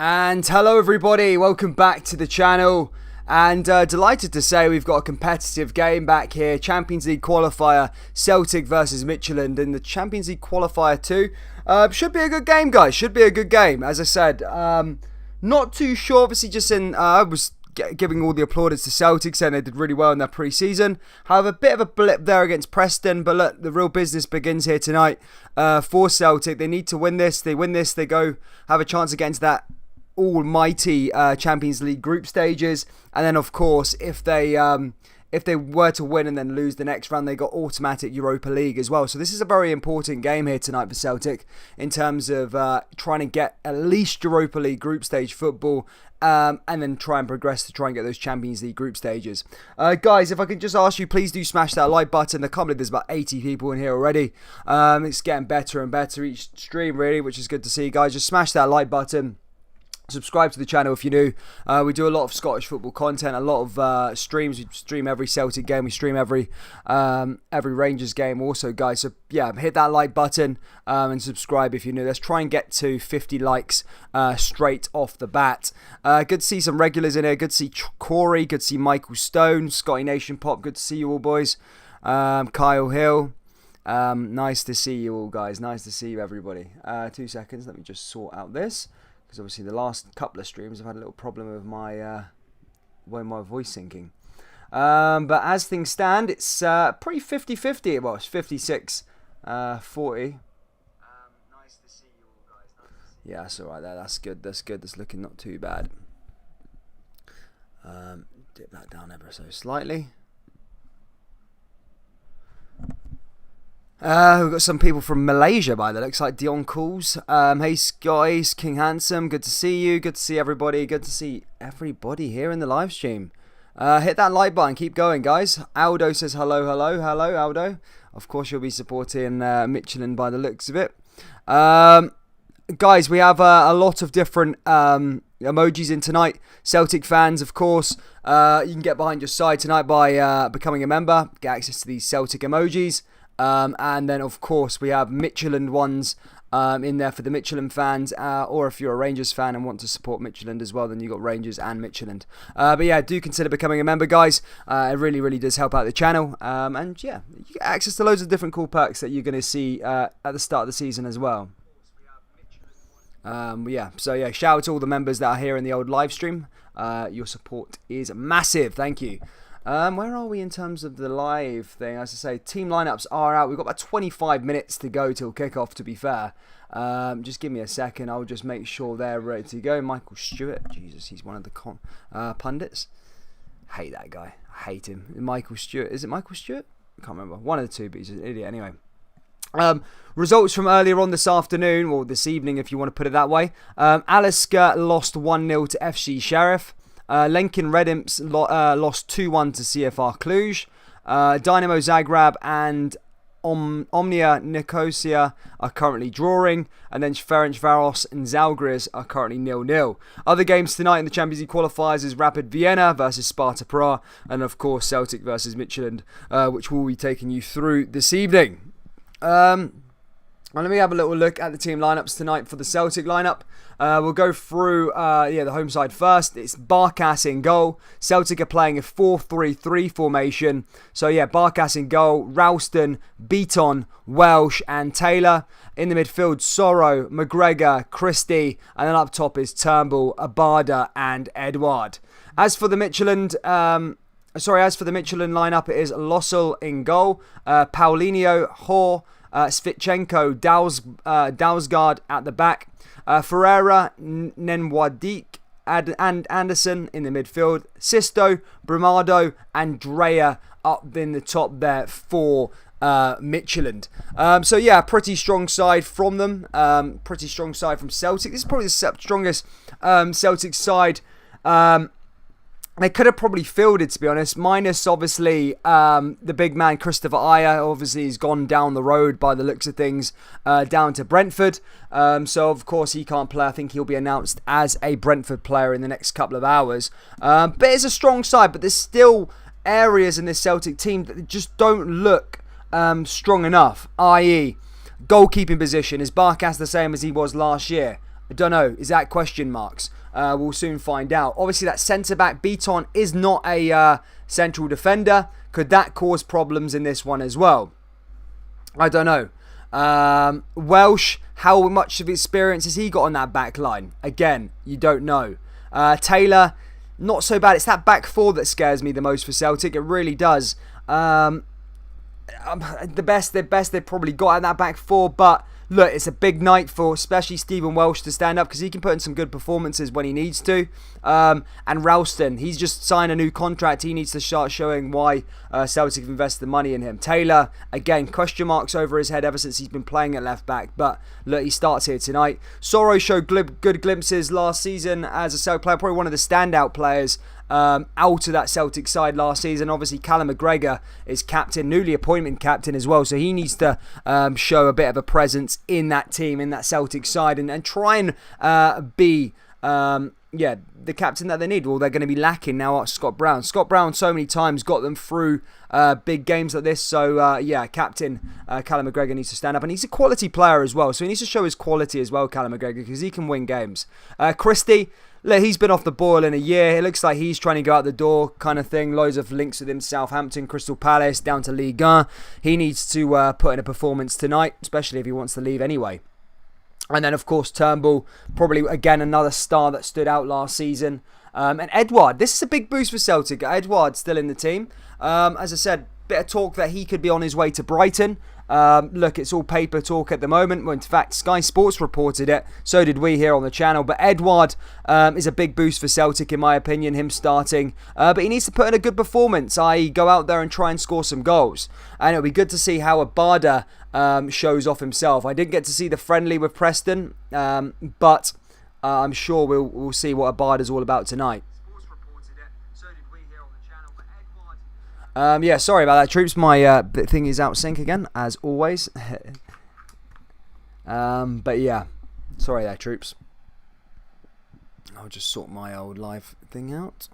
And hello everybody, welcome back to the channel, and delighted to say we've got a competitive game back here. Champions League qualifier, Celtic versus Midtjylland in the Champions League qualifier 2. Should be a good game, guys, should be a good game. As I said, not too sure, obviously just I was giving all the applaudits to Celtic, saying they did really well in their pre-season. However, a bit of a blip there against Preston, but look, the real business begins here tonight for Celtic. They need to win this. They win this, they go have a chance against that almighty Champions League group stages, and then of course if they were to win and then lose the next round, they got automatic Europa League as well. So this is a very important game here tonight for Celtic in terms of trying to get at least Europa League group stage football, and then try and progress to try and get those Champions League group stages. Guys, if I could just ask you, please do smash that like button. I can't believe there's about 80 people in here already. It's getting better and better each stream, really, which is good to see, guys. Just smash that like button. Subscribe to the channel if you're new. We do a lot of Scottish football content, a lot of streams. We stream every Celtic game, we stream every Rangers game also, guys. So yeah, hit that like button and subscribe if you're new. Let's try and get to 50 likes straight off the bat. Good to see some regulars in here. Good to see Corey, good to see Michael Stone, Scotty Nation Pop, good to see you all, boys. Kyle Hill, nice to see you all, guys. Nice to see you, everybody. 2 seconds, let me just sort out this, because obviously the last couple of streams I've had a little problem with my voice syncing. But as things stand, it's pretty 50-50. Well, it's 56-40. Nice to see you all, guys. Nice to see you. Yeah, that's alright there. That's good. That's good. That's looking not too bad. Dip that down ever so slightly. We've got some people from Malaysia by the looks like. Dion Calls. Hey guys, King Handsome, good to see you. Good to see everybody. Good to see everybody here in the live stream. Hit that like button. Keep going, guys. Aldo says hello, hello, hello, Aldo. Of course, you'll be supporting Midtjylland by the looks of it. Guys, we have a lot of different emojis in tonight. Celtic fans, of course. You can get behind your side tonight by becoming a member. Get access to these Celtic emojis. And then of course we have Midtjylland ones in there for the Midtjylland fans, or if you're a Rangers fan and want to support Midtjylland as well, then you've got Rangers and Midtjylland. But yeah, do consider becoming a member, guys. It really does help out the channel, and yeah, you get access to loads of different cool perks that you're going to see at the start of the season as well. Yeah, so yeah, shout out to all the members that are here in the old live stream. Your support is massive, thank you. Where are we in terms of the live thing? As I say, team lineups are out. We've got about 25 minutes to go till kickoff, to be fair. Just give me a second. I'll just make sure they're ready to go. Michael Stewart. Jesus, he's one of the pundits. Hate that guy. I hate him. Michael Stewart. Is it Michael Stewart? I can't remember. One of the two, but he's an idiot anyway. Results from earlier on this afternoon, or this evening if you want to put it that way. Aliska lost 1-0 to FC Sheriff. Lenkin Red Imps lost 2-1 to CFR Cluj. Dynamo Zagreb and Omnia Nicosia are currently drawing, and then Ferencvaros and Zalgiris are currently 0-0. Other games tonight in the Champions League qualifiers is Rapid Vienna versus Sparta Prague, and of course Celtic versus Midtjylland, which we'll be taking you through this evening. Let me have a little look at the team lineups tonight for the Celtic lineup. We'll go through the home side first. It's Barkas in goal. Celtic are playing a 4-3-3 formation. So yeah, Barkas in goal, Ralston, Beaton, Welsh and Taylor. In the midfield, Sorrow, McGregor, Christie, and then up top is Turnbull, Abada and Edward. As for the Midtjylland lineup, it is Lossell in goal, Paulinho, Hoare, Svitchenko, Dalsgaard at the back, Ferreira, Nenwadik, and Anderson in the midfield, Sisto, Bramado, and Drea up in the top there for Midtjylland. So yeah, pretty strong side from them. Pretty strong side from Celtic. This is probably the strongest Celtic side they could have probably fielded, to be honest, minus obviously the big man Christopher Ayer. Obviously he's gone down the road by the looks of things, down to Brentford, so of course he can't play. I think he'll be announced as a Brentford player in the next couple of hours, but it's a strong side, but there's still areas in this Celtic team that just don't look strong enough, i.e. goalkeeping position. Is Barkas the same as he was last year? I don't know. Is that question marks? We'll soon find out. Obviously, that centre-back, Beaton, is not a central defender. Could that cause problems in this one as well? I don't know. Welsh, how much of experience has he got on that back line? Again, you don't know. Taylor, not so bad. It's that back four that scares me the most for Celtic. It really does. The best they've probably got in that back four, but look, it's a big night for especially Stephen Welsh to stand up because he can put in some good performances when he needs to. And Ralston, he's just signed a new contract. He needs to start showing why Celtic have invested the money in him. Taylor, again, question marks over his head ever since he's been playing at left back. But look, he starts here tonight. Soro showed good glimpses last season as a Celtic player, probably one of the standout players out of that Celtic side last season. Obviously, Callum Mcgregor is captain, newly appointed captain as well, so he needs to show a bit of a presence in that team, in that Celtic side, and try and be the captain that they need. Well, they're going to be lacking now at Scott Brown. Scott Brown so many times got them through big games like this, so captain Callum Mcgregor needs to stand up, and he's a quality player as well, so he needs to show his quality as well, Callum Mcgregor, because he can win games. Christie, he's been off the ball in a year. It looks like he's trying to go out the door kind of thing. Loads of links with him. Southampton, Crystal Palace, down to Ligue 1. He needs to put in a performance tonight, especially if he wants to leave anyway. And then, of course, Turnbull, probably, again, another star that stood out last season. And Edouard, this is a big boost for Celtic. Edouard still in the team. As I said, bit of talk that he could be on his way to Brighton. Look, it's all paper talk at the moment. Well, in fact, Sky Sports reported it. So did we here on the channel. But Edouard is a big boost for Celtic, in my opinion, him starting. But he needs to put in a good performance, i.e. go out there and try and score some goals. And it'll be good to see how Abada shows off himself. I didn't get to see the friendly with Preston, but I'm sure we'll see what Abada's all about tonight. Sorry about that, troops. My thing is out sync again, as always. But yeah, sorry there, troops. I'll just sort my old live thing out.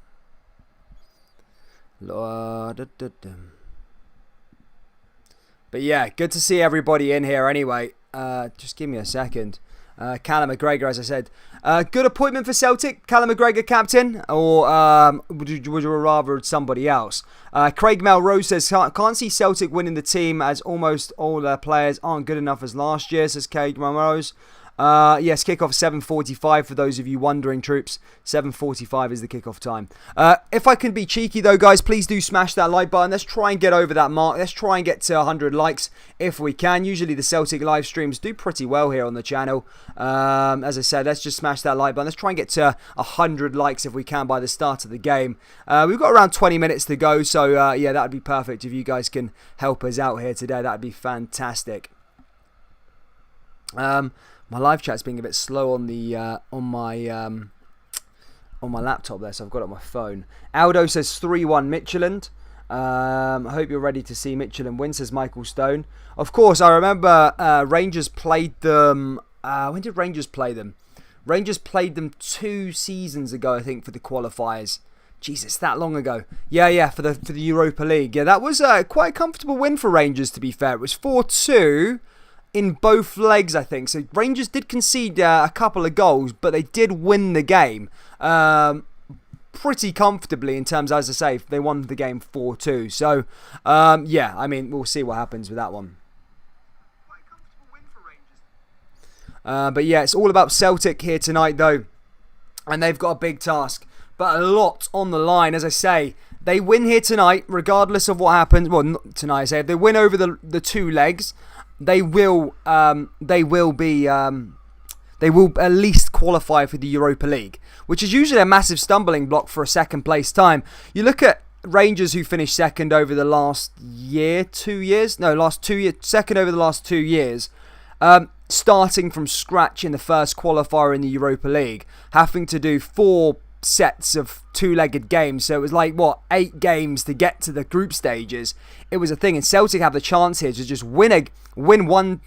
But yeah, good to see everybody in here anyway. Just give me a second. Callum McGregor, as I said. Good appointment for Celtic. Callum McGregor captain, or would you rather somebody else? Craig Melrose says, can't see Celtic winning the team as almost all their players aren't good enough as last year, says Craig Melrose. Yes, kickoff 7:45 for those of you wondering, troops. 7:45 is the kickoff time. If I can be cheeky though, guys, please do smash that like button. Let's try and get over that mark. Let's try and get to 100 likes if we can. Usually the Celtic live streams do pretty well here on the channel. As I said, let's just smash that like button. Let's try and get to 100 likes if we can by the start of the game. We've got around 20 minutes to go, so yeah, that would be perfect if you guys can help us out here today. That would be fantastic. My live chat's being a bit slow on the on my laptop there, so I've got it on my phone. Aldo says 3-1 Midtjylland. I hope you're ready to see Midtjylland win, says Michael Stone. Of course, I remember Rangers played them. When did Rangers play them? Rangers played them 2 seasons ago, I think, for the qualifiers. Jesus, that long ago. Yeah, for the Europa League. Yeah, that was quite a comfortable win for Rangers, to be fair. It was 4-2. In both legs, I think. So Rangers did concede a couple of goals, but they did win the game pretty comfortably in terms, as I say, they won the game 4-2. So, yeah, I mean, we'll see what happens with that one. But yeah, it's all about Celtic here tonight, though. And they've got a big task, but a lot on the line. As I say, they win here tonight, regardless of what happens. Well, not tonight, I say. If they win over the 2 legs, they will at least qualify for the Europa League, which is usually a massive stumbling block for a second place time. You look at Rangers, who finished second over the last 2 years, second over the last 2 years, starting from scratch in the first qualifier in the Europa League, having to do 4 sets of 2-legged games, so it was like 8 games to get to the group stages. It was a thing, and Celtic have the chance here to just win one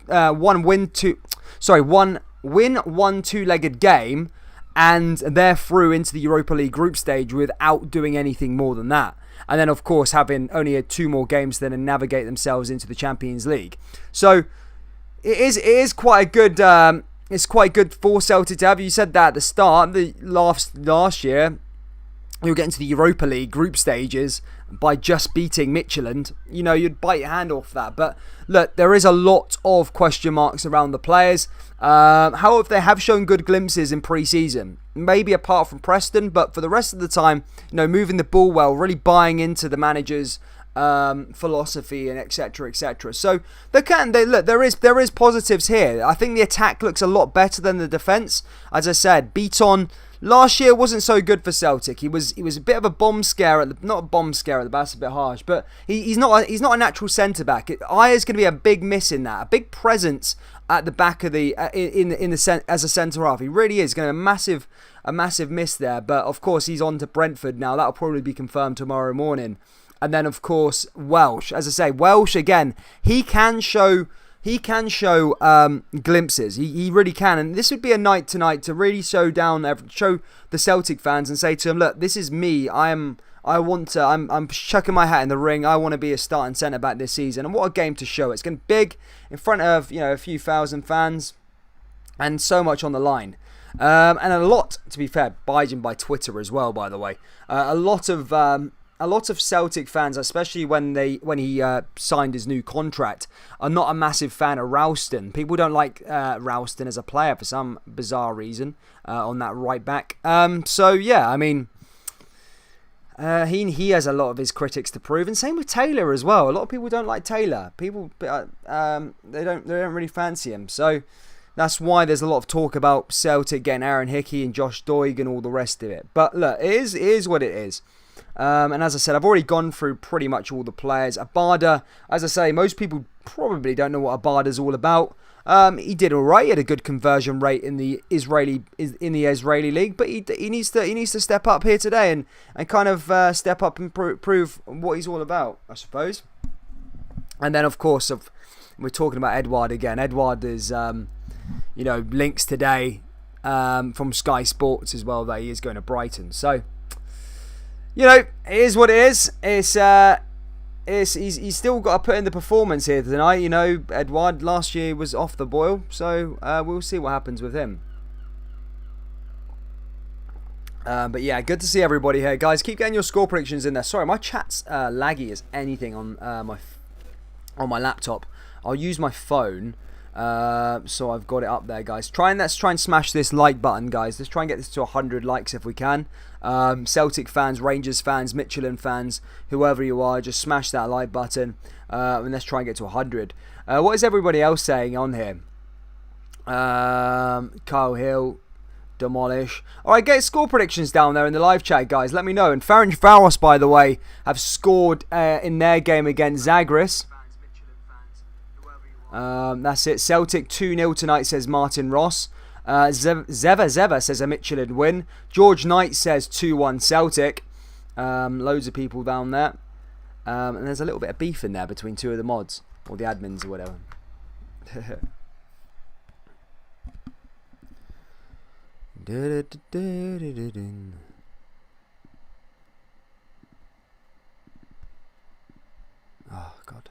2-legged game, and they're through into the Europa League group stage without doing anything more than that. And then, of course, having only 2 more games then and navigate themselves into the Champions League. So it is quite a good it's quite good for Celtic to have. You said that at the start, the last year, you were getting to the Europa League group stages by just beating Midtjylland. You know, you'd bite your hand off that. But look, there is a lot of question marks around the players. However, they have shown good glimpses in pre-season. Maybe apart from Preston, but for the rest of the time, you know, moving the ball well, really buying into the manager's philosophy and etc, etc. So there is positives here. I think the attack looks a lot better than the defence. As I said, Beaton last year wasn't so good for Celtic. He was a bit of a bomb scare not a bomb scare at the back, that's a bit harsh, but he's not a natural centre back. Ayer's going to be a big miss in that, a big presence at the back of the as a centre half. He really is going to be a massive miss there. But of course he's on to Brentford now. That'll probably be confirmed tomorrow morning. And then of course Welsh. As I say, Welsh again. He can show glimpses. He really can, and this would be a night tonight to really show the Celtic fans and say to them, look, this is me. I'm chucking my hat in the ring. I want to be a starting centre back this season, and what a game to show. It's going to be big in front of a few thousand fans, and so much on the line. And a lot, to be fair, by Twitter as well. By the way, a lot of Celtic fans, especially when he signed his new contract, are not a massive fan of Ralston. People don't like Ralston as a player for some bizarre reason on that right back. So yeah, I mean, he has a lot of his critics to prove, and same with Taylor as well. A lot of people don't like Taylor. People they don't really fancy him. So that's why there's a lot of talk about Celtic getting Aaron Hickey and Josh Doig and all the rest of it. But look, it is what it is. And as I said, I've already gone through pretty much all the players. Abada, as I say, most people probably don't know what Abada's all about. He did alright. He had a good conversion rate in the Israeli league, but he needs to step up here today and kind of step up and prove what he's all about, I suppose. And then of course we're talking about Edouard again. Edouard is links today from Sky Sports as well that he is going to Brighton. So, it is what it is. He's still got to put in the performance here tonight. Edouard last year was off the boil, so we'll see what happens with him. But yeah, good to see everybody here, guys. Keep getting your score predictions in there. Sorry, my chat's laggy as anything on my laptop. I'll use my phone. So I've got it up there, guys. Let's try and smash this like button, guys. Let's try and get this to 100 likes if we can. Celtic fans, Rangers fans, Midtjylland fans, whoever you are, just smash that like button, and let's try and get to 100. What is everybody else saying on here? Kyle Hill, demolish. Alright, get score predictions down there in the live chat, guys. Let me know. And Ferencváros, by the way, have scored in their game against Zagros. That's it. Celtic 2-0 tonight, says Martin Ross. Zeva says a Midtjylland win. George Knight says 2-1 Celtic. Loads of people down there. And there's a little bit of beef in there between two of the mods, or the admins or whatever. Oh, God.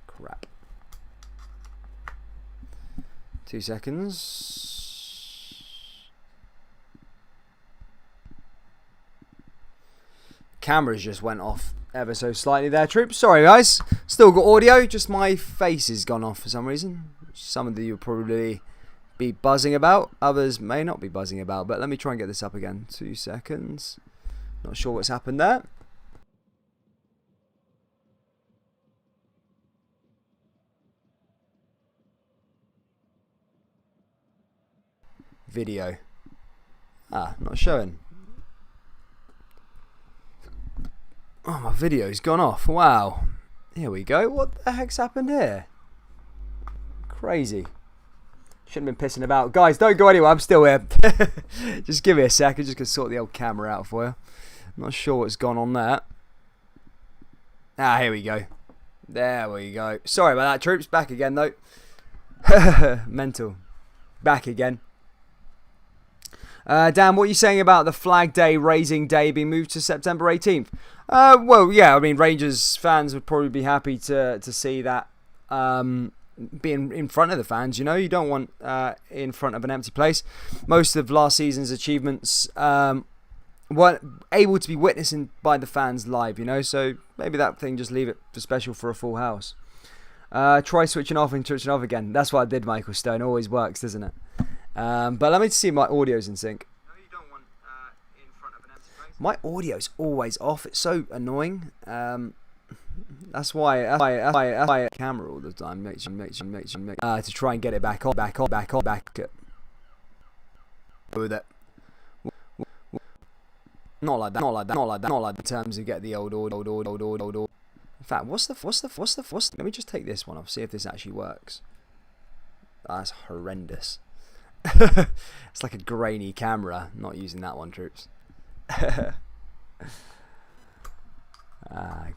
Crap. 2 seconds. Cameras just went off ever so slightly there, troops. Sorry, guys. Still got audio, just my face has gone off for some reason. Some of you will probably be buzzing about. Others may not be buzzing about, but let me try and get this up again. 2 seconds. Not sure what's happened there. Video. Not showing. Oh, my video's gone off. Wow. Here we go. What the heck's happened here? Crazy. Shouldn't have been pissing about. Guys, don't go anywhere. I'm still here. Just give me a sec. I'm just going to sort the old camera out for you. I'm not sure what's gone on there. Here we go. There we go. Sorry about that, troops. Back again, though. Mental. Back again. Dan, what are you saying about the Flag Day raising day being moved to September 18th? Well, yeah, I mean, Rangers fans would probably be happy to see that being in front of the fans. You know, you don't want in front of an empty place. Most of last season's achievements weren't able to be witnessed by the fans live. You know, so maybe that thing, just leave it for special for a full house. Try switching off and switching off again. That's what I did, Michael Stone. Always works, doesn't it? But let me see if my audio's in sync. No, you don't want in front of an empty place. My audio's always off. It's so annoying. That's why I camera all the time. Make sure to try and get it back on. With it. Not like that. In terms of get the old. In fact, what's the? Let me just take this one off. See if this actually works. That's horrendous. It's like a grainy camera. Not using that one, troops.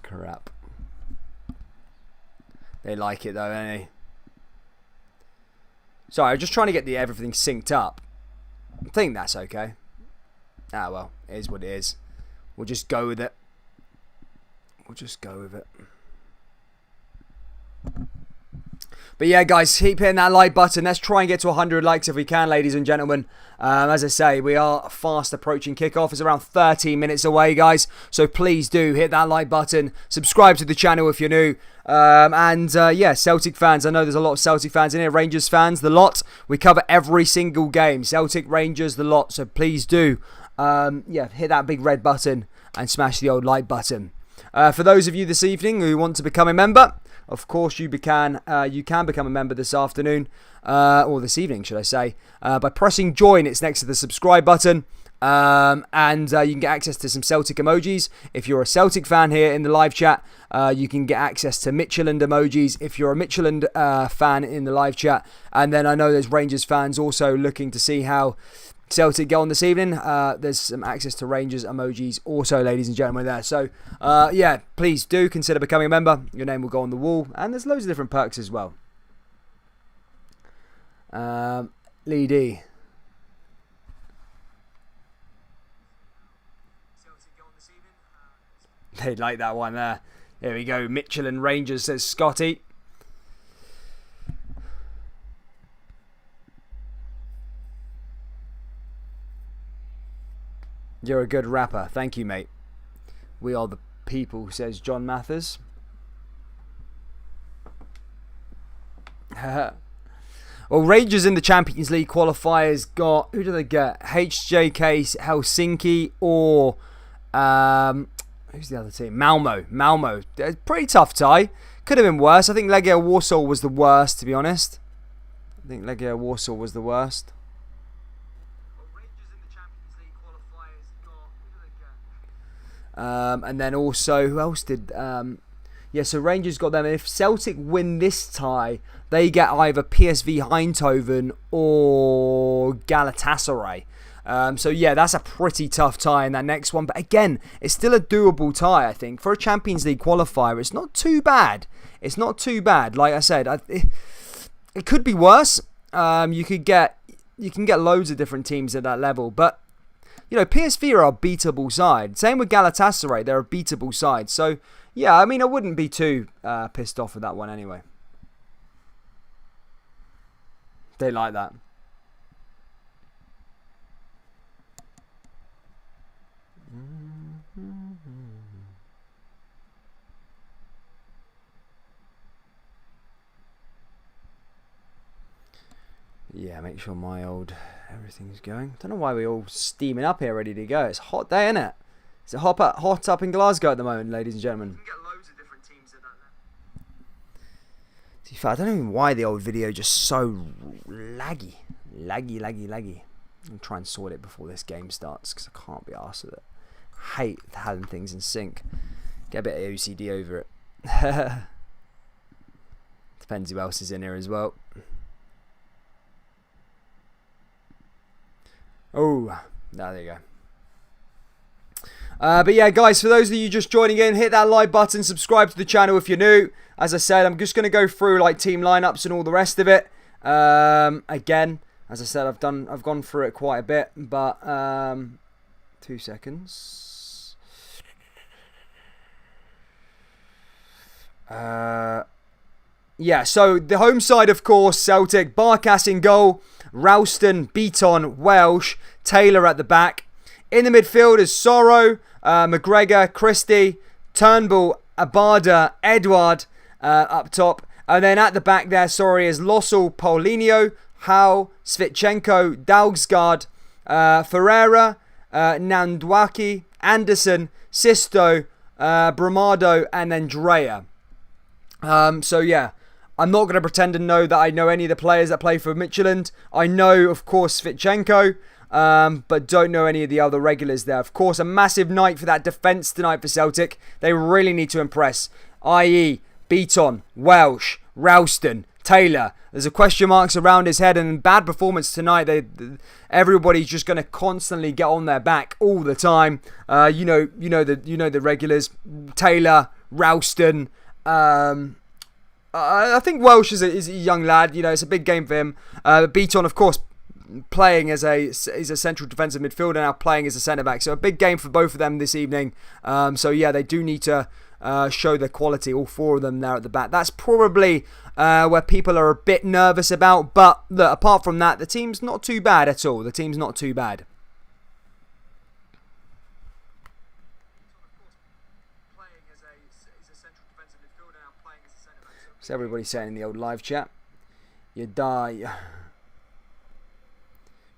Crap. They like it though, don't they? Sorry, I'm just trying to get everything synced up. I think that's okay. Well, it is what it is. We'll just go with it. But yeah, guys, keep hitting that like button. Let's try and get to 100 likes if we can, ladies and gentlemen. As I say, we are fast approaching kickoff. It's around 13 minutes away, guys. So please do hit that like button. Subscribe to the channel if you're new. Yeah, Celtic fans. I know there's a lot of Celtic fans in here. Rangers fans, the lot. We cover every single game. Celtic, Rangers, the lot. So please do, hit that big red button and smash the old like button. For those of you this evening who want to become a member, of course you can become a member this afternoon, or this evening, should I say, by pressing join. It's next to the subscribe button, and you can get access to some Celtic emojis. If you're a Celtic fan here in the live chat, you can get access to Midtjylland emojis if you're a Midtjylland fan in the live chat. And then I know there's Rangers fans also looking to see how Celtic go on this evening. There's some access to Rangers emojis also, ladies and gentlemen, there. So, yeah, please do consider becoming a member. Your name will go on the wall. And there's loads of different perks as well. Lee D. They'd like that one there. There we go. Midtjylland Rangers, says Scotty. You're a good rapper. Thank you, mate. We are the people, says John Mathers. Well, Rangers in the Champions League qualifiers got... Who do they get? HJK Helsinki or... who's the other team? Malmo. Pretty tough tie. Could have been worse. I think Legia Warsaw was the worst, to be honest. And then also, who else did... so Rangers got them. And if Celtic win this tie, they get either PSV Eindhoven or Galatasaray. So yeah, that's a pretty tough tie in that next one. But again, it's still a doable tie, I think. For a Champions League qualifier, it's not too bad. Like I said, it could be worse. You can get loads of different teams at that level. But you know, PSV are a beatable side. Same with Galatasaray, they're a beatable side. So, yeah, I mean, I wouldn't be too pissed off with that one anyway. They like that. Yeah, make sure everything's going. Don't know why we're all steaming up here, ready to go. It's a hot day, isn't it? It's hot up in Glasgow at the moment, ladies and gentlemen. You can get loads of different teams at that level. In fact, I don't know why the old video just so laggy. I'll try and sort it before this game starts because I can't be arsed with it. I hate having things in sync. Get a bit of OCD over it. Depends who else is in here as well. Oh, there you go. But yeah, guys, for those of you just joining in, hit that like button, subscribe to the channel if you're new. As I said, I'm just going to go through like team lineups and all the rest of it. Again, as I said, I've gone through it quite a bit, but 2 seconds. Yeah, Yeah, so the home side, of course, Celtic, Barkas in goal, Ralston, Beaton, Welsh, Taylor at the back. In the midfield is Sorrow, McGregor, Christie, Turnbull, Abada, Edward up top. And then at the back there, is Lossell, Paulinho, Howe, Svitchenko, Dalsgaard, Ferreira, Nandwaki, Anderson, Sisto, Bramado, and then Drea. So yeah, I'm not going to pretend to know that I know any of the players that play for Midtjylland. I know, of course, Svitchenko, but don't know any of the other regulars there. Of course, a massive night for that defence tonight for Celtic. They really need to impress, i.e. Beaton, Welsh, Ralston, Taylor. There's a question marks around his head, and bad performance tonight. Everybody's just going to constantly get on their back all the time. You know the regulars. Taylor, Ralston. I think Welsh is a young lad. It's a big game for him. Beaton, of course, playing as a central defensive midfielder now, playing as a centre back. So a big game for both of them this evening. So yeah, they do need to show their quality. All four of them there at the back. That's probably where people are a bit nervous about. But look, apart from that, the team's not too bad at all. The team's not too bad. So everybody's saying in the old live chat, you die.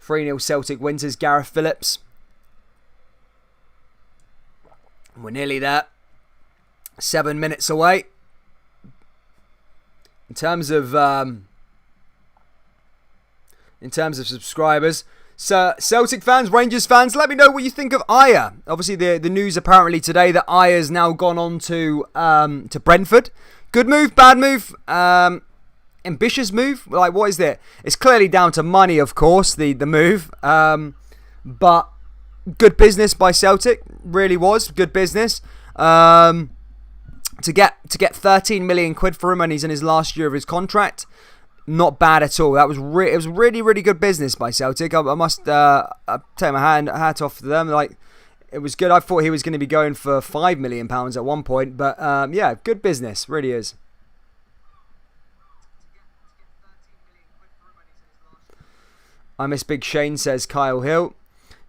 3-0 Celtic wins, Gareth Phillips. We're nearly there. 7 minutes away. In terms of subscribers, so Celtic fans, Rangers fans, let me know what you think of Ajer. Obviously, the news apparently today that Ajer's now gone on to Brentford. Good move, bad move, ambitious move. Like, what is it? It's clearly down to money, of course. The move, but good business by Celtic. Really was good business. To get 13 million quid for him, and he's in his last year of his contract. Not bad at all. It was really, really good business by Celtic. I must take my hat off to them. Like, it was good. I thought he was going to be going for £5 million at one point, but yeah, good business, really is. I miss Big Shane, says Kyle Hill.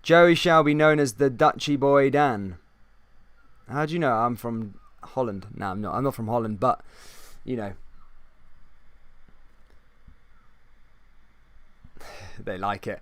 Joey shall be known as the Dutchy boy Dan. How do you know I'm from Holland? No, I'm not. I'm not from Holland, but you know. They like it.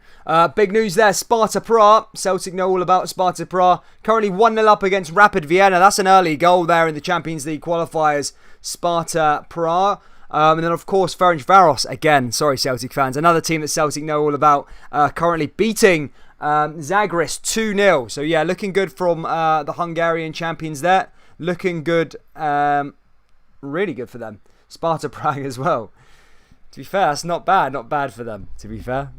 Big news there. Sparta Prague. Celtic know all about Sparta Prague. Currently 1-0 up against Rapid Vienna. That's an early goal there in the Champions League qualifiers. Sparta Prague. And then, of course, Ferencváros. Again, sorry, Celtic fans. Another team that Celtic know all about. Currently beating Zagris 2-0. So, yeah, looking good from the Hungarian champions there. Looking good. Really good for them. Sparta Prague as well. To be fair, that's not bad. Not bad for them, to be fair.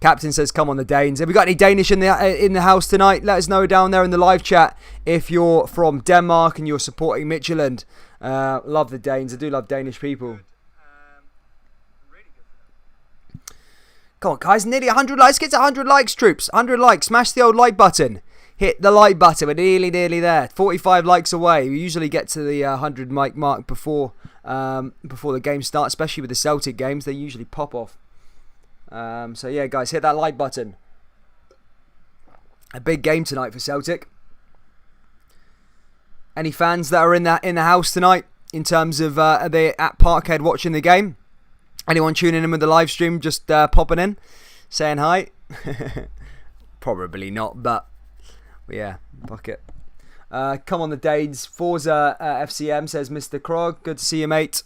Captain says, come on the Danes. Have we got any Danish in the house tonight? Let us know down there in the live chat if you're from Denmark and you're supporting Midtjylland. Love the Danes. I do love Danish people. Come on, guys. Nearly 100 likes. Get to 100 likes, troops. 100 likes. Smash the old like button. Hit the like button. We're nearly there. 45 likes away. We usually get to the 100 mic mark before the game starts, especially with the Celtic games. They usually pop off. So yeah, guys, hit that like button. A big game tonight for Celtic. Any fans that are in the house tonight, in terms of are they at Parkhead watching the game? Anyone tuning in with the live stream, just popping in, saying hi? Probably not, but yeah, fuck it. Come on the Danes. Forza FCM, says Mr. Krog. Good to see you, mate.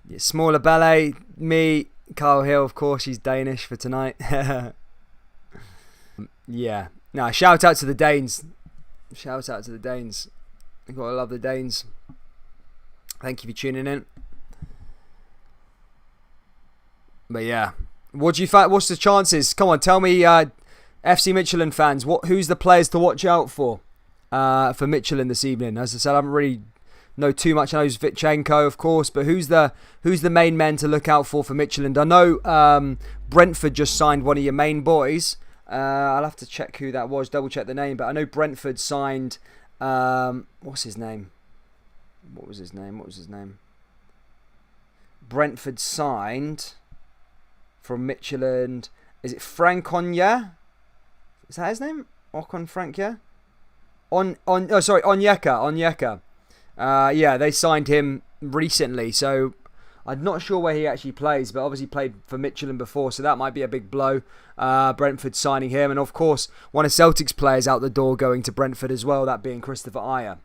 Yeah, Smaller Ballet, me, Kyle Hill, of course, he's Danish for tonight. Yeah. No, shout out to the Danes. Shout out to the Danes. You've got to love the Danes. Thank you for tuning in. But yeah, what's the chances? Come on, tell me, FC Midtjylland fans, who's the players to watch out for Midtjylland this evening? As I said, I haven't really know too much. I know Svitchenko, of course, but who's the main men to look out for Midtjylland? I know Brentford just signed one of your main boys. I'll have to check who that was, double check the name, but I know Brentford signed what's his name? What was his name? Brentford signed from Midtjylland. Is it Frank Onye? Is that his name? Ocon Frank, yeah? Onyeka. Yeah, they signed him recently, so I'm not sure where he actually plays, but obviously played for Midtjylland before, so that might be a big blow. Brentford signing him, and of course, one of Celtic's players out the door going to Brentford as well, that being Christopher Ajer.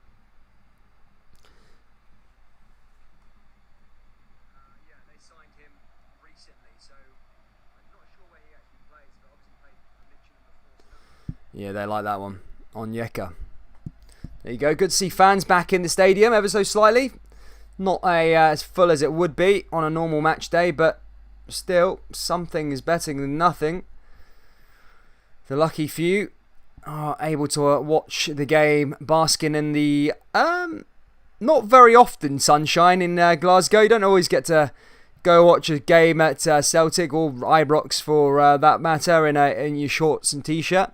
Yeah, they like that one. Onyeka. There you go. Good to see fans back in the stadium ever so slightly. Not as full as it would be on a normal match day, but still, something is better than nothing. The lucky few are able to watch the game basking in the not very often sunshine in Glasgow. You don't always get to go watch a game at Celtic or Ibrox for that matter in your shorts and t-shirt.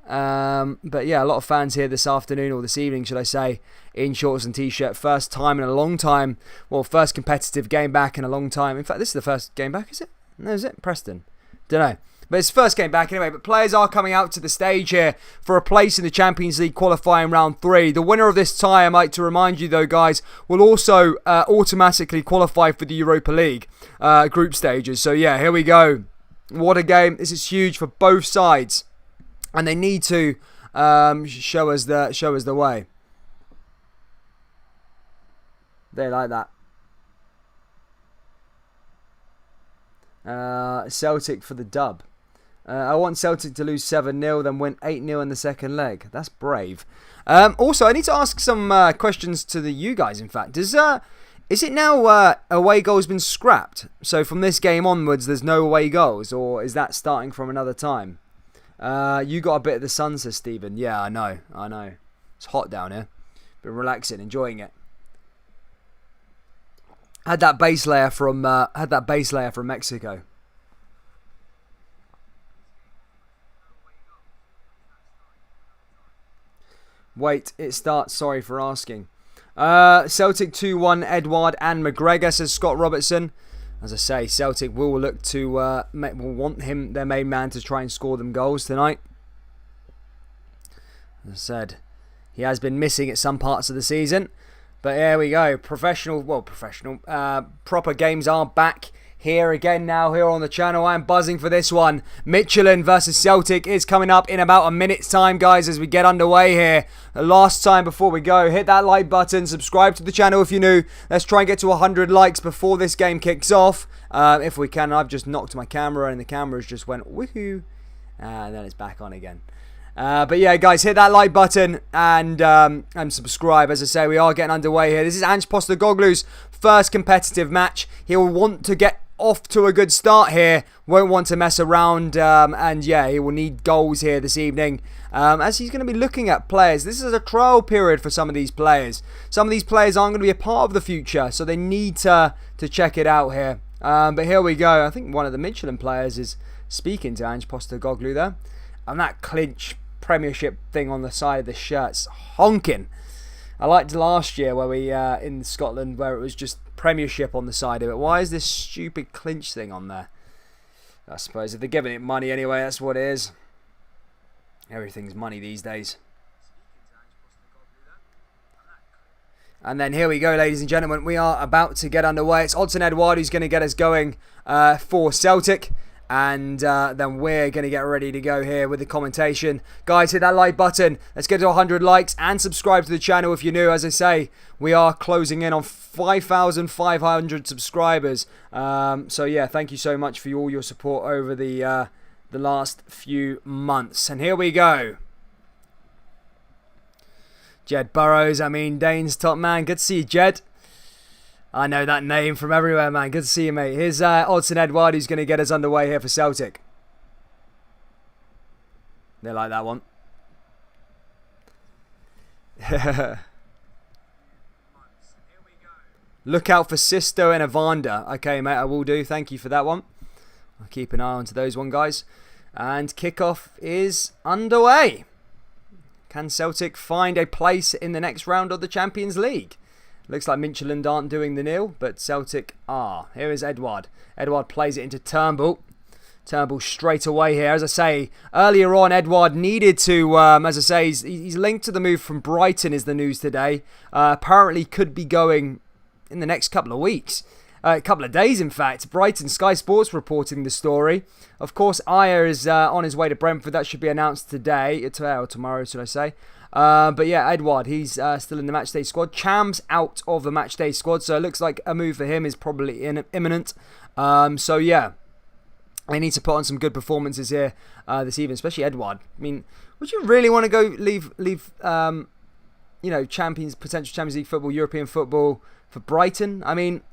But yeah, a lot of fans here this afternoon, or this evening should I say, in shorts and t-shirt. First time in a long time. Well, first competitive game back in a long time. In fact, this is the first game back, is it? No, is it? Preston? Don't know. But it's the first game back anyway. But players are coming out to the stage here for a place in the Champions League qualifying round 3. The winner of this tie, I like to remind you though, guys, will also automatically qualify for the Europa League group stages. So yeah, here we go. What a game. This is huge for both sides. And they need to show us the way. They like that. Celtic for the dub. I want Celtic to lose 7-0, then win 8-0 in the second leg. That's brave. Also, I need to ask some questions to you guys, in fact. Is it now away goals been scrapped? So from this game onwards, there's no away goals? Or is that starting from another time? You got a bit of the sun, says Stephen. Yeah, I know. It's hot down here. Been relaxing, enjoying it. Had that base layer from Mexico. Wait, it starts. Sorry for asking. Celtic 2-1. Edouard and McGregor, says Scott Robertson. As I say, Celtic will look to will want him, their main man, to try and score them goals tonight. As I said, he has been missing at some parts of the season. But here we go. Proper games are back here again now here on the channel. I'm buzzing for this one. Midtjylland versus Celtic is coming up in about a minute's time, guys, as we get underway here. The last time before we go, hit that like button, subscribe to the channel if you're new. Let's try and get to 100 likes before this game kicks off. If we can. I've just knocked my camera and the camera's just went woohoo. And then it's back on again. But yeah, guys, hit that like button and subscribe. As I say, we are getting underway here. This is Ange Postecoglou's first competitive match. He'll want to get off to a good start here. Won't want to mess around. And yeah, he will need goals here this evening. As he's going to be looking at players. This is a trial period for some of these players. Some of these players aren't going to be a part of the future, so they need to check it out here. But here we go. I think one of the Midtjylland players is speaking to Ange Postecoglou there. And that clinch Premiership thing on the side of the shirt's honking. I liked last year where we in Scotland where it was just Premiership on the side of it. Why is this stupid clinch thing on there? I suppose if they're giving it money anyway, that's what it is. Everything's money these days. And then here we go, ladies and gentlemen. We are about to get underway. It's Odsonne Edouard who's going to get us going for Celtic. And then we're going to get ready to go here with the commentation. Guys, hit that like button. Let's get to 100 likes and subscribe to the channel if you're new. As I say, we are closing in on 5,500 subscribers. So yeah, thank you so much for all your support over the last few months. And here we go. Jed Burrows, Dane's top man. Good to see you, Jed. I know that name from everywhere, man. Good to see you, mate. Here's Odsonne Edouard, who's going to get us underway here for Celtic. They like that one. Look out for Sisto and Evander. Okay, mate, I will do. Thank you for that one. I'll keep an eye on to those one, guys. And kickoff is underway. Can Celtic find a place in the next round of the Champions League? Looks like Midtjylland aren't doing the nil, but Celtic are. Here is Edouard. Edouard plays it into Turnbull. Turnbull straight away here. As I say, earlier on, Edouard needed to, as I say, he's linked to the move from Brighton is the news today. Apparently could be going in the next couple of weeks. A couple of days, in fact. Brighton, Sky Sports reporting the story. Of course, Ayer is on his way to Brentford. That should be announced today, or tomorrow, should I say. But yeah, Edouard, he's still in the matchday squad. Cham's out of the matchday squad, so it looks like a move for him is probably imminent. So yeah. They need to put on some good performances here this evening, especially Edouard. I mean, would you really want to go leave potential Champions League football, European football for Brighton? I mean,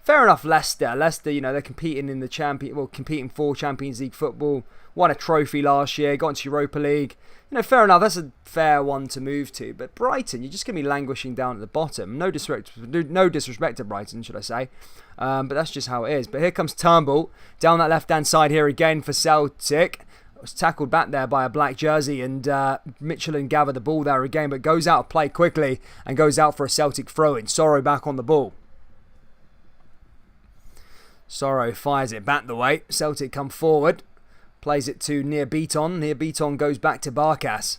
fair enough, Leicester, they're competing in the competing for Champions League football. Won a trophy last year, got into Europa League. Fair enough, that's a fair one to move to. But Brighton, you're just going to be languishing down at the bottom. No disrespect to Brighton, should I say. But that's just how it is. But here comes Turnbull down that left-hand side here again for Celtic. Was tackled back there by a black jersey, and Midtjylland gather the ball there again, but goes out of play quickly and goes out for a Celtic throw-in. Sorrow back on the ball. Sorrow fires it back the way. Celtic come forward. Plays it to Near Beaton. Near Beaton goes back to Barkas.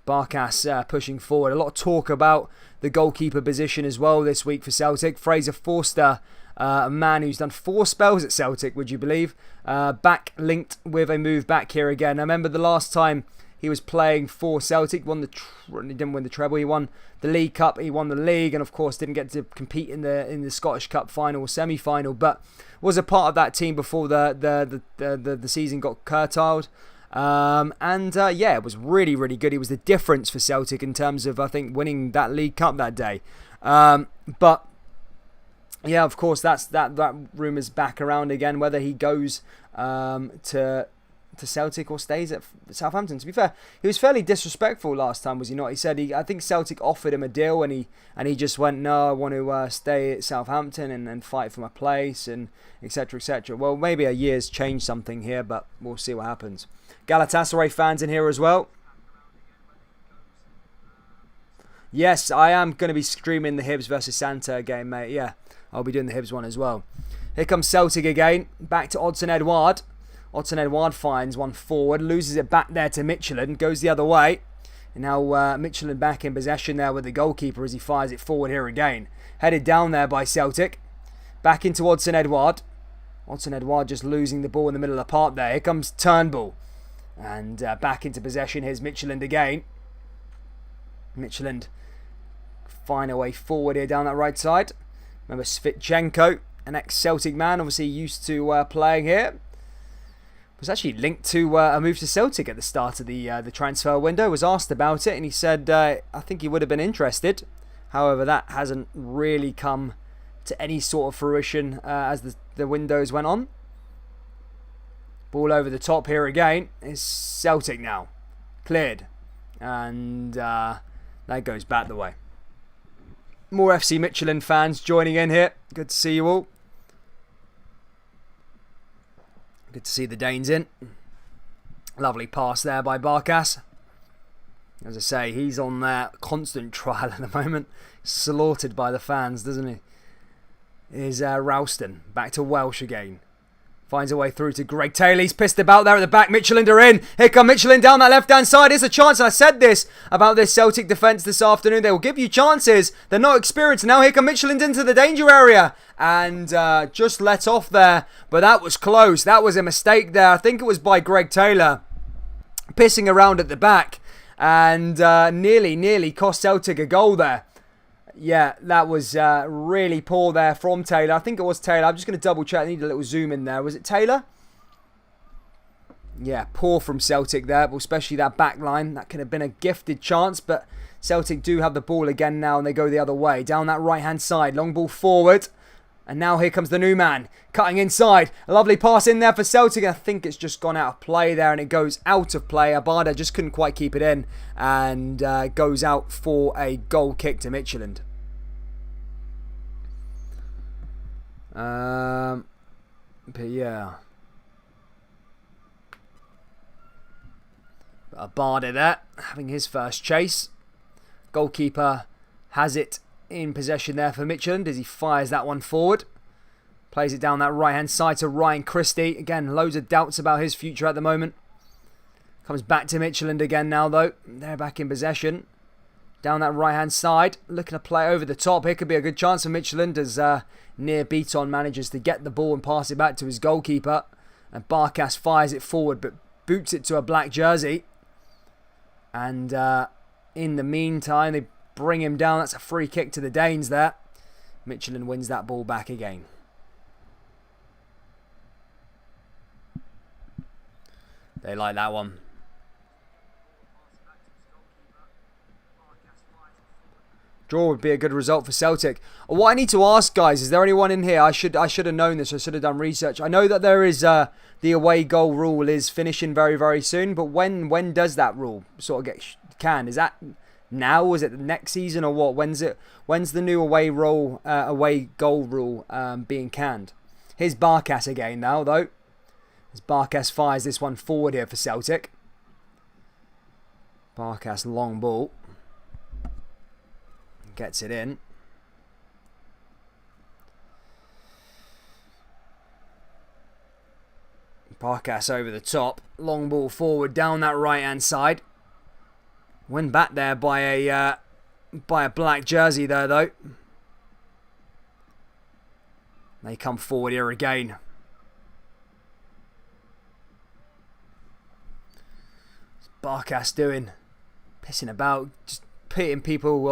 Barkas pushing forward. A lot of talk about the goalkeeper position as well this week for Celtic. Fraser Forster, a man who's done 4 spells at Celtic, would you believe? Back linked with a move back here again. I remember the last time he was playing for Celtic, he didn't win the treble. He won the League Cup, he won the league, and of course didn't get to compete in the Scottish Cup final or semi-final, but was a part of that team before the season got curtailed. Yeah, it was really, really good. He was the difference for Celtic in terms of, I think, winning that League Cup that day. But yeah, of course, that rumour's back around again, whether he goes to Celtic or stays at Southampton. To be fair, he was fairly disrespectful last time, was he not? He said I think Celtic offered him a deal, and he just went, no, I want to stay at Southampton and fight for my place, and etc, etc. Well, maybe a year's changed something here, but we'll see what happens. Galatasaray fans in here as well. Yes, I am going to be streaming the Hibs versus Santa game, mate. Yeah, I'll be doing the Hibs one as well. Here comes Celtic again. Back to Odsonne Edouard. Odsonne Edouard finds one forward, loses it back there to Midtjylland, goes the other way. And now Midtjylland back in possession there with the goalkeeper as he fires it forward here again. Headed down there by Celtic. Back into Odsonne Edouard. Odsonne Edouard just losing the ball in the middle of the park there. Here comes Turnbull. And back into possession. Here's Midtjylland again. Midtjylland find a way forward here down that right side. Remember Svitchenko, an ex-Celtic man, obviously used to playing here. Was actually linked to a move to Celtic at the start of the transfer window. Was asked about it, and he said I think he would have been interested. However, that hasn't really come to any sort of fruition as the windows went on. Ball over the top here again. It's Celtic now. Cleared. And that goes back the way. More FC Midtjylland fans joining in here. Good to see you all. Good to see the Danes in. Lovely pass there by Barkas. As I say, he's on their constant trial at the moment. Slaughtered by the fans, doesn't he? Here's Ralston. Back to Welsh again. Finds a way through to Greg Taylor. He's pissed about there at the back. Midtjylland are in. Here come Midtjylland down that left-hand side. Here's a chance. And I said this about this Celtic defence this afternoon. They will give you chances. They're not experienced. Now here come Midtjylland into the danger area. And just let off there. But that was close. That was a mistake there. I think it was by Greg Taylor. Pissing around at the back. And nearly cost Celtic a goal there. Yeah, that was really poor there from Taylor. I think it was Taylor. I'm just going to double check. I need a little zoom in there. Was it Taylor? Yeah, poor from Celtic there, but especially that back line. That could have been a gifted chance, but Celtic do have the ball again now, and they go the other way. Down that right-hand side. Long ball forward. And now here comes the new man. Cutting inside. A lovely pass in there for Celtic. I think it's just gone out of play there, and it goes out of play. Abada just couldn't quite keep it in, and goes out for a goal kick to Midtjylland. But yeah, Abada there having his first chase. Goalkeeper has it in possession there for Midtjylland as he fires that one forward. Plays it down that right-hand side to Ryan Christie. Again, loads of doubts about his future at the moment. Comes back to Midtjylland again now, though. They're back in possession. Down that right-hand side. Looking to play over the top. Here could be a good chance for Midtjylland as Near Beaton manages to get the ball and pass it back to his goalkeeper. And Barkas fires it forward, but boots it to a black jersey. And in the meantime, they bring him down. That's a free kick to the Danes there. Midtjylland wins that ball back again. They like that one. Draw would be a good result for Celtic. What I need to ask, guys, is there anyone in here? I should have known this. I should have done research. I know that there is the away goal rule is finishing very, very soon. But when does that rule sort of get canned? Is that now? Is it the next season or what? When's the new away goal rule being canned? Here's Barkas again now, though. As Barkas fires this one forward here for Celtic. Barkas long ball. Gets it in. Barkas over the top. Long ball forward down that right hand side. Went back there by a black jersey there though. They come forward here again. What's Barkas doing? Pissing about, just pitting people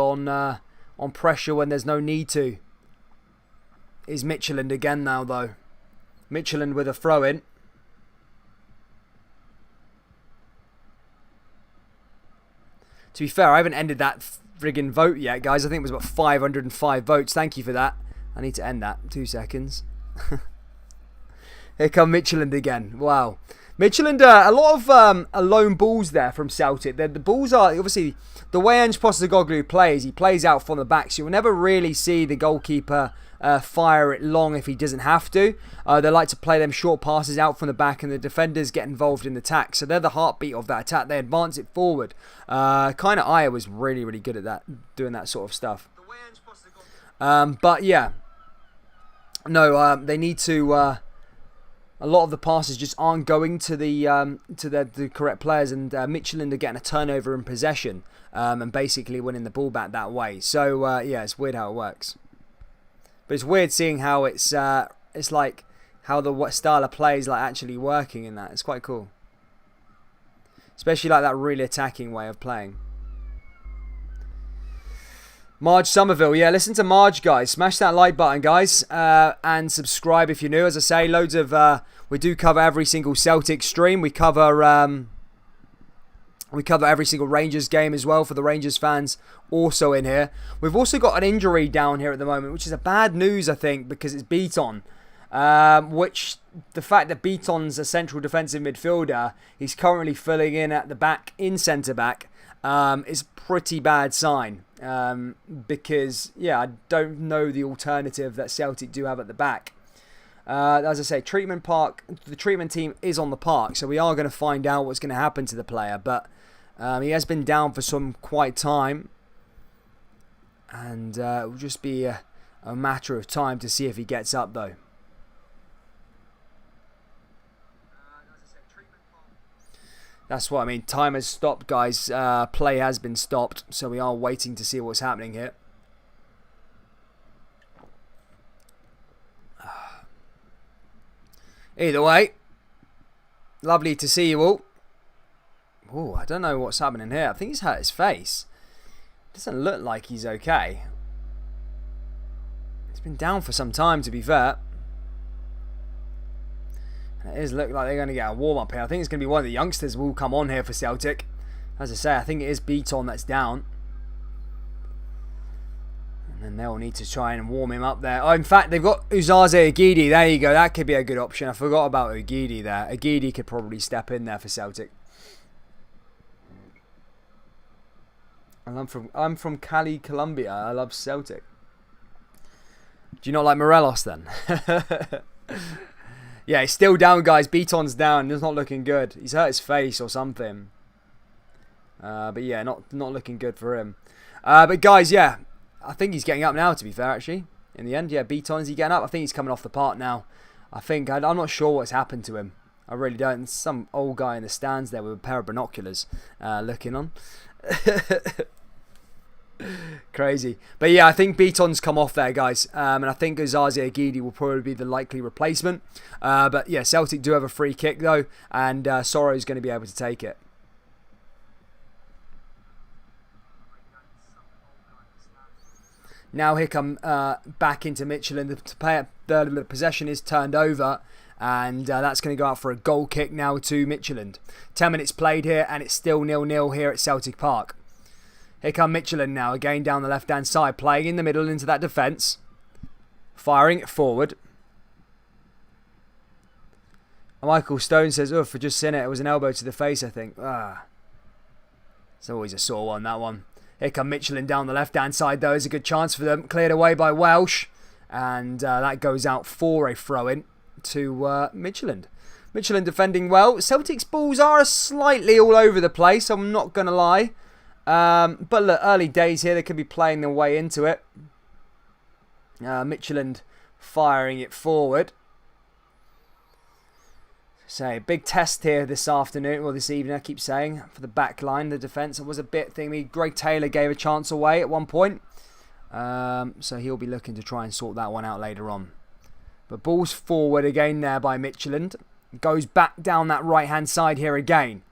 on pressure when there's no need to. Is Midtjylland again now though. Midtjylland with a throw in. To be fair, I haven't ended that friggin' vote yet, guys. I think it was about 505 votes. Thank you for that. I need to end that. 2 seconds. Here come Midtjylland again. Wow. Midtjylland, a lot of lone balls there from Celtic. The balls are, obviously, the way Ange Postecoglou plays, he plays out from the back, so you'll never really see the goalkeeper fire it long if he doesn't have to. They like to play them short passes out from the back, and the defenders get involved in the attack. So they're the heartbeat of that attack. They advance it forward. Kind of Aya was really, really good at that, doing that sort of stuff. But yeah, no, they need to. A lot of the passes just aren't going to the correct players, and Midtjylland are getting a turnover in possession and basically winning the ball back that way. So yeah, it's weird how it works. But it's weird seeing how it's like how the style of play is like actually working in that. It's quite cool, especially like that really attacking way of playing. Marge Somerville, yeah, listen to Marge, guys. Smash that like button, guys, and subscribe if you're new. As I say, loads of we do cover every single Celtic stream. We cover every single Rangers game as well for the Rangers fans also in here. We've also got an injury down here at the moment, which is a bad news, I think, because it's Beaton. Which the fact that Beaton's a central defensive midfielder, he's currently filling in at the back in centre back, is a pretty bad sign. Because yeah, I don't know the alternative that Celtic do have at the back. As I say, the treatment team is on the park, so we are going to find out what's going to happen to the player. But he has been down for some quite time, and it will just be a matter of time to see if he gets up though. That's what I mean. Time has stopped, guys. Play has been stopped. So we are waiting to see what's happening here. Either way, lovely to see you all. Oh, I don't know what's happening here. I think he's hurt his face. Doesn't look like he's okay. He's been down for some time, to be fair. It does look like they're going to get a warm-up here. I think it's going to be one of the youngsters who will come on here for Celtic. As I say, I think it is Beaton that's down. And then they'll need to try and warm him up there. Oh, in fact, they've got Uzaze Agidi. There you go. That could be a good option. I forgot about Agidi there. Agidi could probably step in there for Celtic. And I'm from Cali, Colombia. I love Celtic. Do you not like Morelos then? Yeah, he's still down, guys. Beaton's down. It's not looking good. He's hurt his face or something. But yeah, not looking good for him. But guys, yeah. I think he's getting up now, to be fair, actually. In the end, yeah, Beaton, is he getting up? I think he's coming off the park now. I'm not sure what's happened to him. I really don't. There's some old guy in the stands there with a pair of binoculars looking on. Crazy. But yeah, I think Beaton's come off there, guys. And I think Osaze Agidi will probably be the likely replacement. But yeah, Celtic do have a free kick, though. And Sorrow's going to be able to take it. Now here come back into Midtjylland. The possession is turned over. And that's going to go out for a goal kick now to Midtjylland. 10 minutes played here, and it's still 0-0 here at Celtic Park. Here come Midtjylland now, again down the left-hand side, playing in the middle into that defence. Firing it forward. Michael Stone says, "Oof, I just seen it. It was an elbow to the face, I think." It's always a sore one, that one. Here come Midtjylland down the left-hand side, though. It's a good chance for them. Cleared away by Welsh. And that goes out for a throw-in to Midtjylland. Midtjylland defending well. Celtic's balls are slightly all over the place, I'm not going to lie. But look, early days here, they could be playing their way into it. Midtjylland firing it forward. So, big test here this afternoon, or this evening, I keep saying, for the back line, the defence. It was a bit thingy. Greg Taylor gave a chance away at one point. So he'll be looking to try and sort that one out later on. But ball's forward again there by Midtjylland. Goes back down that right-hand side here again.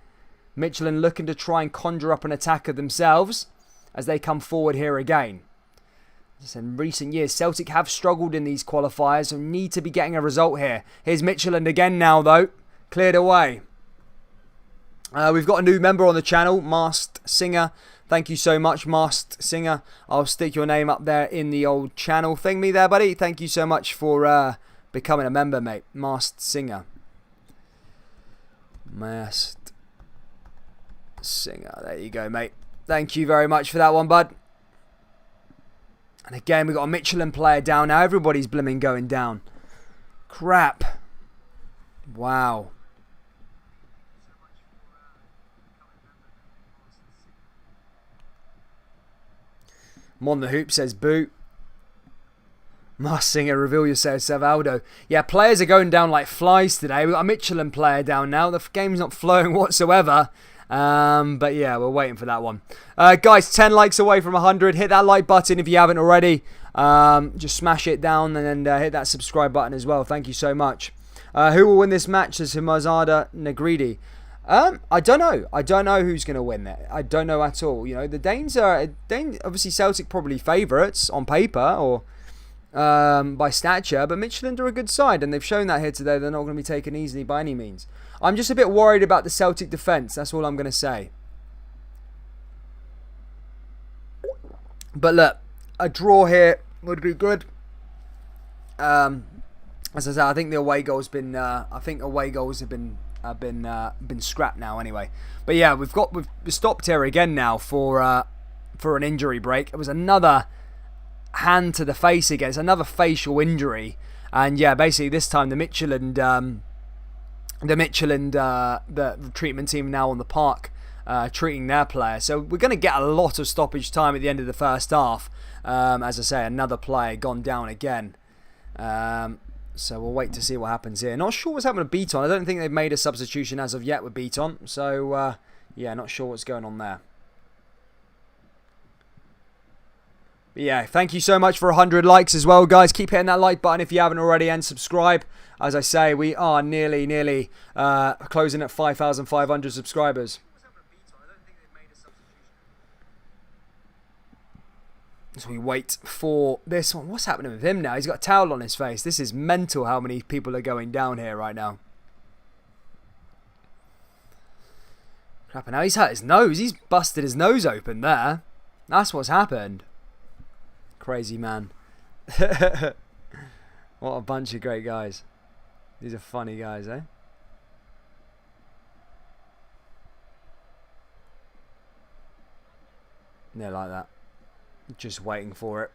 Midtjylland looking to try and conjure up an attack of themselves as they come forward here again. In recent years, Celtic have struggled in these qualifiers and need to be getting a result here. Here's Midtjylland again now, though. Cleared away. We've got a new member on the channel, Masked Singer. Thank you so much, Masked Singer. I'll stick your name up there in the old channel thing me there, buddy. Thank you so much for becoming a member, mate. Masked Singer. Masked Singer. There you go, mate. Thank you very much for that one, bud. And again, we've got a Midtjylland player down now. Everybody's blimming going down. Crap. Wow. Mon the Hoop says boo. Must Singer, reveal yourself, Savaldo. Yeah, players are going down like flies today. We've got a Midtjylland player down now. The game's not flowing whatsoever. But yeah, we're waiting for that one. Guys, 10 likes away from 100. Hit that like button if you haven't already. Just smash it down and then hit that subscribe button as well. Thank you so much. Who will win this match? Says Himazada Negridi. I don't know. I don't know who's going to win it. I don't know at all. You know, the Danes are obviously Celtic probably favourites on paper or by stature, but Midtjylland are a good side, and they've shown that here today. They're not going to be taken easily by any means. I'm just a bit worried about the Celtic defence. That's all I'm going to say. But look, a draw here would be good. As I said, I think the away goal's been. I think away goals have been scrapped now anyway. But yeah, we've stopped here again now for an injury break. It was another hand to the face again. It's another facial injury, and yeah, basically this time the Midtjylland the treatment team now on the park treating their player. So we're going to get a lot of stoppage time at the end of the first half. As I say, another player gone down again. So we'll wait to see what happens here. Not sure what's happened to Beaton. I don't think they've made a substitution as of yet with Beaton. So, yeah, not sure what's going on there. But yeah, thank you so much for 100 likes as well, guys. Keep hitting that like button if you haven't already and subscribe. As I say, we are nearly closing at 5,500 subscribers. So we wait for this one. What's happening with him now? He's got a towel on his face. This is mental how many people are going down here right now. Crap, now he's hurt his nose. He's busted his nose open there. That's what's happened. Crazy man. What a bunch of great guys. These are funny guys, eh? Yeah, like that. Just waiting for it.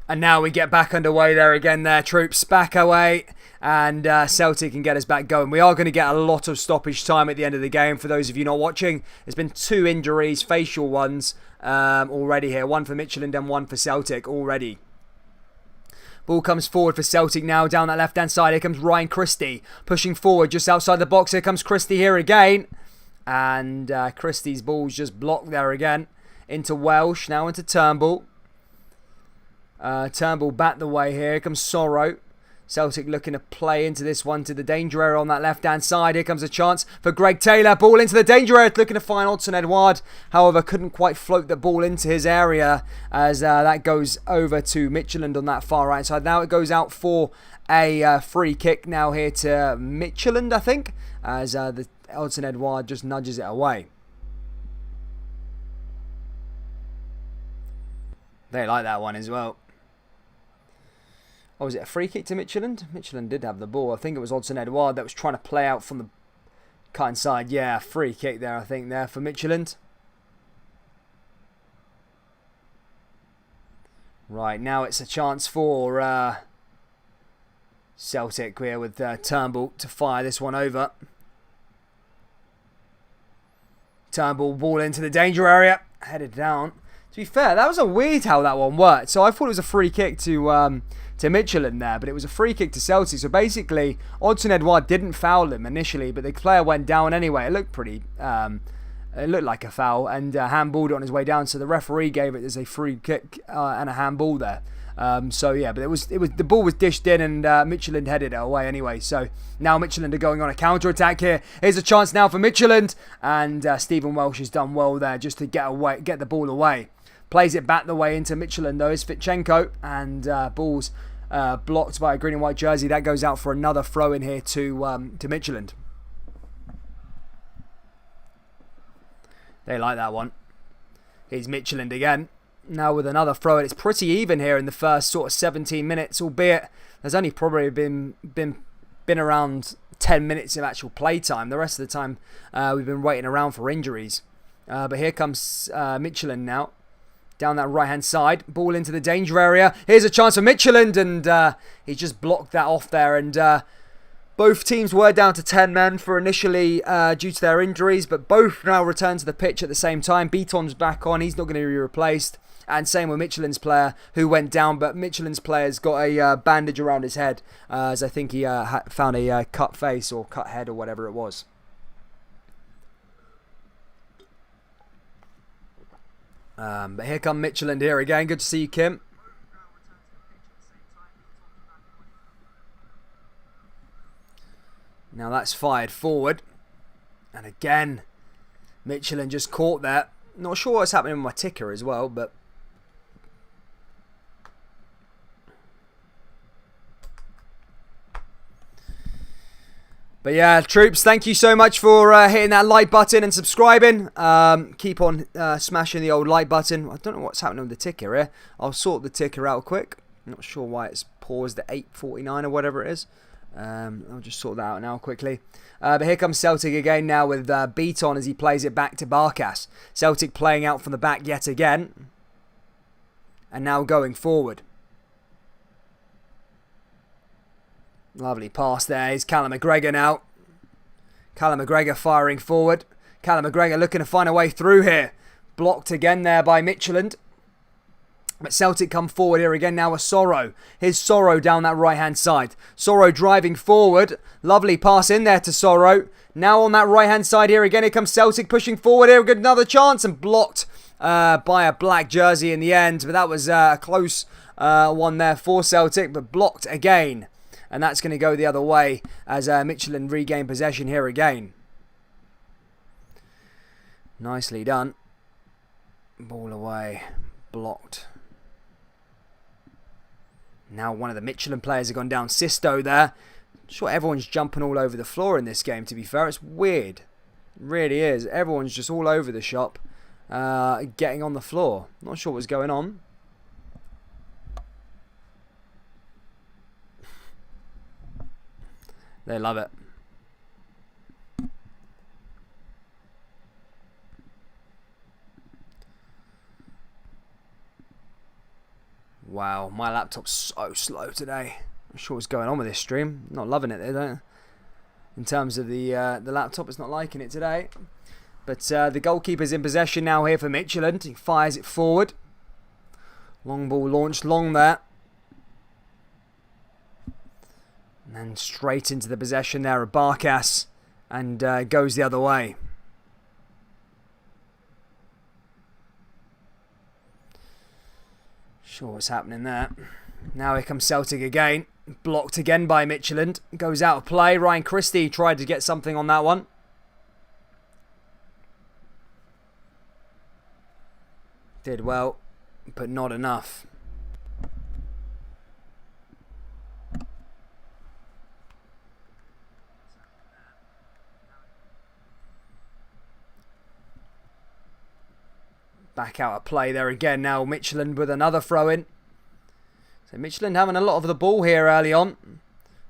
And now we get back underway there again there, troops. Back away. and Celtic can get us back going. We are going to get a lot of stoppage time at the end of the game. For those of you not watching, there's been 2 injuries, facial ones, already here. 1 for Midtjylland and 1 for Celtic already. Ball comes forward for Celtic now down that left-hand side. Here comes Ryan Christie pushing forward just outside the box. Here comes Christie here again. And Christie's ball's just blocked there again. Into Welsh, now into Turnbull. Turnbull back the way here. Here comes Sorrow. Celtic looking to play into this one to the danger area on that left-hand side. Here comes a chance for Greg Taylor. Ball into the danger area, looking to find Odsonne Edouard. However, couldn't quite float the ball into his area as that goes over to Midtjylland on that far right side. Now it goes out for a free kick now here to Midtjylland, I think, as the Odsonne Edouard just nudges it away. They like that one as well. Oh, was it a free kick to Midtjylland? Midtjylland did have the ball. I think it was Odsonne Edouard that was trying to play out from the cut inside. Yeah, free kick there, I think, there for Midtjylland. Right, now it's a chance for Celtic here with Turnbull to fire this one over. Turnbull, ball into the danger area. Headed down. To be fair, that was a weird how that one worked. So I thought it was a free kick to Midtjylland there, but it was a free kick to Celtic. So basically, Odsonne Edouard didn't foul him initially, but the player went down anyway. It looked pretty, it looked like a foul, and handballed it on his way down. So the referee gave it as a free kick and a handball there. So yeah, but it was the ball was dished in, and Midtjylland headed it away anyway. So now Midtjylland are going on a counter attack here. Here's a chance now for Midtjylland, and Stephen Welsh has done well there just to get the ball away. Plays it back the way into Midtjylland though is Fichenko, and ball's blocked by a green and white jersey. That goes out for another throw in here to Midtjylland. They like that one. Here's Midtjylland again. Now with another throw, and it's pretty even here in the first sort of 17 minutes, albeit there's only probably been around 10 minutes of actual play time. The rest of the time we've been waiting around for injuries. But here comes Midtjylland now. Down that right-hand side. Ball into the danger area. Here's a chance for Midtjylland, and he just blocked that off there. And both teams were down to 10 men for initially due to their injuries, but both now return to the pitch at the same time. Beaton's back on. He's not going to be replaced. And same with Midtjylland's player who went down, but Midtjylland's player's got a bandage around his head as I think he found a cut face or cut head or whatever it was. But here come Midtjylland here again. Good to see you, Kim. Now that's fired forward. And again, Midtjylland just caught that. Not sure what's happening with my ticker as well, but... But yeah, troops, thank you so much for hitting that like button and subscribing. Keep on smashing the old like button. I don't know what's happening with the ticker here. I'll sort the ticker out quick. I'm not sure why it's paused at 8:49 or whatever it is. I'll just sort that out now quickly. But here comes Celtic again now with Beaton as he plays it back to Barkas. Celtic playing out from the back yet again. And now going forward. Lovely pass there. Here's Callum Mcgregor now. Callum Mcgregor firing forward. Callum Mcgregor looking to find a way through here. Blocked again there by Midtjylland. But Celtic come forward here again now with Sorrow. Here's Sorrow down that right-hand side. Sorrow driving forward. Lovely pass in there to Sorrow. Now on that right-hand side here again. Here comes Celtic pushing forward here. Good another chance and blocked by a black jersey in the end. But that was a close one there for Celtic. But blocked again. And that's going to go the other way as Midtjylland regain possession here again. Nicely done. Ball away. Blocked. Now one of the Midtjylland players have gone down. Sisto there. Sure, everyone's jumping all over the floor in this game, to be fair. It's weird. It really is. Everyone's just all over the shop. Getting on the floor. Not sure what's going on. They love it. Wow, my laptop's so slow today. Not sure what's going on with this stream. Not loving it, don't. In terms of the laptop, it's not liking it today. But the goalkeeper's in possession now here for Midtjylland. He fires it forward. Long ball launched long there. And then straight into the possession there of Barkas. And goes the other way. Sure what's happening there. Now here comes Celtic again. Blocked again by Midtjylland. Goes out of play. Ryan Christie tried to get something on that one. Did well, but not enough. Back out of play there again. Now Midtjylland with another throw in. So Midtjylland having a lot of the ball here early on.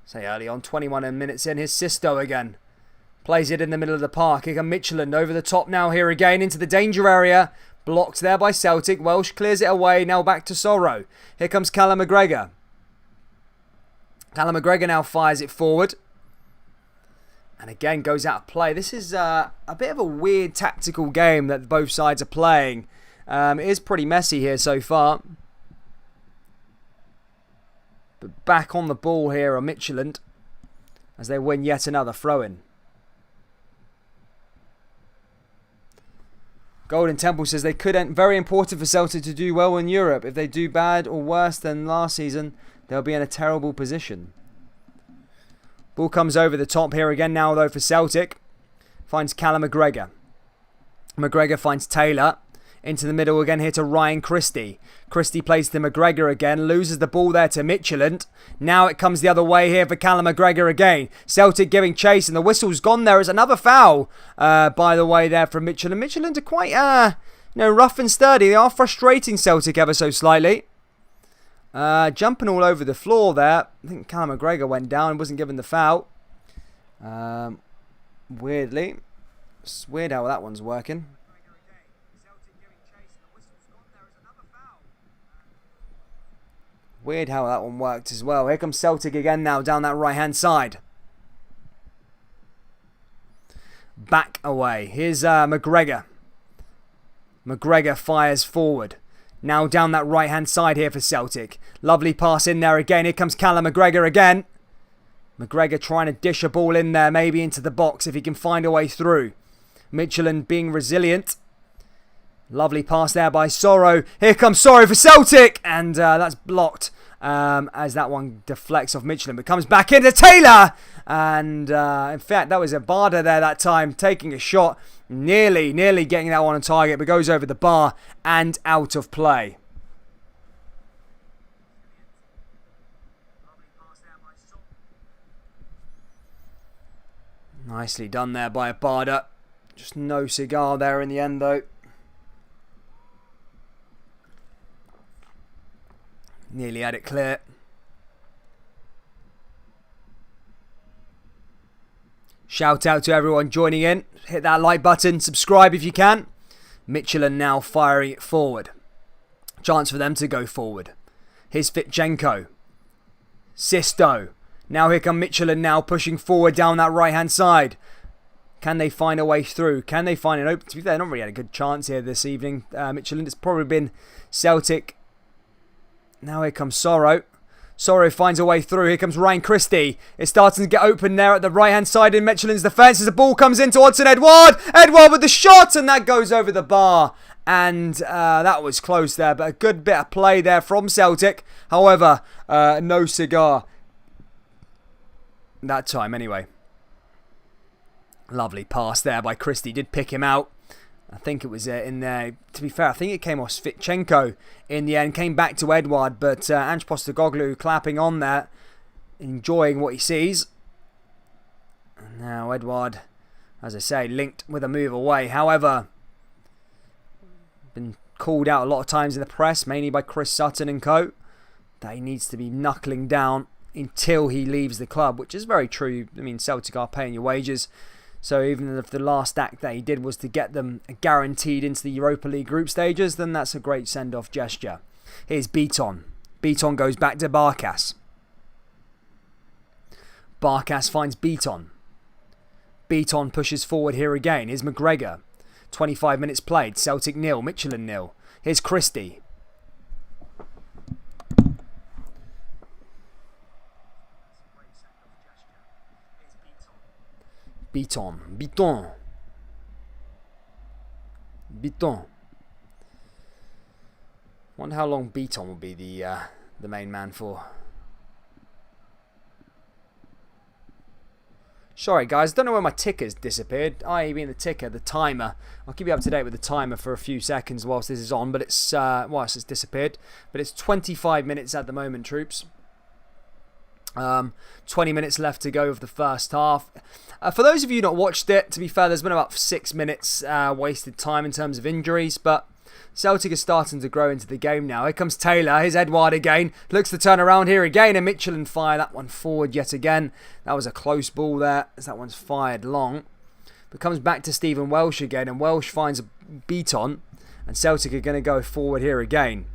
21 minutes in. Here's Sisto again. Plays it in the middle of the park. Here comes Midtjylland over the top now here again into the danger area. Blocked there by Celtic. Welsh clears it away. Now back to Sorrow. Here comes Callum Mcgregor. Callum Mcgregor now fires it forward. And again goes out of play. This is a bit of a weird tactical game that both sides are playing. It is pretty messy here so far. But back on the ball here are Midtjylland as they win yet another throw-in. Golden Temple says they could end. Very important for Celtic to do well in Europe. If they do bad or worse than last season, they'll be in a terrible position. Ball comes over the top here again now though for Celtic. Finds Callum Mcgregor. Mcgregor finds Taylor. Into the middle again here to Ryan Christie. Christie plays to Mcgregor again. Loses the ball there to Midtjylland. Now it comes the other way here for Callum Mcgregor again. Celtic giving chase and the whistle's gone. There is another foul by the way there from Midtjylland. Midtjylland are quite rough and sturdy. They are frustrating Celtic ever so slightly. Jumping all over the floor there. I think Callum Mcgregor went down and wasn't given the foul. Weirdly. It's weird how that one's working. Weird how that one worked as well. Here comes Celtic again now down that right hand side. Back away. Here's Mcgregor. Mcgregor fires forward. Now down that right hand side here for Celtic. Lovely pass in there again. Here comes Callum Mcgregor again. Mcgregor trying to dish a ball in there, maybe into the box if he can find a way through. Midtjylland being resilient. Lovely pass there by Sorrow. Here comes Sorrow for Celtic. And that's blocked as that one deflects off Midtjylland. But comes back into Taylor. And in fact, that was a Barda there that time. Taking a shot. Nearly getting that one on target. But goes over the bar and out of play. Nicely done there by a Barda. Just no cigar there in the end though. Nearly had it clear. Shout out to everyone joining in. Hit that like button. Subscribe if you can. Midtjylland now firing it forward. Chance for them to go forward. Here's Fitchenko. Sisto. Now here come Midtjylland now pushing forward down that right hand side. Can they find a way through? Can they find an open? To be fair, they've not really had a good chance here this evening. Midtjylland, it's probably been Celtic. Now here comes Sorrow. Sorrow finds a way through. Here comes Ryan Christie. It's starting to get open there at the right-hand side in Midtjylland's defence as the ball comes into Odsonne Edouard. Edouard with the shot, and that goes over the bar. And that was close there, but a good bit of play there from Celtic. However, no cigar that time anyway. Lovely pass there by Christie. Did pick him out. I think it was in there. To be fair, I think it came off Fitchenko in the end. Came back to Edouard, but Ange Postecoglou clapping on there, enjoying what he sees. And now Edouard, as I say, linked with a move away. However, been called out a lot of times in the press, mainly by Chris Sutton and co, that he needs to be knuckling down until he leaves the club, which is very true. I mean, Celtic are paying your wages. So even if the last act that he did was to get them guaranteed into the Europa League group stages, then that's a great send-off gesture. Here's Beaton. Beaton goes back to Barkas. Barkas finds Beaton. Beaton pushes forward here again. Here's McGregor. 25 minutes played. Celtic 0, Midtjylland 0. Here's Christie. Beaton. Wonder how long Beaton will be the main man for. Sorry guys, don't know where my ticker's disappeared. I mean the ticker, the timer. I'll keep you up to date with the timer for a few seconds whilst this is on, but it's whilst it's disappeared. But it's 25 minutes at the moment, troops. 20 minutes left to go of the first half. For those of you not watched it, to be fair, there's been about 6 minutes wasted time in terms of injuries, but Celtic is starting to grow into the game now. Here comes Taylor. Here's Edouard again. Looks to turn around here again. And Midtjylland fire that one forward yet again. That was a close ball there as that one's fired long. But comes back to Stephen Welsh again. And Welsh finds a Beaton. And Celtic are going to go forward here again.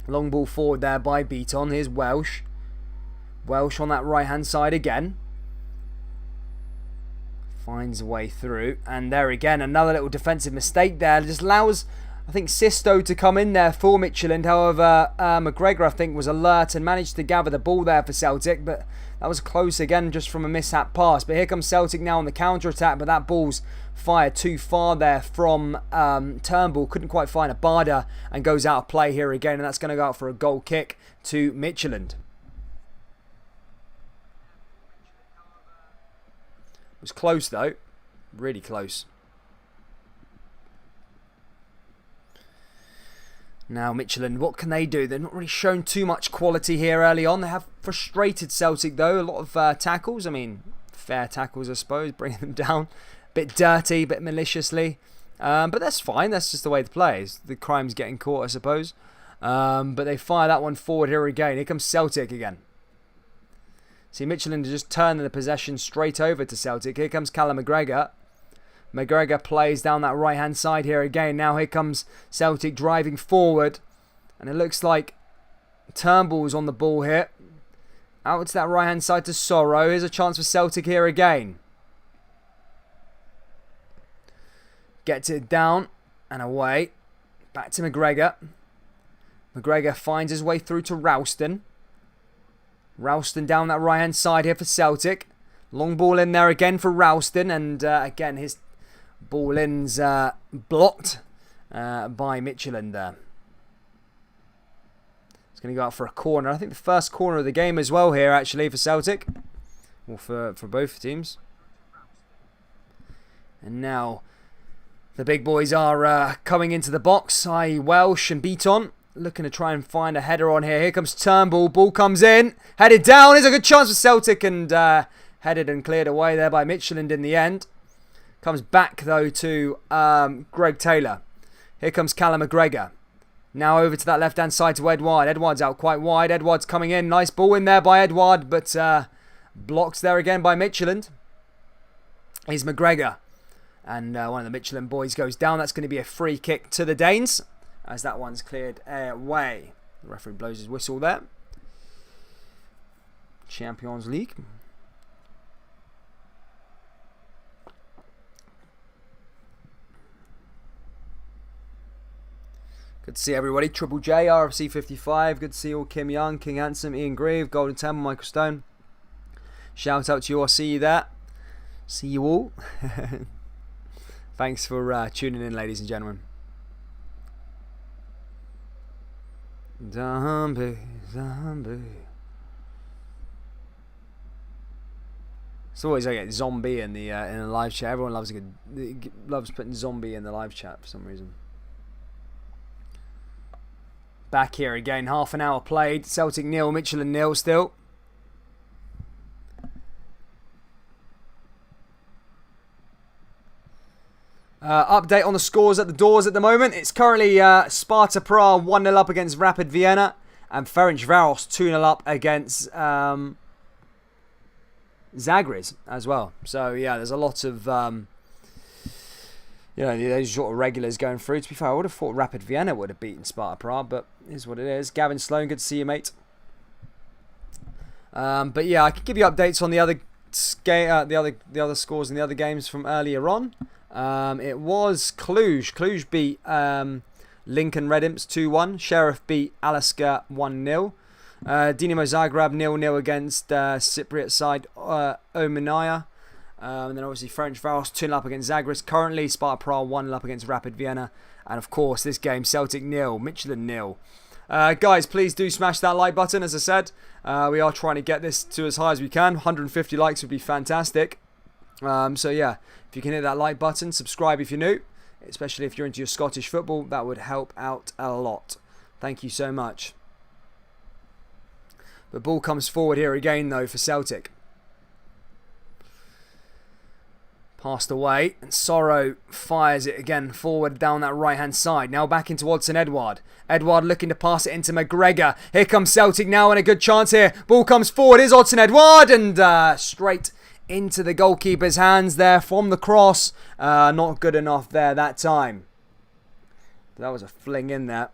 Long ball forward there by Beaton. Here's Welsh. Welsh on that right hand side again. Finds a way through. And there again, another little defensive mistake there. Just allows, I think, Sisto to come in there for Midtjylland. However, McGregor, I think, was alert and managed to gather the ball there for Celtic. But that was close again just from a mishap pass. But here comes Celtic now on the counter-attack. But that ball's fired too far there from Turnbull. Couldn't quite find a Barda and goes out of play here again. And that's going to go out for a goal kick to Midtjylland. It was close though, really close. Now Midtjylland, what can they do? They're not really shown too much quality here early on. They have frustrated Celtic though. A lot of tackles, I mean, fair tackles I suppose, bringing them down. A bit dirty, a bit maliciously. But that's fine, that's just the way the play is. The crime's getting caught I suppose. But they fire that one forward here again. Here comes Celtic again. See, Midtjylland just turning the possession straight over to Celtic. Here comes Callum Mcgregor. McGregor plays down that right-hand side here again. Now here comes Celtic driving forward. And it looks like Turnbull's on the ball here. Out to that right-hand side to Sorrow. Here's a chance for Celtic here again. Gets it down and away. Back to McGregor. McGregor finds his way through to Ralston. Ralston down that right-hand side here for Celtic. Long ball in there again for Ralston. And again, his ball in's blocked by Midtjylland there. It's going to go out for a corner. I think the first corner of the game as well here, actually, for Celtic. Or for both teams. And now the big boys are coming into the box. I.e. Welsh and Beaton. Looking to try and find a header on here. Here comes Turnbull. Ball comes in. Headed down. Here's a good chance for Celtic. And headed and cleared away there by Midtjylland in the end. Comes back, though, to Greg Taylor. Here comes Callum Mcgregor. Now over to that left-hand side to Edouard. Edouard's out quite wide. Edouard's coming in. Nice ball in there by Edouard. But blocked there again by Midtjylland. Here's McGregor. And one of the Midtjylland boys goes down. That's going to be a free kick to the Danes. As that one's cleared away. The referee blows his whistle there. Champions League. Good to see everybody. Triple J, RFC 55. Good to see all Kim Young, King Handsome, Ian Grieve, Golden Temple, Michael Stone. Shout out to you all. See you there. See you all. Thanks for tuning in, ladies and gentlemen. Zombie. It's always I get zombie in the live chat. Everyone loves putting zombie in the live chat for some reason. Back here again, half an hour played. Celtic 0, Midtjylland 0 still. Update on the scores at the doors at the moment. It's currently Sparta Prague 1-0 up against Rapid Vienna. And Ferencvaros 2-0 up against Zagris as well. So, yeah, there's a lot of, those sort of regulars going through. To be fair, I would have thought Rapid Vienna would have beaten Sparta Prague, but it is what it is. Gavin Sloan, good to see you, mate. But yeah, I can give you updates on the other the other scores in the other games from earlier on. It was Cluj. Cluj beat Lincoln Red Imps 2-1. Sheriff beat Alaska 1-0. Dinamo Zagreb 0-0 against Cypriot side Omenaya. And then obviously French Varos 2-0 up against Zagros. Currently Sparta Prague 1-0 up against Rapid Vienna. And of course this game Celtic 0, Midtjylland 0. Guys, please do smash that like button. As I said, we are trying to get this to as high as we can. 150 likes would be fantastic. So yeah, if you can hit that like button, subscribe if you're new, especially if you're into your Scottish football, that would help out a lot. Thank you so much. The ball comes forward here again though for Celtic. Passed away, and Sorrow fires it again forward down that right hand side. Now back into Odsonne Edouard. Edouard looking to pass it into McGregor. Here comes Celtic now, and a good chance here. Ball comes forward. Here's Odsonne Edouard, and straight into the goalkeeper's hands there from the cross. Not good enough there that time. But that was a fling in there.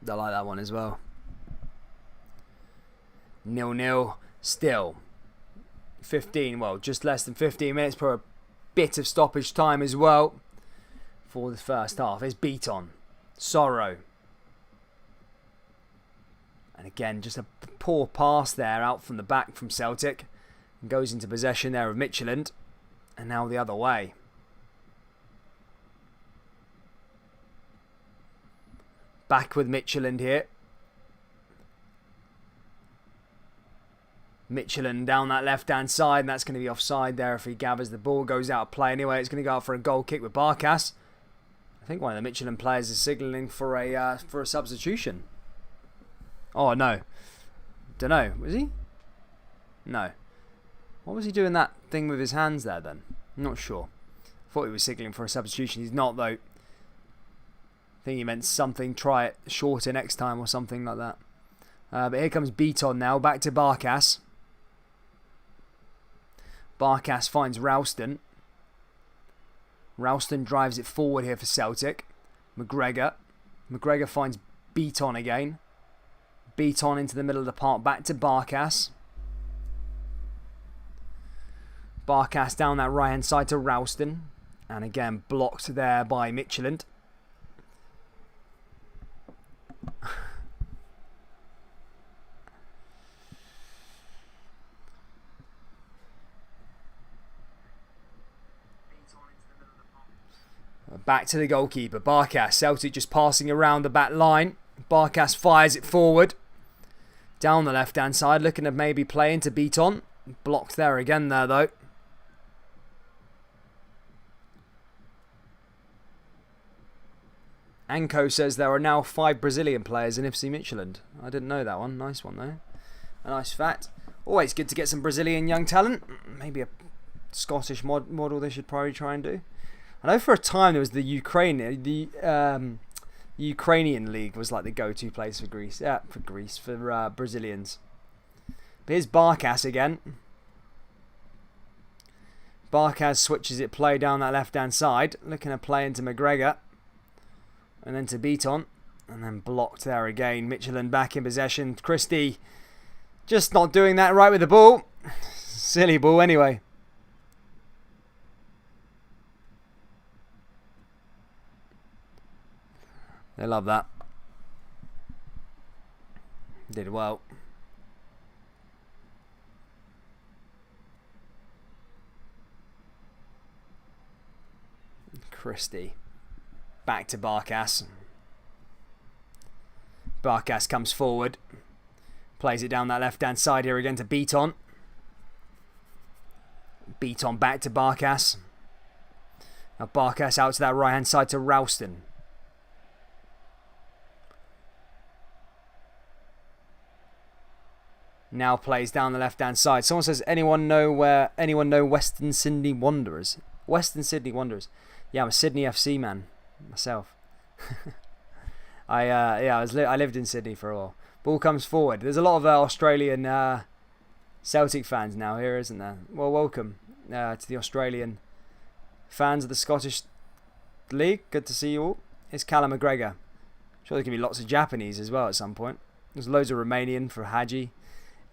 I like that one as well. 0-0 still. 15, well, just less than 15 minutes per a bit of stoppage time as well for the first half. It's Beaton. Sorrow. And again, just a poor pass there out from the back from Celtic. And goes into possession there of Midtjylland. And now the other way. Back with Midtjylland here. Midtjylland down that left-hand side, and that's going to be offside there if he gathers the ball. Goes out of play anyway. It's going to go out for a goal kick with Barkas. I think one of the Midtjylland players is signalling for a substitution. Oh, no. Don't know. Was he? No. What was he doing that thing with his hands there then? I'm not sure. Thought he was signalling for a substitution. He's not, though. I think he meant something, try it shorter next time or something like that. But here comes Beaton now, back to Barkas. Barkas finds Ralston. Ralston drives it forward here for Celtic. McGregor. McGregor finds Beaton again. Beaton into the middle of the park, back to Barkas. Barkas down that right hand side to Ralston. And again, blocked there by Midtjylland. Back to the goalkeeper, Barkas. Celtic just passing around the back line. Barkas fires it forward. Down the left-hand side, looking to maybe play into Beaton. Blocked there again there, though. Anko says there are now 5 Brazilian players in FC Midtjylland. I didn't know that one. Nice one, though. A nice fact. Always good to get some Brazilian young talent. Maybe a Scottish model they should probably try and do. I know for a time there was the Ukrainian league was like the go-to place for Greece. Yeah, for Brazilians. But here's Barkas again. Barkas switches it play down that left-hand side, looking to play into McGregor, and then to Beaton, and then blocked there again. Midtjylland back in possession. Christie just not doing that right with the ball. Silly ball anyway. They love that. Did well. Christie. Back to Barkas. Barkas comes forward. Plays it down that left-hand side here again to Beaton. Beaton back to Barkas. Now Barkas out to that right-hand side to Ralston. Now plays down the left-hand side. Someone says, anyone know Western Sydney Wanderers? Western Sydney Wanderers. Yeah, I'm a Sydney FC man myself. I lived in Sydney for a while. Ball comes forward. There's a lot of Australian Celtic fans now here, isn't there? Well, welcome to the Australian fans of the Scottish League. Good to see you all. Here's Callum Mcgregor. Sure there can be lots of Japanese as well at some point. There's loads of Romanian for Hadji.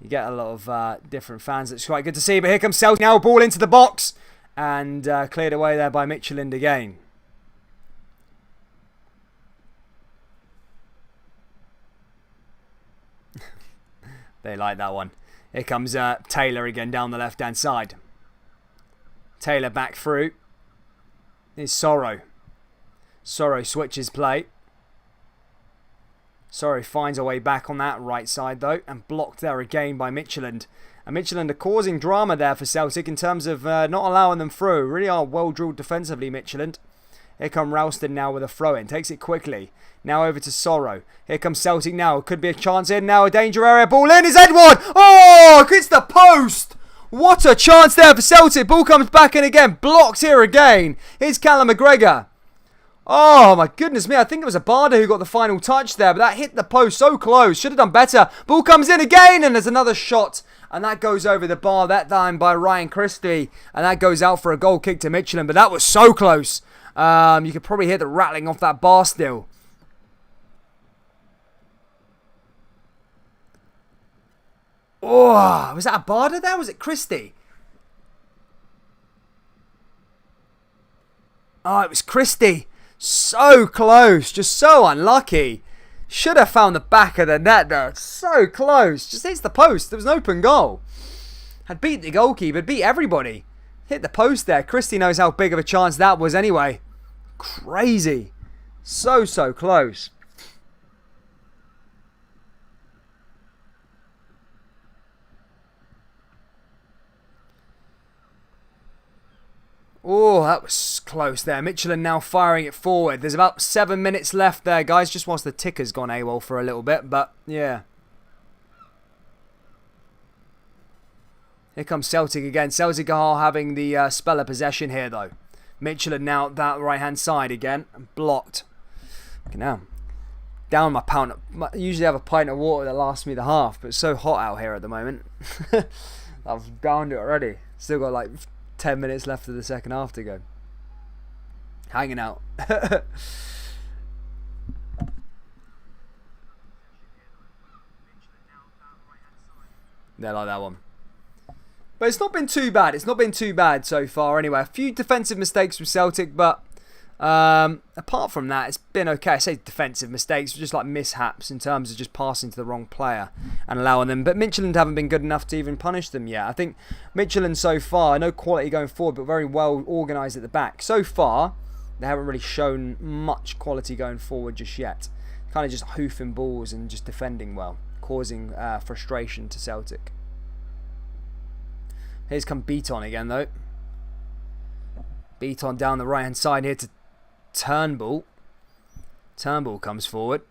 You get a lot of different fans. It's quite good to see. But here comes Celtic now. Ball into the box. And cleared away there by Midtjylland again. They like that one. Here comes Taylor again down the left-hand side. Taylor back through. Here's Sorrow. Sorrow switches play. Sorrow finds a way back on that right side though, and blocked there again by Midtjylland. And Midtjylland are causing drama there for Celtic in terms of not allowing them through. Really are well drilled defensively, Midtjylland. Here come Ralston now with a throw-in. Takes it quickly. Now over to Sorrow. Here comes Celtic now. Could be a chance in now. A danger area. Ball in. Is Edward. Oh, it's the post. What a chance there for Celtic. Ball comes back in again. Blocked here again. Here's Callum Mcgregor. Oh, my goodness me. I think it was a Barda who got the final touch there, but that hit the post so close. Should have done better. Ball comes in again, and there's another shot. And that goes over the bar that time by Ryan Christie. And that goes out for a goal kick to Midtjylland, but that was so close. You could probably hear the rattling off that bar still. Oh, was that a Barda there? Was it Christie? Oh, it was Christie. So close. Just so unlucky. Should have found the back of the net though. So close. Just hits the post. There was an open goal. Had beat the goalkeeper. Beat everybody. Hit the post there. Christie knows how big of a chance that was anyway. Crazy. So close. Oh, that was close there. Midtjylland now firing it forward. There's about 7 minutes left there, guys, just whilst the ticker's gone AWOL for a little bit, but yeah. Here comes Celtic again. Celtic are having the spell of possession here, though. Midtjylland now that right-hand side again. Blocked. Okay, now, down my pint. I usually have a pint of water that lasts me the half, but it's so hot out here at the moment. I've downed it already. Still got like 10 minutes left of the second half to go. Hanging out. They like that one. But it's not been too bad. It's not been too bad so far anyway. A few defensive mistakes from Celtic, but apart from that, it's been okay. I say defensive mistakes, just like mishaps in terms of just passing to the wrong player and allowing them. But Midtjylland haven't been good enough to even punish them yet. I think Midtjylland so far, no quality going forward, but very well organised at the back. So far, they haven't really shown much quality going forward just yet. Kind of just hoofing balls and just defending well, causing frustration to Celtic. Here's come Beaton again though. Beaton down the right hand side here to Turnbull. Turnbull comes forward.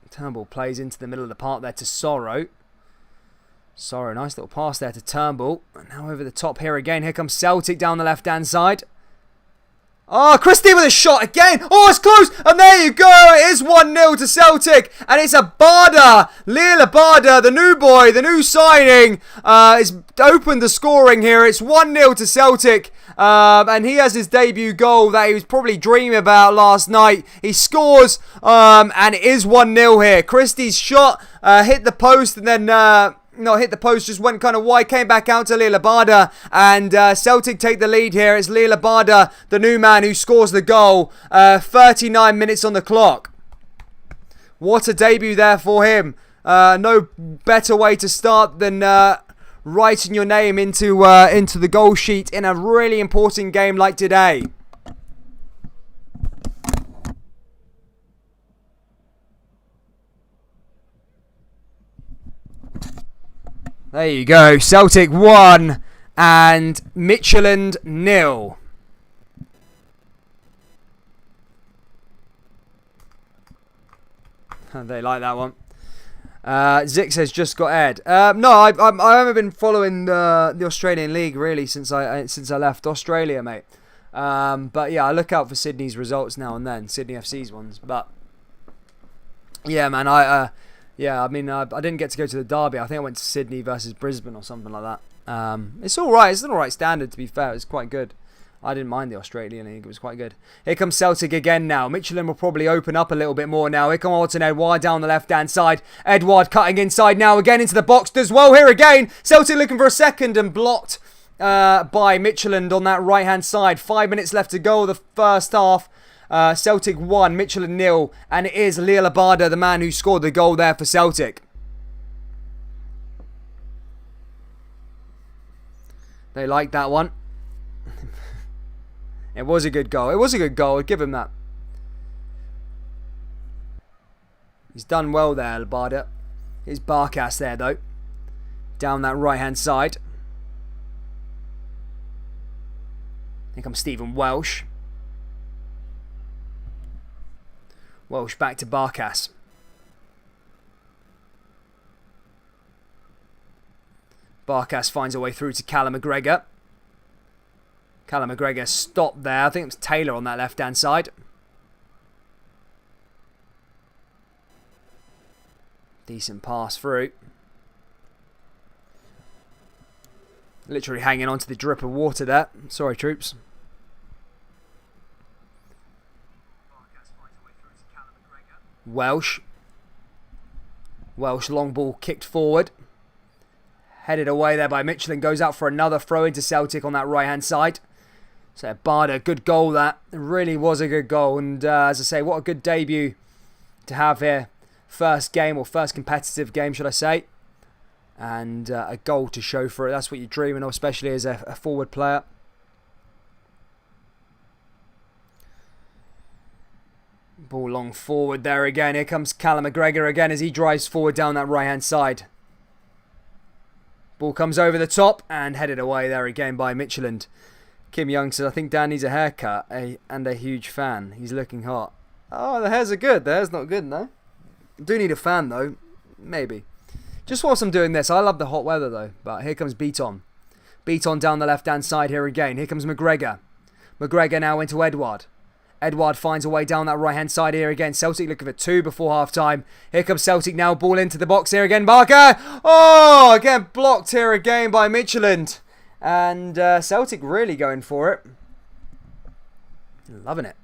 Turnbull plays into the middle of the park there to Sorrow. Sorrow, nice little pass there to Turnbull. And now over the top here again. Here comes Celtic down the left hand side. Oh, Christie with a shot again. Oh, it's close. And there you go. It is 1-0 to Celtic. And it's a Barda. Leela Barda, the new boy, the new signing. It's opened the scoring here. It's 1-0 to Celtic. And he has his debut goal that he was probably dreaming about last night. He scores. And it is 1-0 here. Christie's shot hit the post and then... not hit the post, just went kind of wide, came back out to Leela Barda, and Celtic take the lead here. It's Leela Barda, the new man, who scores the goal. 39 minutes on the clock. What a debut there for him. No better way to start than writing your name into the goal sheet in a really important game like today. There you go. Celtic 1 and Midtjylland 0. They like that one. Zix has just got aired. No, I haven't been following the Australian League really since I left Australia, mate. But yeah, I look out for Sydney's results now and then, Sydney FC's ones. But yeah, man, yeah, I mean, I didn't get to go to the derby. I think I went to Sydney versus Brisbane or something like that. It's all right. It's an all right standard, to be fair. It's quite good. I didn't mind the Australian League. It was quite good. Here comes Celtic again now. Midtjylland will probably open up a little bit more now. Here comes Alton Edouard down the left-hand side. Edouard cutting inside now again into the box. Does well here again. Celtic looking for a second and blocked by Midtjylland on that right-hand side. 5 minutes left to go the first half. Celtic 1, Midtjylland 0. And it is Liel Abada, the man who scored the goal there for Celtic. They like that one. It was a good goal. It was a good goal. I'd give him that. He's done well there, Abada. Here's Barkas there, though. Down that right-hand side. Here comes Stephen Welsh. Welsh back to Barkas. Barkas finds a way through to Callum Mcgregor. Callum Mcgregor stopped there. I think it was Taylor on that left-hand side. Decent pass through. Literally hanging on to the drip of water there. Sorry, troops. Welsh. Welsh long ball kicked forward. Headed away there by Midtjylland. Goes out for another throw into Celtic on that right-hand side. So Barda, good goal that. It really was a good goal. And as I say, what a good debut to have here. First game, or first competitive game, should I say. And a goal to show for it. That's what you're dreaming of, especially as a forward player. Ball long forward there again. Here comes Callum Mcgregor again as he drives forward down that right-hand side. Ball comes over the top and headed away there again by Midtjylland. Kim Young says, I think Dan needs a haircut and a huge fan. He's looking hot. Oh, the hairs are good. The hair's not good, no? Do need a fan, though. Maybe. Just whilst I'm doing this, I love the hot weather, though. But here comes Beaton. Beaton down the left-hand side here again. Here comes Mcgregor. Mcgregor now into Edouard. Edouard finds a way down that right-hand side here again. Celtic looking for 2 before half-time. Here comes Celtic now. Ball into the box here again. Barker. Oh, again blocked here again by Midtjylland. And Celtic really going for it. Loving it.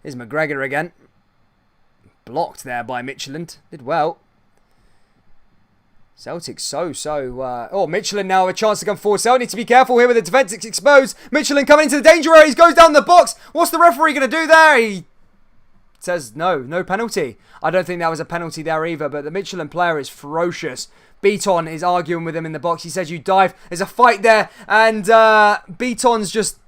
Here's McGregor again. Blocked there by Midtjylland. Did well. Celtic oh, Midtjylland now have a chance to come forward. Celtic need to be careful here with the defence exposed. Midtjylland coming into the danger area. He goes down the box. What's the referee going to do there? He says no penalty. I don't think that was a penalty there either, but the Midtjylland player is ferocious. Beaton is arguing with him in the box. He says you dive. There's a fight there, and Beaton's just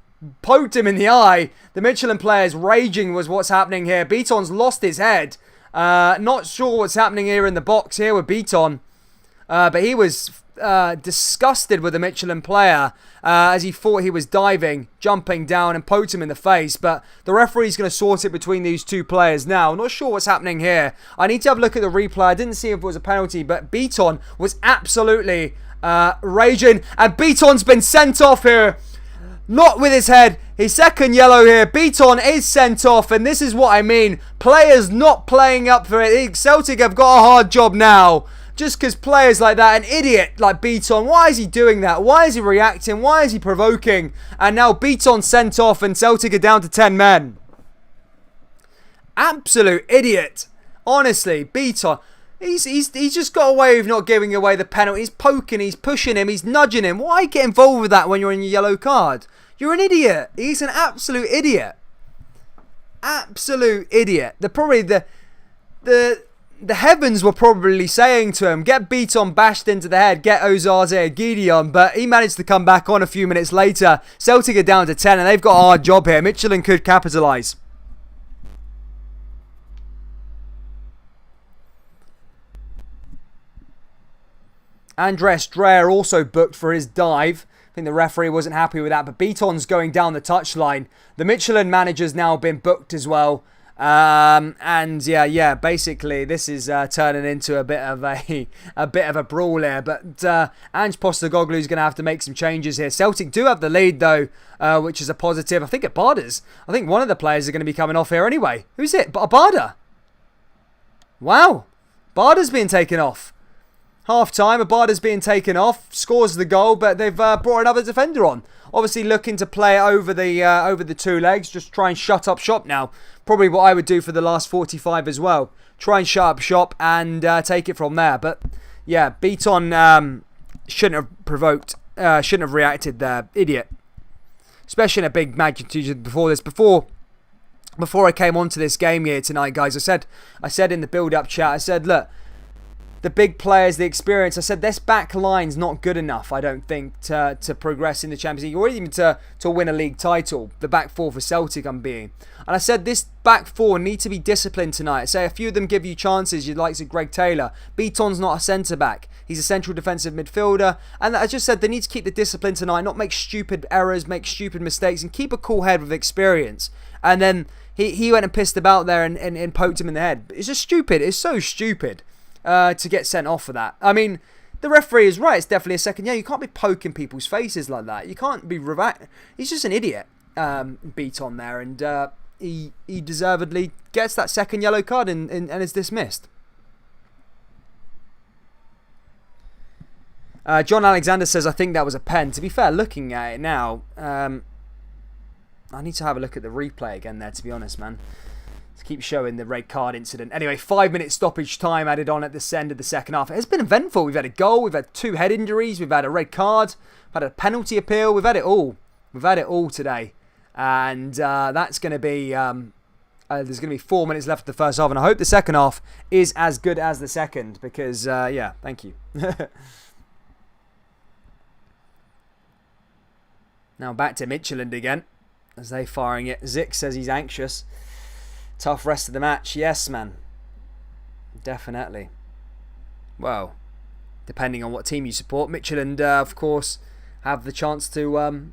poked him in the eye. The Midtjylland player is raging was what's happening here. Beaton's lost his head. Not sure what's happening here in the box here with Beaton. But he was disgusted with the Midtjylland player as he thought he was diving, jumping down and poked him in the face. But the referee's going to sort it between these two players now. Not sure what's happening here. I need to have a look at the replay. I didn't see if it was a penalty, but Beaton was absolutely raging. And Beaton's been sent off here. Not with his head. His second yellow here. Beaton is sent off. And this is what I mean. Players not playing up for it. Celtic have got a hard job now. Just because players like that, an idiot like Beaton, why is he doing that? Why is he reacting? Why is he provoking? And now Beaton sent off and Celtic are down to 10 men. Absolute idiot. Honestly, Beaton, he's just got away with not giving away the penalty. He's poking, he's pushing him, he's nudging him. Why get involved with that when you're in your yellow card? You're an idiot. He's an absolute idiot. Absolute idiot. The heavens were probably saying to him, get Beaton bashed into the head, get Ozaze Gideon, but he managed to come back on a few minutes later. Celtic are down to 10 and they've got a hard job here. Midtjylland could capitalise. Andres Dreyer also booked for his dive. I think the referee wasn't happy with that, but Beaton's going down the touchline. The Midtjylland manager's now been booked as well. And yeah, basically this is turning into a bit of a brawl here. But Ange Postecoglou is going to have to make some changes here. Celtic do have the lead though, which is a positive. I think Abada's. I think one of the players are going to be coming off here anyway. Who's it? Abada. Wow, Abada's being taken off. Half-time, Abada's being taken off, scores the goal, but they've brought another defender on. Obviously looking to play it over the two legs, just try and shut up shop now. Probably what I would do for the last 45 as well. Try and shut up shop and take it from there. But yeah, Beaton shouldn't have reacted there. Idiot. Especially in a big magnitude before this. Before I came onto this game here tonight, guys, I said in the build-up chat, I said, look, the big players, the experience, I said this back line's not good enough, I don't think, to progress in the Champions League or even to win a league title. The back four for Celtic, I'm being. And I said this back four need to be disciplined tonight. I say a few of them give you chances, you'd like to Greg Taylor. Beaton's not a centre-back. He's a central defensive midfielder. And I just said they need to keep the discipline tonight, not make stupid errors, make stupid mistakes, and keep a cool head with experience. And then he went and pissed about there and poked him in the head. It's just stupid. It's so stupid. To get sent off for that. I mean, the referee is right. It's definitely a second. Yeah, you can't be poking people's faces like that. You can't be He's just an idiot. Beaton there, and he deservedly gets that second yellow card and is dismissed. John Alexander says, I think that was a pen. To be fair, looking at it now, I need to have a look at the replay again there, to be honest, man. Keep showing the red card incident. Anyway, 5-minute stoppage time added on at the end of the second half. It's been eventful. We've had a goal. We've had 2 head injuries. We've had a red card. We've had a penalty appeal. We've had it all. We've had it all today. And that's going to be... there's going to be 4 minutes left of the first half. And I hope the second half is as good as the second. Because, yeah, thank you. Now back to Midtjylland again. As they firing it. Zik says he's anxious. Tough rest of the match. Yes, man. Definitely. Well, depending on what team you support. Midtjylland, of course, have the chance to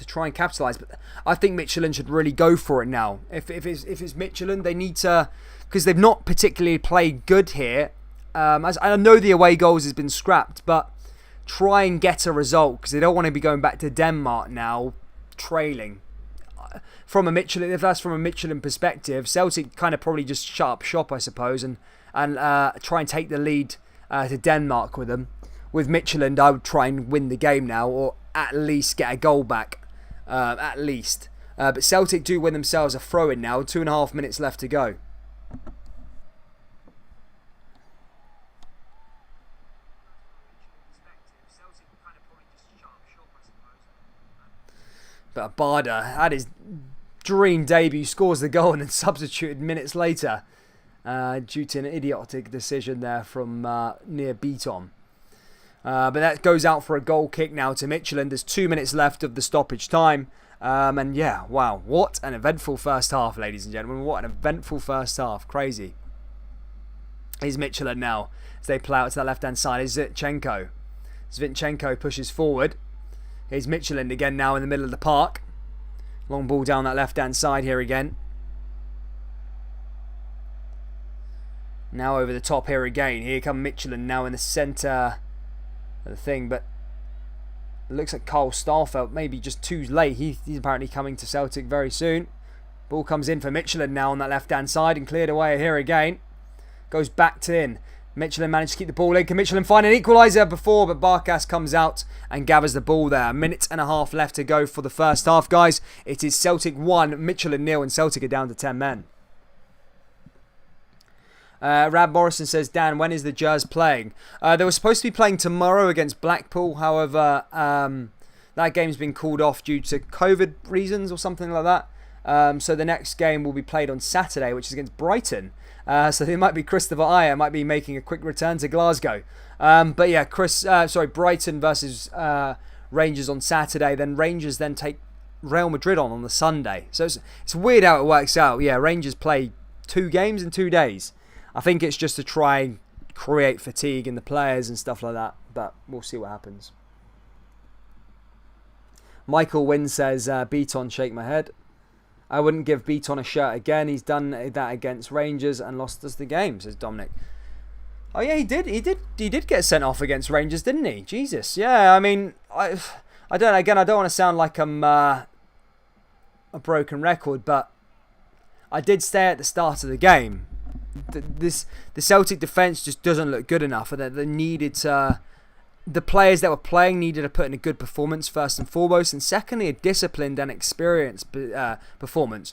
try and capitalise. But I think Midtjylland should really go for it now. If it's Midtjylland, they need to... Because they've not particularly played good here. As I know the away goals has been scrapped, but try and get a result. Because they don't want to be going back to Denmark now, trailing. From a Midtjylland, if that's from a Midtjylland perspective, Celtic kind of probably just shut up shop, I suppose, and try and take the lead to Denmark with them. With Midtjylland, I would try and win the game now, or at least get a goal back, at least. But Celtic do win themselves a throw-in now. 2.5 minutes left to go. But Abada had his dream debut, scores the goal and then substituted minutes later due to an idiotic decision there from near Beaton. But that goes out for a goal kick now to Midtjylland. There's 2 minutes left of the stoppage time. And yeah, wow, what an eventful first half, ladies and gentlemen. What an eventful first half. Crazy. Here's Midtjylland now as they play out to that left-hand side. Is Zinchenko. Zinchenko pushes forward. Here's Midtjylland again now in the middle of the park. Long ball down that left-hand side here again. Now over the top here again. Here come Midtjylland now in the centre of the thing. But it looks like Carl Starfelt maybe just too late. He's apparently coming to Celtic very soon. Ball comes in for Midtjylland now on that left-hand side and cleared away here again. Goes back to in. Midtjylland managed to keep the ball in. Can Midtjylland find an equaliser before? But Barkas comes out and gathers the ball there. 1.5 left to go for the first half, guys. It is Celtic 1, Midtjylland 0, and Celtic are down to 10 men. Rab Morrison says, Dan, when is the Jazz playing? They were supposed to be playing tomorrow against Blackpool. However, that game's been called off due to COVID reasons or something like that. So the next game will be played on Saturday, which is against Brighton. So it might be Christopher Ayer might be making a quick return to Glasgow. But yeah, Brighton versus Rangers on Saturday. Then Rangers then take Real Madrid on the Sunday. So it's weird how it works out. Yeah, Rangers play 2 games in 2 days. I think it's just to try and create fatigue in the players and stuff like that. But we'll see what happens. Michael Wynn says, Beaton, shake my head. I wouldn't give Beaton a shirt again. He's done that against Rangers and lost us the game, says Dominic. Oh yeah, he did. He did get sent off against Rangers, didn't he? Jesus. Yeah, I mean, I don't want to sound like I'm a broken record, but I did stay at the start of the game. the Celtic defence just doesn't look good enough, and they needed to. The players that were playing needed to put in a good performance first and foremost, and secondly, a disciplined and experienced performance.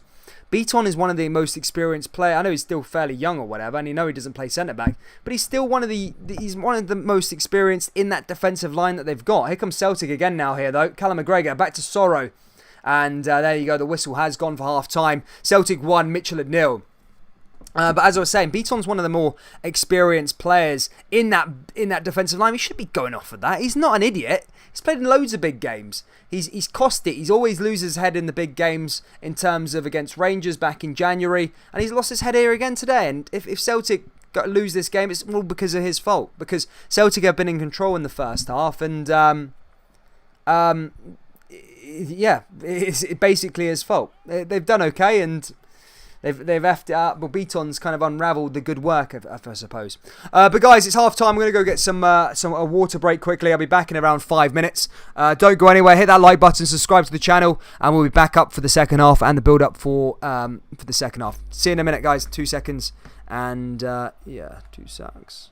Beaton is one of the most experienced players. I know he's still fairly young or whatever, and you know he doesn't play centre back, but he's still he's one of the most experienced in that defensive line that they've got. Here comes Celtic again now here though. Callum Mcgregor back to Sorrow, and there you go. The whistle has gone for half time. Celtic 1, Midtjylland 0. But as I was saying, Beaton's one of the more experienced players in that defensive line. He should be going off for that. He's not an idiot. He's played in loads of big games. He's cost it. He's always loses his head in the big games in terms of against Rangers back in January. And he's lost his head here again today. And if Celtic lose this game, it's all because of his fault. Because Celtic have been in control in the first half. And yeah, it's basically his fault. They've done okay, and they've effed it up, but Beaton's kind of unravelled the good work, I suppose. But guys, it's half time. I'm going to go get a water break quickly. I'll be back in around 5 minutes. Don't go anywhere. Hit that like button, subscribe to the channel, and we'll be back up for the second half and the build up for the second half. See you in a minute, guys. 2 seconds, and yeah, 2 seconds.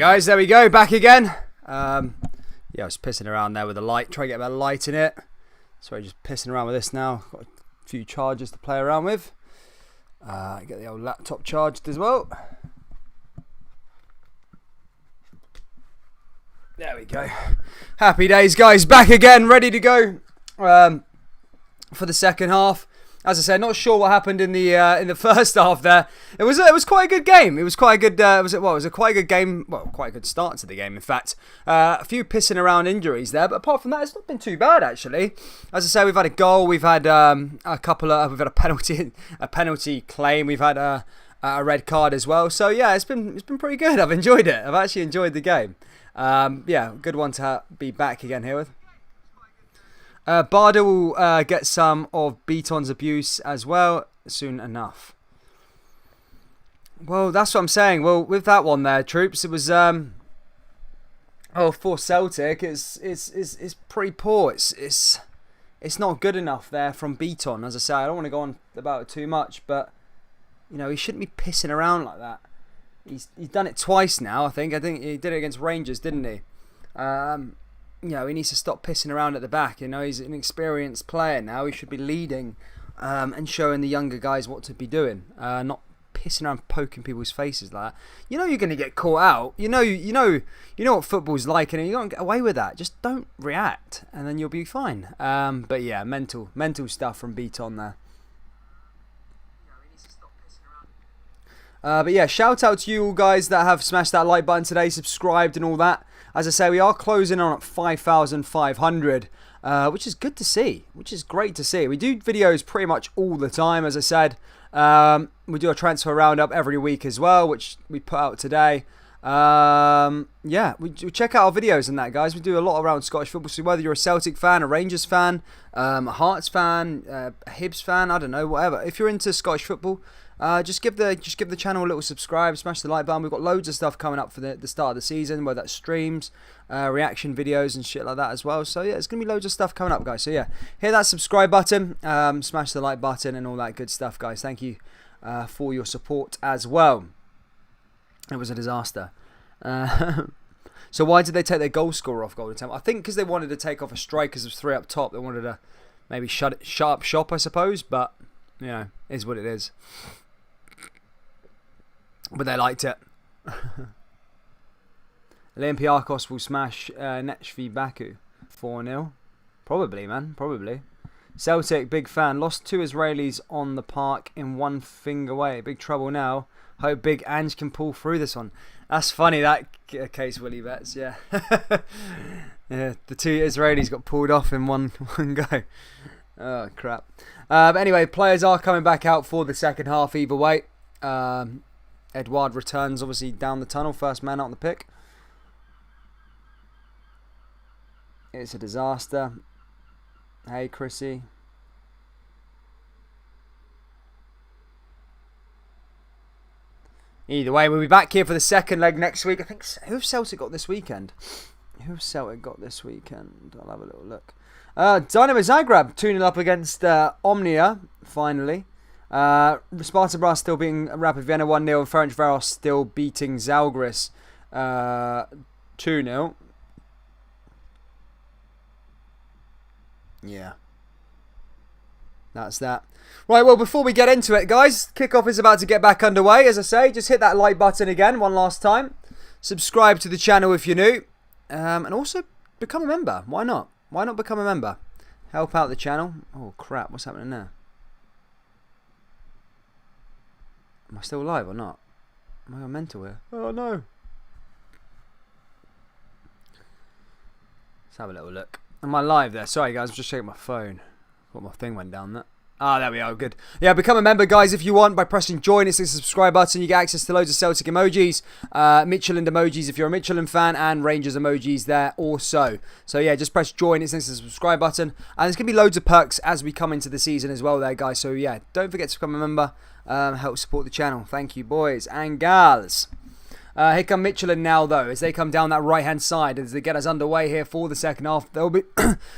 guys, there we go, back again. Yeah, I was pissing around there with the light, trying to get a bit of light in it. So just pissing around with this now. Got a few chargers to play around with. Get the old laptop charged as well. There we go. Happy days, guys, back again, ready to go for the second half. As I said, not sure what happened in the first half there. It was quite a good game. It was quite a good. It was a quite a good game. Well, quite a good start to the game. In fact, a few pissing around injuries there, but apart from that, it's not been too bad actually. As I say, we've had a goal. We've had a couple of. We've had a penalty claim. We've had a red card as well. So yeah, it's been pretty good. I've enjoyed it. I've actually enjoyed the game. Yeah, good one to be back again here with. Barda will get some of Beaton's abuse as well soon enough. Well, that's what I'm saying. Well, with that one there, troops, it was for Celtic, it's pretty poor. It's not good enough there from Beaton. As I say, I don't want to go on about it too much, but you know, he shouldn't be pissing around like that. He's done it twice now. I think he did it against Rangers, didn't he? You know, he needs to stop pissing around at the back. You know, he's an experienced player now. He should be leading and showing the younger guys what to be doing, not pissing around, poking people's faces like that. You know, you're going to get caught out. You know what football's like, and you don't get away with that. Just don't react, and then you'll be fine. But yeah, mental stuff from Beaton there. But yeah, shout out to you all guys that have smashed that like button today, subscribed and all that. As I say, we are closing on at 5,500, which is good to see, which is great to see. We do videos pretty much all the time, as I said. We do a transfer roundup every week as well, which we put out today. Yeah, we check out our videos and that, guys. We do a lot around Scottish football, so whether you're a Celtic fan, a Rangers fan, a Hearts fan, a Hibs fan, I don't know, whatever. If you're into Scottish football, just give the channel a little subscribe, smash the like button. We've got loads of stuff coming up for the start of the season, whether that's streams, reaction videos and shit like that as well. So yeah, there's going to be loads of stuff coming up, guys. So yeah, hit that subscribe button, smash the like button and all that good stuff, guys. Thank you for your support as well. It was a disaster. So why did they take their goal scorer off Golden Temple? I think because they wanted to take off a striker because there's three up top. They wanted to maybe shut up shop, I suppose. But, you know, it is what it is. But they liked it. Olympiacos will smash Nechvi Baku 4-0. Probably, man. Probably. Celtic, big fan. Lost 2 Israelis on the park in one thing away. Big trouble now. Hope Big Ange can pull through this one. That's funny, that case, Willie Betts, yeah. Yeah, the 2 Israelis got pulled off in one go. Oh, crap. But anyway, players are coming back out for the second half either way. Edouard returns, obviously, down the tunnel. First man out on the pick. It's a disaster. Hey, Chrissy. Either way, we'll be back here for the second leg next week. I think, who have Celtic got this weekend? I'll have a little look. Dynamo Zagreb 2-0 up against Omnia, finally. Sparta Brass still beating Rapid Vienna 1-0. And Ferencvaros still beating Zalgiris 2-0. Yeah. That's that. Right, well, before we get into it, guys, kickoff is about to get back underway. As I say, just hit that like button again one last time. Subscribe to the channel if you're new. And also, become a member. Why not? Why not become a member? Help out the channel. Oh, crap. What's happening there? Am I still live or not? Am I going mental here? Oh, no. Let's have a little look. Am I live there? Sorry, guys. I'm just checking my phone. Thought my thing went down there. Ah, there we are. Good. Yeah, become a member, guys, if you want, by pressing join. It's the subscribe button. You get access to loads of Celtic emojis, Midtjylland emojis if you're a Midtjylland fan, and Rangers emojis there also. So, yeah, just press join. It's the subscribe button. And there's going to be loads of perks as we come into the season as well there, guys. So, yeah, don't forget to become a member. Help support the channel. Thank you, boys and gals. Here come Midtjylland now, though, as they come down that right-hand side. As they get us underway here for the second half, they'll be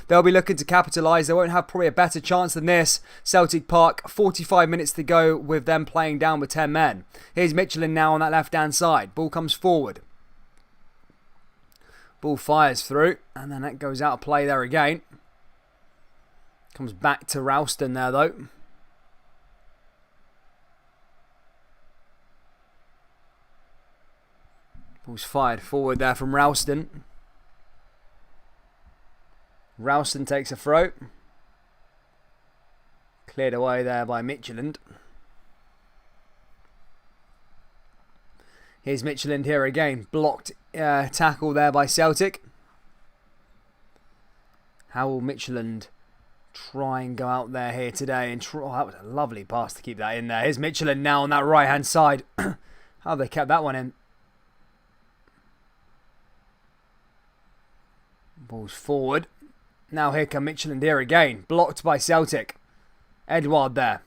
looking to capitalise. They won't have probably a better chance than this. Celtic Park, 45 minutes to go with them playing down with 10 men. Here's Midtjylland now on that left-hand side. Ball comes forward. Ball fires through, and then that goes out of play there again. Comes back to Ralston there, though. Ball's fired forward there from Ralston. Ralston takes a throw. Cleared away there by Midtjylland. Here's Midtjylland here again. Blocked tackle there by Celtic. How will Midtjylland try and go out there here today? And oh, that was a lovely pass to keep that in there. Here's Midtjylland now on that right hand side. How have they kept that one in? Ball's forward. Now here come Midtjylland here again. Blocked by Celtic. Edouard there.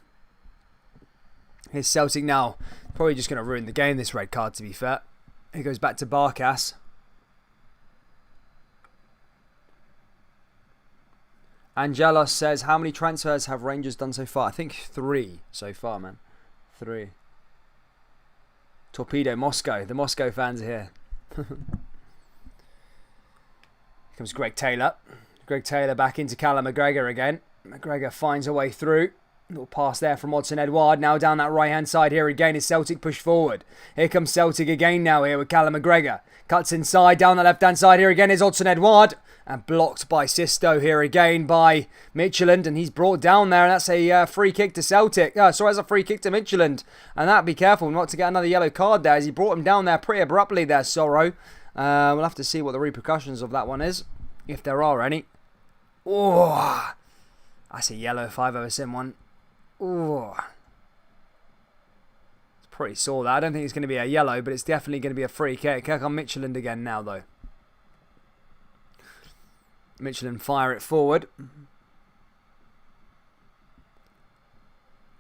Here's Celtic now. Probably just going to ruin the game, this red card, to be fair. It goes back to Barkas. Angelos says, how many transfers have Rangers done so far? I think 3 so far, man. 3. Torpedo Moscow. The Moscow fans are here. Here comes Greg Taylor. Greg Taylor back into Callum Mcgregor again. McGregor finds a way through. Little pass there from Odsonne Edouard. Now down that right hand side here again is Celtic push forward. Here comes Celtic again now here with Callum McGregor. Cuts inside. Down the left hand side here again is Odsonne Edouard. And blocked by Sisto here again by Midtjylland. And he's brought down there. And that's a free kick to Celtic. That's a free kick to Midtjylland. And that, be careful not to get another yellow card there as he brought him down there pretty abruptly there, Sorrow. We'll have to see what the repercussions of that one is, if there are any. Oh, that's a yellow if I've ever seen one. Oh, it's pretty sore that. I don't think it's going to be a yellow, but it's definitely going to be a free kick. Kick on Midtjylland again now, though. Midtjylland fire it forward.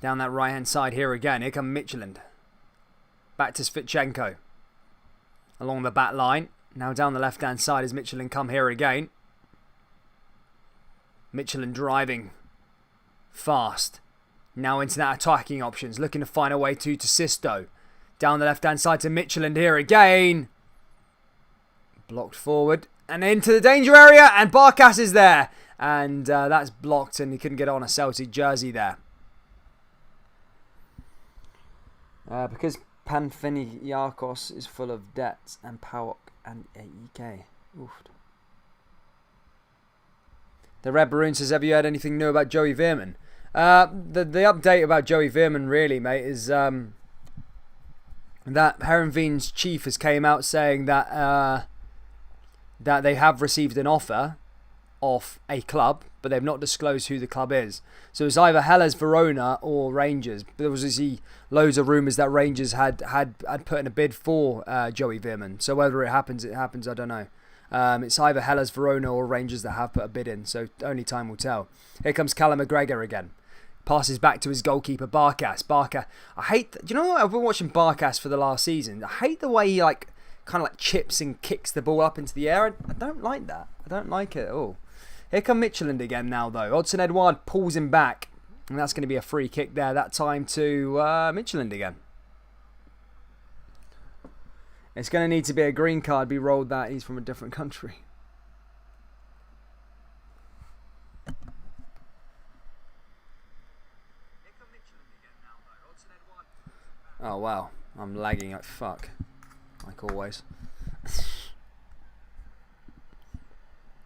Down that right-hand side here again. Here come Midtjylland. Back to Svitchenko. Along the back line. Now down the left-hand side as Midtjylland come here again. Midtjylland driving fast. Now into that attacking options. Looking to find a way to Sisto. Down the left-hand side to Midtjylland here again. Blocked forward. And into the danger area. And Barkas is there. And that's blocked. And he couldn't get on a Celtic jersey there. Because Pantheniakos is full of debts. And PAOK and AEK. Oof. The Red Baroon says, have you heard anything new about Joey Veerman? The update about Joey Veerman, really, mate, is that Heerenveen's chief has came out saying that that they have received an offer off a club, but they've not disclosed who the club is. So it's either Hellas Verona or Rangers. There was loads of rumours that Rangers had put in a bid for Joey Veerman. So whether it happens, I don't know. It's either Hellas Verona or Rangers that have put a bid in, so only time will tell. Here comes Callum McGregor again. Passes back to his goalkeeper, Barkas. Do you know what? I've been watching Barkas for the last season. I hate the way he kind of chips and kicks the ball up into the air. I don't like that. I don't like it at all. Here come Midtjylland again now, though. Odsonne Edouard pulls him back. And that's going to be a free kick there. That time to Midtjylland again. It's going to need to be a green card be rolled that he's from a different country. Oh wow, I'm lagging like fuck, like always.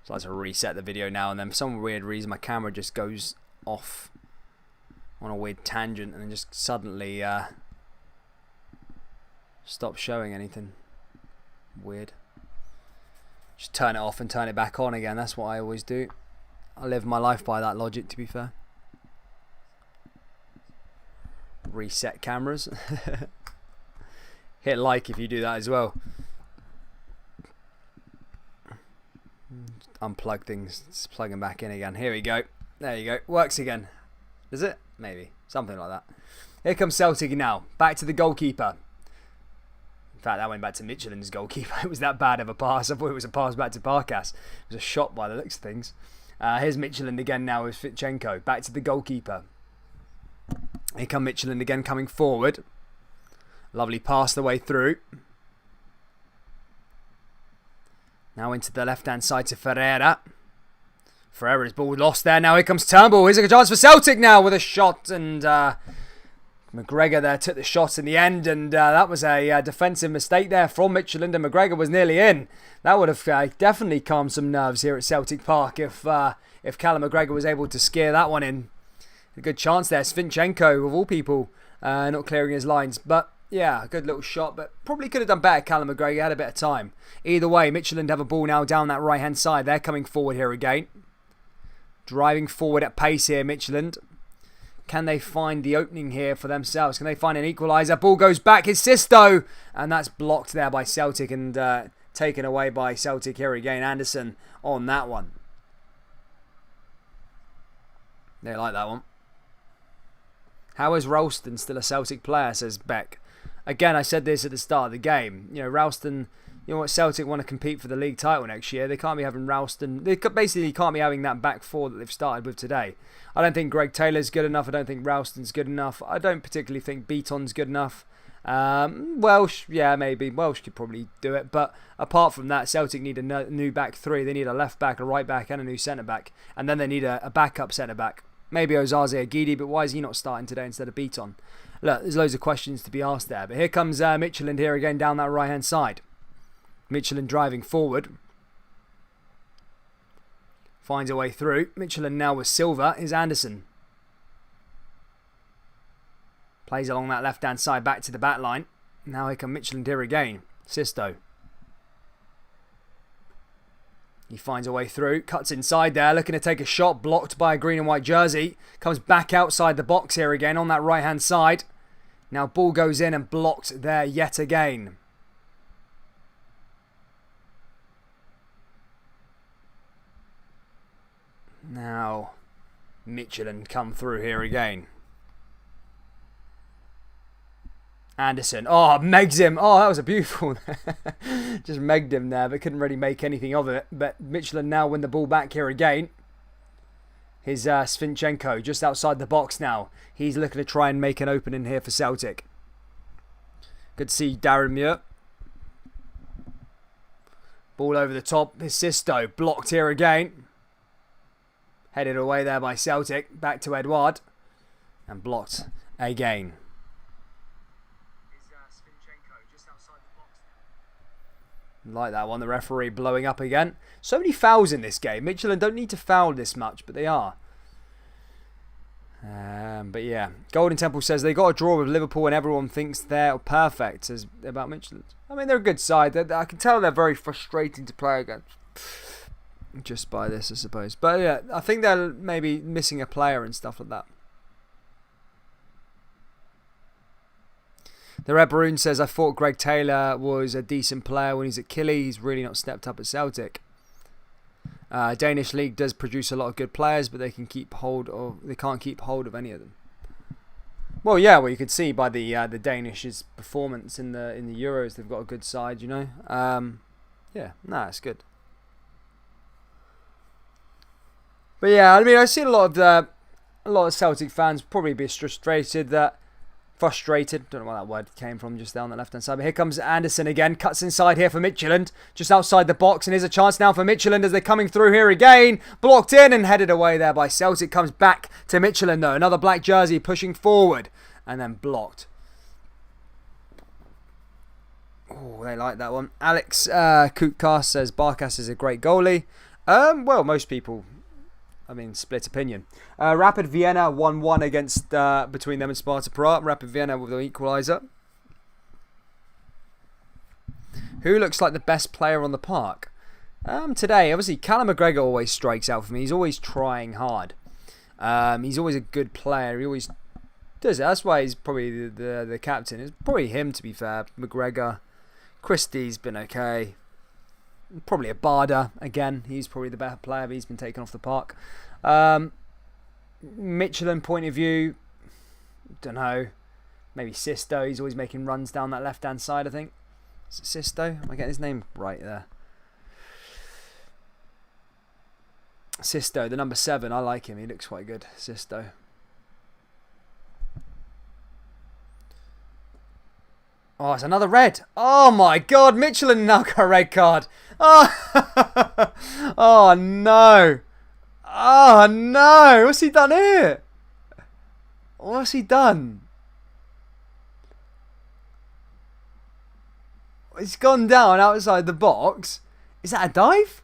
So I have to reset the video now and then for some weird reason my camera just goes off on a weird tangent and then just suddenly stop showing anything. Weird. Just turn it off and turn it back on again. That's what I always do. I live my life by that logic, to be fair. Reset cameras. Hit like if you do that as well. Unplug things. Just plug them back in again. Here we go. There you go. Works again. Is it? Maybe. Something like that. Here comes Celtic now. Back to the goalkeeper. In fact, that went back to Midtjylland's goalkeeper. It was that bad of a pass. I thought it was a pass back to Barkas. It was a shot by the looks of things. Here's Midtjylland again now with Svitchenko. Back to the goalkeeper. Here come Midtjylland again coming forward. Lovely pass the way through. Now into the left-hand side to Ferreira. Ferreira's ball lost there. Now here comes Turnbull. Here's a chance for Celtic now with a shot. And McGregor there took the shot in the end. And that was a defensive mistake there from Midtjylland. And McGregor was nearly in. That would have definitely calmed some nerves here at Celtic Park if Callum McGregor was able to scare that one in. A good chance there. Svinchenko, of all people, not clearing his lines. But yeah, a good little shot, but probably could have done better. Callum McGregor had a bit of time. Either way, Midtjylland have a ball now down that right-hand side. They're coming forward here again. Driving forward at pace here, Midtjylland. Can they find the opening here for themselves? Can they find an equaliser? Ball goes back. It's Sisto. And that's blocked there by Celtic and taken away by Celtic here again. Anderson on that one. They like that one. How is Ralston still a Celtic player, says Beck. Again, I said this at the start of the game. You know, Ralston, you know what, Celtic want to compete for the league title next year. They can't be having Ralston. They basically can't be having that back four that they've started with today. I don't think Greg Taylor's good enough. I don't think Ralston's good enough. I don't particularly think Beaton's good enough. Welsh, yeah, maybe. Welsh could probably do it. But apart from that, Celtic need a new back three. They need a left back, a right back, and a new centre back. And then they need a backup centre back. Maybe Osaze Agidi, but why is he not starting today instead of Beaton? Look, there's loads of questions to be asked there. But here comes Midtjylland here again down that right-hand side. Midtjylland driving forward. Finds a way through. Midtjylland now with Silva. Is Anderson. Plays along that left-hand side back to the back line. Now here come Midtjylland here again. Sisto. He finds a way through, cuts inside there, looking to take a shot, blocked by a green and white jersey. Comes back outside the box here again on that right-hand side. Now ball goes in and blocked there yet again. Now Midtjylland come through here again. Anderson. Oh, megs him. Oh, that was a beautiful. Just megged him there, but couldn't really make anything of it. But Midtjylland now win the ball back here again. Here's Svinchenko just outside the box now. He's looking to try and make an opening here for Celtic. Good to see Darren Muir. Ball over the top. Here's Sisto. Blocked here again. Headed away there by Celtic. Back to Edouard. And blocked again. Like that one, the referee blowing up again. So many fouls in this game. Midtjylland don't need to foul this much, but they are. But yeah, Golden Temple says they got a draw with Liverpool and everyone thinks they're perfect. Says about Midtjylland. I mean, they're a good side. I can tell they're very frustrating to play against. Just by this, I suppose. But yeah, I think they're maybe missing a player and stuff like that. The Red Maroon says, I thought Greg Taylor was a decent player when he's at Killy. He's really not stepped up at Celtic. Danish league does produce a lot of good players, but they can't keep hold of any of them. Well, yeah, well you could see by the Danish's performance in the Euros, they've got a good side, you know. Yeah, no, it's good. But yeah, I mean, I see a lot of Celtic fans probably be frustrated. Don't know where that word came from just down the left-hand side. But here comes Anderson again. Cuts inside here for Midtjylland. Just outside the box. And here's a chance now for Midtjylland as they're coming through here again. Blocked in and headed away there by Celtic. Comes back to Midtjylland though. Another black jersey pushing forward. And then blocked. Oh, they like that one. Alex Kutkas says Barkas is a great goalie. Well, most people... I mean, split opinion. Rapid Vienna 1-1 against between them and Sparta Prague. Rapid Vienna with the equaliser. Who looks like the best player on the park? Today, obviously, Callum McGregor always strikes out for me. He's always trying hard. He's always a good player. He always does it. That's why he's probably the captain. It's probably him, to be fair. McGregor. Christie's been okay. Probably a Barda again. He's probably the better player, but he's been taken off the park. Midtjylland point of view, don't know. Maybe Sisto. He's always making runs down that left-hand side, I think. Is it Sisto? Am I getting his name right there? Sisto, the number 7. I like him. He looks quite good. Sisto. Oh, it's another red. Oh my God, Midtjylland now got a red card. Oh, Oh no. Oh no. What's he done here? What's he done? He's gone down outside the box. Is that a dive?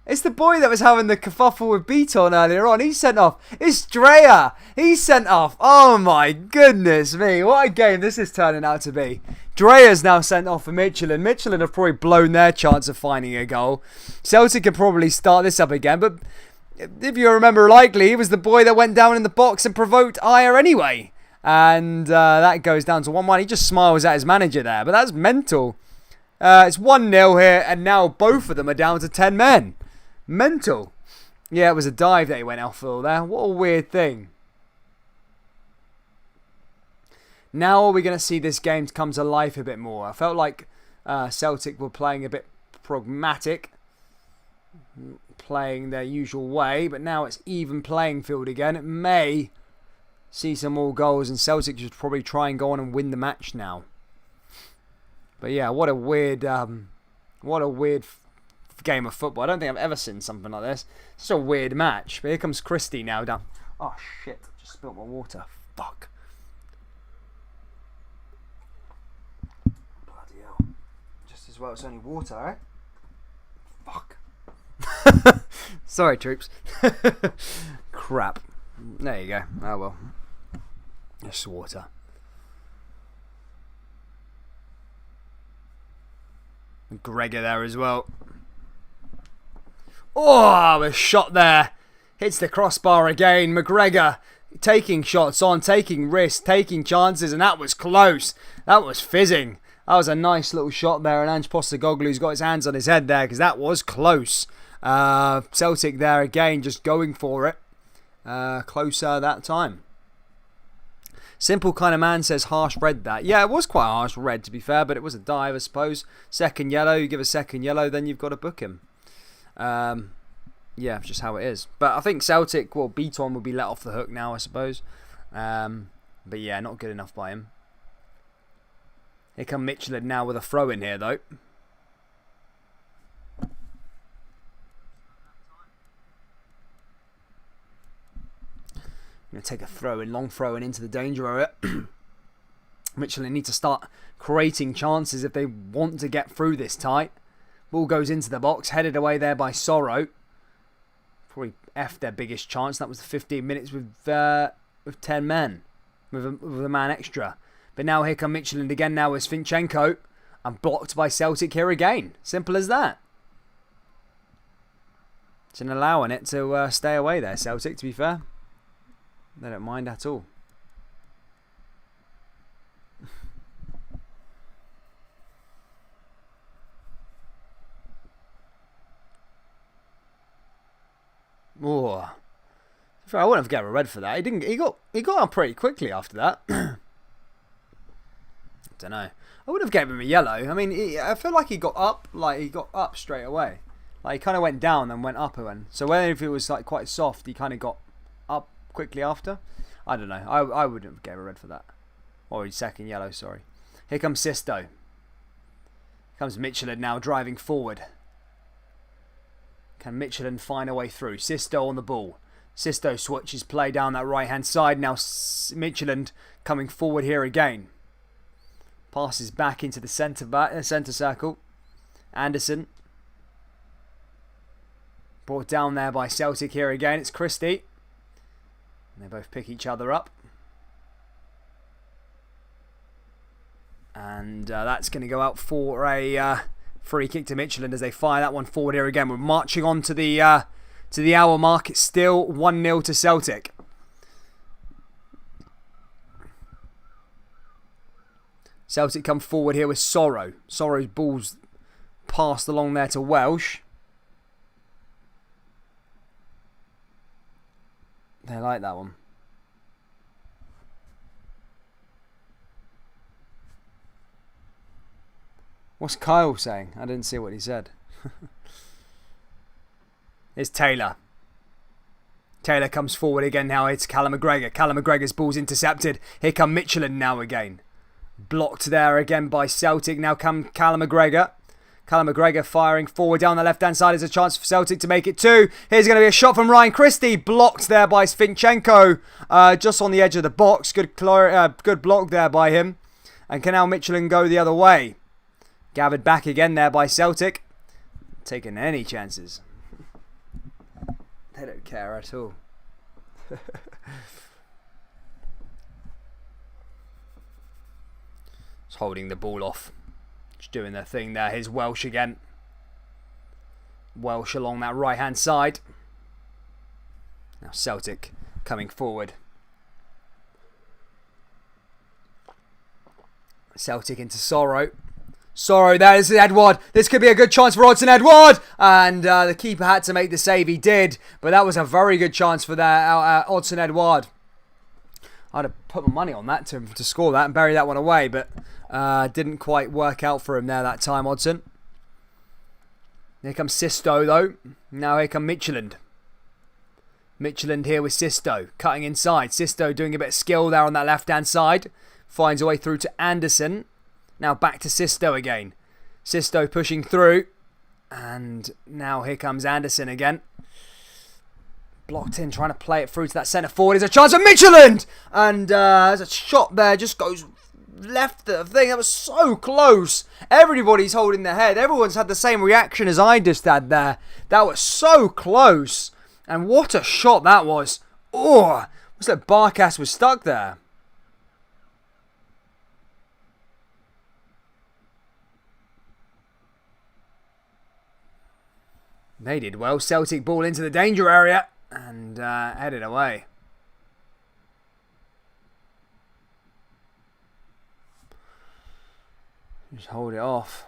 It's the boy that was having the kerfuffle with Beaton earlier on. He's sent off. It's Dreyer. He's sent off. Oh my goodness me. What a game this is turning out to be. Dreyer's now sent off for Midtjylland. Midtjylland have probably blown their chance of finding a goal. Celtic could probably start this up again. But if you remember rightly, he was the boy that went down in the box and provoked Ayer anyway. And that goes down to 1-1. He just smiles at his manager there. But that's mental. It's 1-0 here. And now both of them are down to 10 men. Mental. Yeah, it was a dive that he went off for there. What a weird thing. Now are we going to see this game come to life a bit more? I felt like Celtic were playing a bit pragmatic. Playing their usual way. But now it's even playing field again. It may see some more goals, and Celtic should probably try and go on and win the match now. But yeah, what a weird game of football. I don't think I've ever seen something like this. It's just a weird match. But here comes Christie now down. Oh shit! I just spilled my water. Fuck. Bloody hell! Just as well it's only water, eh? Fuck. Sorry, troops. Crap. There you go. Oh well. Just water. Mcgregor there as well. Oh, a shot there. Hits the crossbar again. Mcgregor taking shots on, taking risks, taking chances, and that was close. That was fizzing. That was a nice little shot there, and Ange Postecoglou's got his hands on his head there because that was close. Celtic there again, just going for it. Closer that time. Simple kind of man says harsh red that. Yeah, it was quite a harsh red to be fair, but it was a dive I suppose. Second yellow, you give a second yellow, then you've got to book him. Yeah, just how it is. But I think Celtic, well, Beaton will be let off the hook now I suppose. But yeah, not good enough by him. Here come Midtjylland now with a throw in here though. Going to take a throw in, long throw in into the danger area. Midtjylland need to start creating chances if they want to get through this tight. Ball goes into the box, headed away there by Sorrow. Probably F their biggest chance. That was the 15 minutes with 10 men, with a man extra. But now here come Midtjylland again. Now is Finchenko, and blocked by Celtic here again. Simple as that. It's an allowing it to stay away there, Celtic. To be fair. They don't mind at all. Oh, I wouldn't have given a red for that. He got on pretty quickly after that. Don't know. I would have given him a yellow. I mean, I feel like he got up. Like he got up straight away. Like he kind of went down and went up again. So when if it was like quite soft, he kind of got up quickly after. I don't know. I wouldn't have gave a red for that. Or his second yellow, sorry. Here comes Sisto. Comes Midtjylland now driving forward. Can Midtjylland find a way through? Sisto on the ball. Sisto switches play down that right hand side. Now Midtjylland coming forward here again. Passes back into the centre circle. Anderson. Brought down there by Celtic here again. It's Christie. They both pick each other up. And that's going to go out for a free kick to Midtjylland as they fire that one forward here again. We're marching on to the hour mark. It's still 1-0 to Celtic. Celtic come forward here with Sorrow. Sorrow's ball's passed along there to Welsh. They like that one. What's Kyle saying? I didn't see what he said. It's Taylor. Taylor comes forward again now. It's Callum Mcgregor. Callum McGregor's ball's intercepted. Here come Midtjylland now again. Blocked there again by Celtic. Now come Callum Mcgregor. Callum Mcgregor firing forward down the left-hand side. There's a chance for Celtic to make it 2. Here's going to be a shot from Ryan Christie. Blocked there by Svinchenko. Just on the edge of the box. Good block there by him. And can now Midtjylland go the other way? Gathered back again there by Celtic. Taking any chances. They don't care at all. Just holding the ball off. Just doing their thing there. Here's Welsh again. Welsh along that right hand side. Now Celtic coming forward. Celtic into Sorrow. Sorrow, there's Edward. This could be a good chance for Odsonne Edouard. And the keeper had to make the save. He did. But that was a very good chance for Odsonne Edouard. I'd have put my money on that to score that and bury that one away. But didn't quite work out for him there that time, Odsonne. Here comes Sisto, though. Now here come Midtjylland. Midtjylland here with Sisto. Cutting inside. Sisto doing a bit of skill there on that left-hand side. Finds a way through to Anderson. Now back to Sisto again. Sisto pushing through. And now here comes Anderson again. Blocked in, trying to play it through to that centre forward. There's a chance for Midtjylland! And there's a shot there, just goes left the thing. That was so close. Everybody's holding their head. Everyone's had the same reaction as I just had there. That was so close. And what a shot that was. Oh, looks like Barkas was stuck there. They did well. Celtic ball into the danger area and headed away. Just hold it off.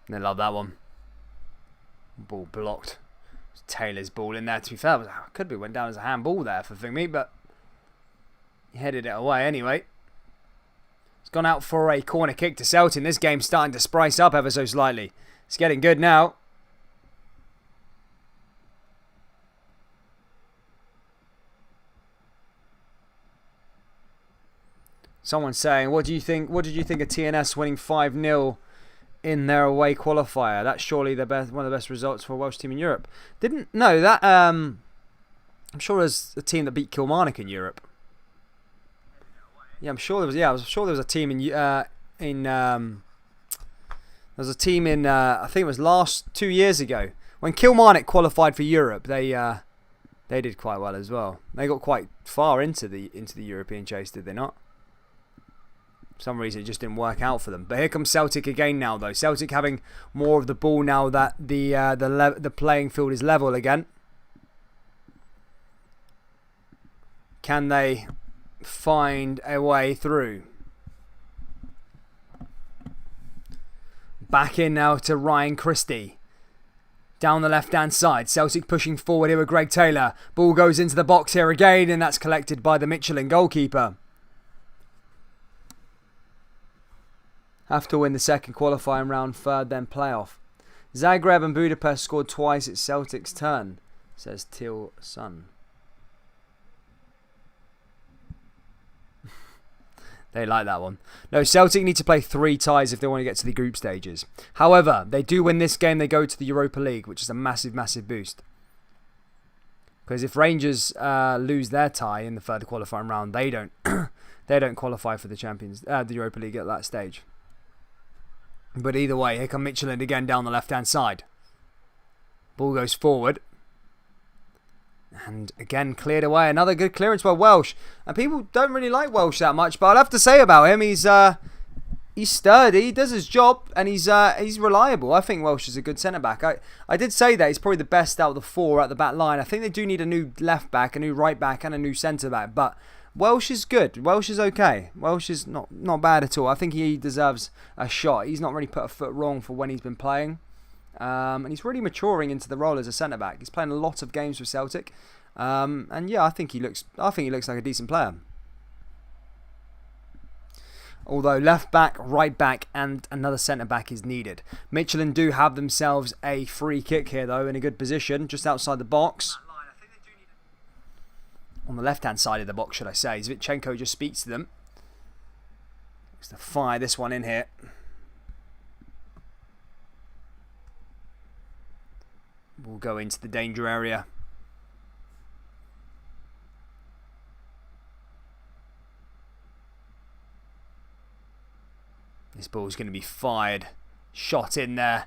They love that one. Ball blocked. Taylor's ball in there. To be fair, could be went down as a handball there for Thingy, but he headed it away anyway. It's gone out for a corner kick to Celtic. This game's starting to spice up ever so slightly. It's getting good now. Someone's saying, what did you think of TNS winning 5-0 in their away qualifier? That's surely one of the best results for a Welsh team in Europe. I'm sure there's a team that beat Kilmarnock in Europe. Yeah, I'm sure there was. Yeah, I was sure there was a team there was a team in I think it was 2 years ago when Kilmarnock qualified for Europe. They did quite well as well. They got quite far into the European chase, did they not? For some reason it just didn't work out for them. But here comes Celtic again now, though. Celtic having more of the ball now that the playing field is level again. Can they find a way through? Back in now to Ryan Christie. Down the left-hand side. Celtic pushing forward here with Greg Taylor. Ball goes into the box here again, and that's collected by the Midtjylland goalkeeper. Have to win the second qualifying round, third, then playoff. Zagreb and Budapest scored twice. It's Celtic's turn, says Teal Sun. They like that one. No, Celtic need to play 3 ties if they want to get to the group stages. However, they do win this game, they go to the Europa League, which is a massive, massive boost. Because if Rangers lose their tie in the third qualifying round, they don't qualify for the the Europa League at that stage. But either way, here come Midtjylland again down the left-hand side. Ball goes forward. And again, cleared away. Another good clearance by Welsh. And people don't really like Welsh that much, but I'd have to say about him, he's sturdy, he does his job, and he's reliable. I think Welsh is a good centre-back. I did say that he's probably the best out of the 4 at the back line. I think they do need a new left-back, a new right-back, and a new centre-back. But Welsh is good. Welsh is okay. Welsh is not bad at all. I think he deserves a shot. He's not really put a foot wrong for when he's been playing. And he's really maturing into the role as a centre back. He's playing a lot of games with Celtic, and yeah, I think he looks like a decent player. Although left back, right back, and another centre back is needed. Midtjylland do have themselves a free kick here, though, in a good position, just outside the box. On the left-hand side of the box, should I say. Zinchenko just speaks to them. Looks to fire this one in here. We'll go into the danger area. This ball's going to be fired. Shot in there.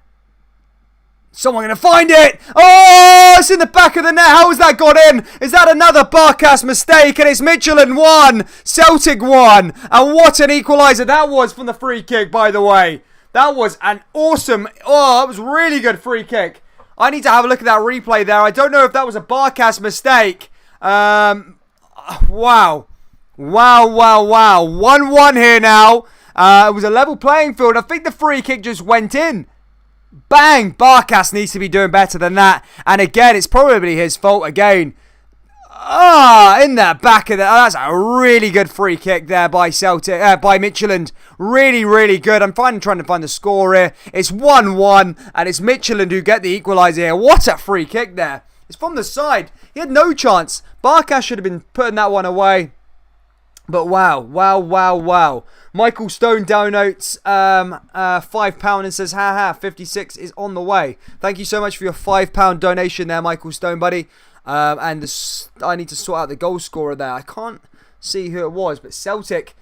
Someone going to find it! Oh, it's in the back of the net. How has that got in? Is that another Barkas mistake? And it's Midtjylland 1, Celtic 1. And what an equaliser that was from the free kick, by the way. That was an awesome... Oh, that was really good free kick. I need to have a look at that replay there. I don't know if that was a Barkas mistake. Wow. Wow, wow, wow. 1-1 here now. It was a level playing field. I think the free kick just went in. Bang! Barkas needs to be doing better than that. And again, it's probably his fault again. In the back of the... that's a really good free kick there by Celtic, by Midtjylland. Really, really good. I'm trying to find the score here. It's 1-1, and it's Midtjylland who get the equaliser here. What a free kick there. It's from the side. He had no chance. Barkas should have been putting that one away. But wow, wow, wow, wow. Michael Stone donates £5 and says, haha, 56 is on the way. Thank you so much for your £5 donation there, Michael Stone, buddy. I need to sort out the goal scorer there. I can't see who it was, but Celtic,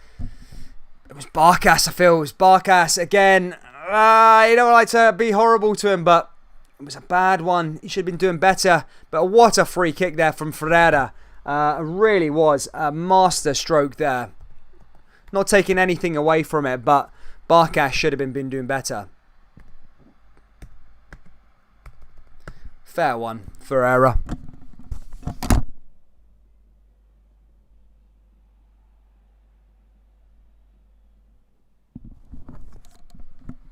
it was Barkas, I feel. It was Barkas again. You don't like to be horrible to him, but it was a bad one. He should have been doing better. But what a free kick there from Ferreira. It really was a master stroke there. Not taking anything away from it, but Barkas should have been doing better. Fair one, Ferreira.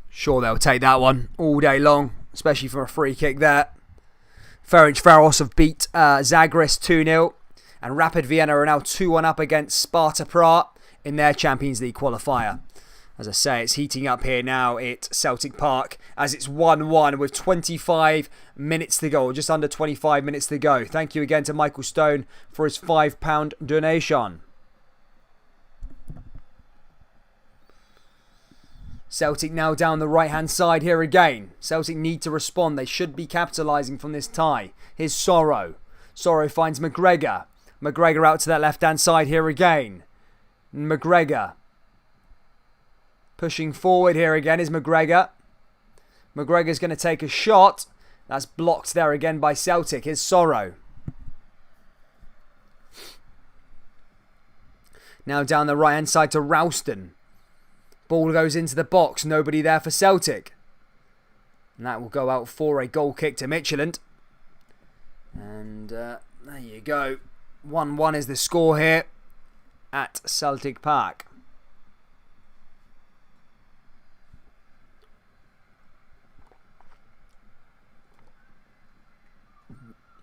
Sure, they'll take that one all day long, especially from a free kick there. Ferencváros have beat Zagris 2-0. And Rapid Vienna are now 2-1 up against Sparta Prague in their Champions League qualifier. As I say, it's heating up here now at Celtic Park as it's 1-1 with 25 minutes to go, or just under 25 minutes to go. Thank you again to Michael Stone for his £5 donation. Celtic now down the right-hand side here again. Celtic need to respond. They should be capitalising from this tie. Here's Sorrow. Sorrow finds McGregor. McGregor out to that left-hand side here again. McGregor. Pushing forward here again is McGregor. McGregor's going to take a shot. That's blocked there again by Celtic. Here's Sorrow. Now down the right-hand side to Ralston. Ball goes into the box. Nobody there for Celtic. And that will go out for a goal kick to Midtjylland. And there you go. 1-1 is the score here at Celtic Park.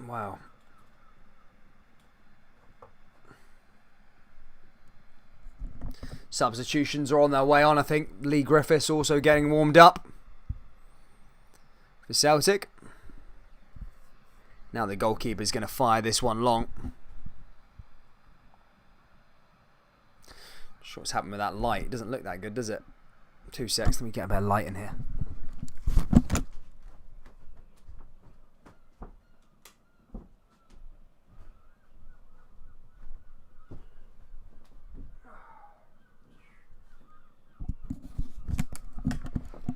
Wow. Substitutions are on their way on, I think. Lee Griffiths also getting warmed up for Celtic. Now the goalkeeper is going to fire this one long. Not sure what's happened with that light. It doesn't look that good, does it? 2 seconds. Let me get a bit of light in here.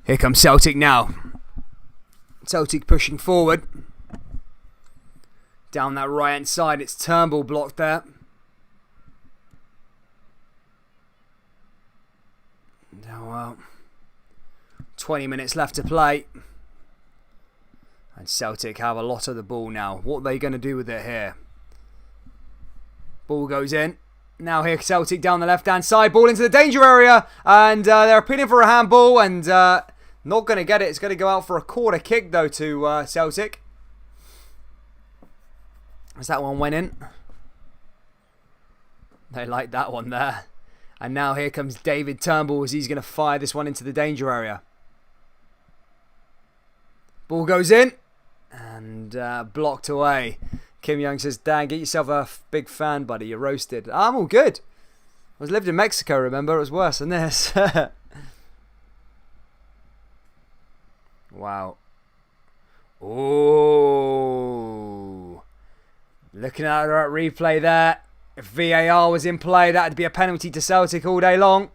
Here comes Celtic now. Celtic pushing forward. Down that right hand side, it's Turnbull blocked there. Oh well. 20 minutes left to play. And Celtic have a lot of the ball now. What are they going to do with it here? Ball goes in. Now here Celtic down the left hand side. Ball into the danger area. And they're appealing for a handball. And not going to get it. It's going to go out for a corner kick though to Celtic. As that one went in. They like that one there. And now here comes David Turnbull as he's going to fire this one into the danger area. Ball goes in. And blocked away. Kim Young says, Dan, get yourself a big fan, buddy. You're roasted. I'm all good. I was lived in Mexico, remember? It was worse than this. Wow. Ooh. Looking at that replay there. If VAR was in play, that'd be a penalty to Celtic all day long.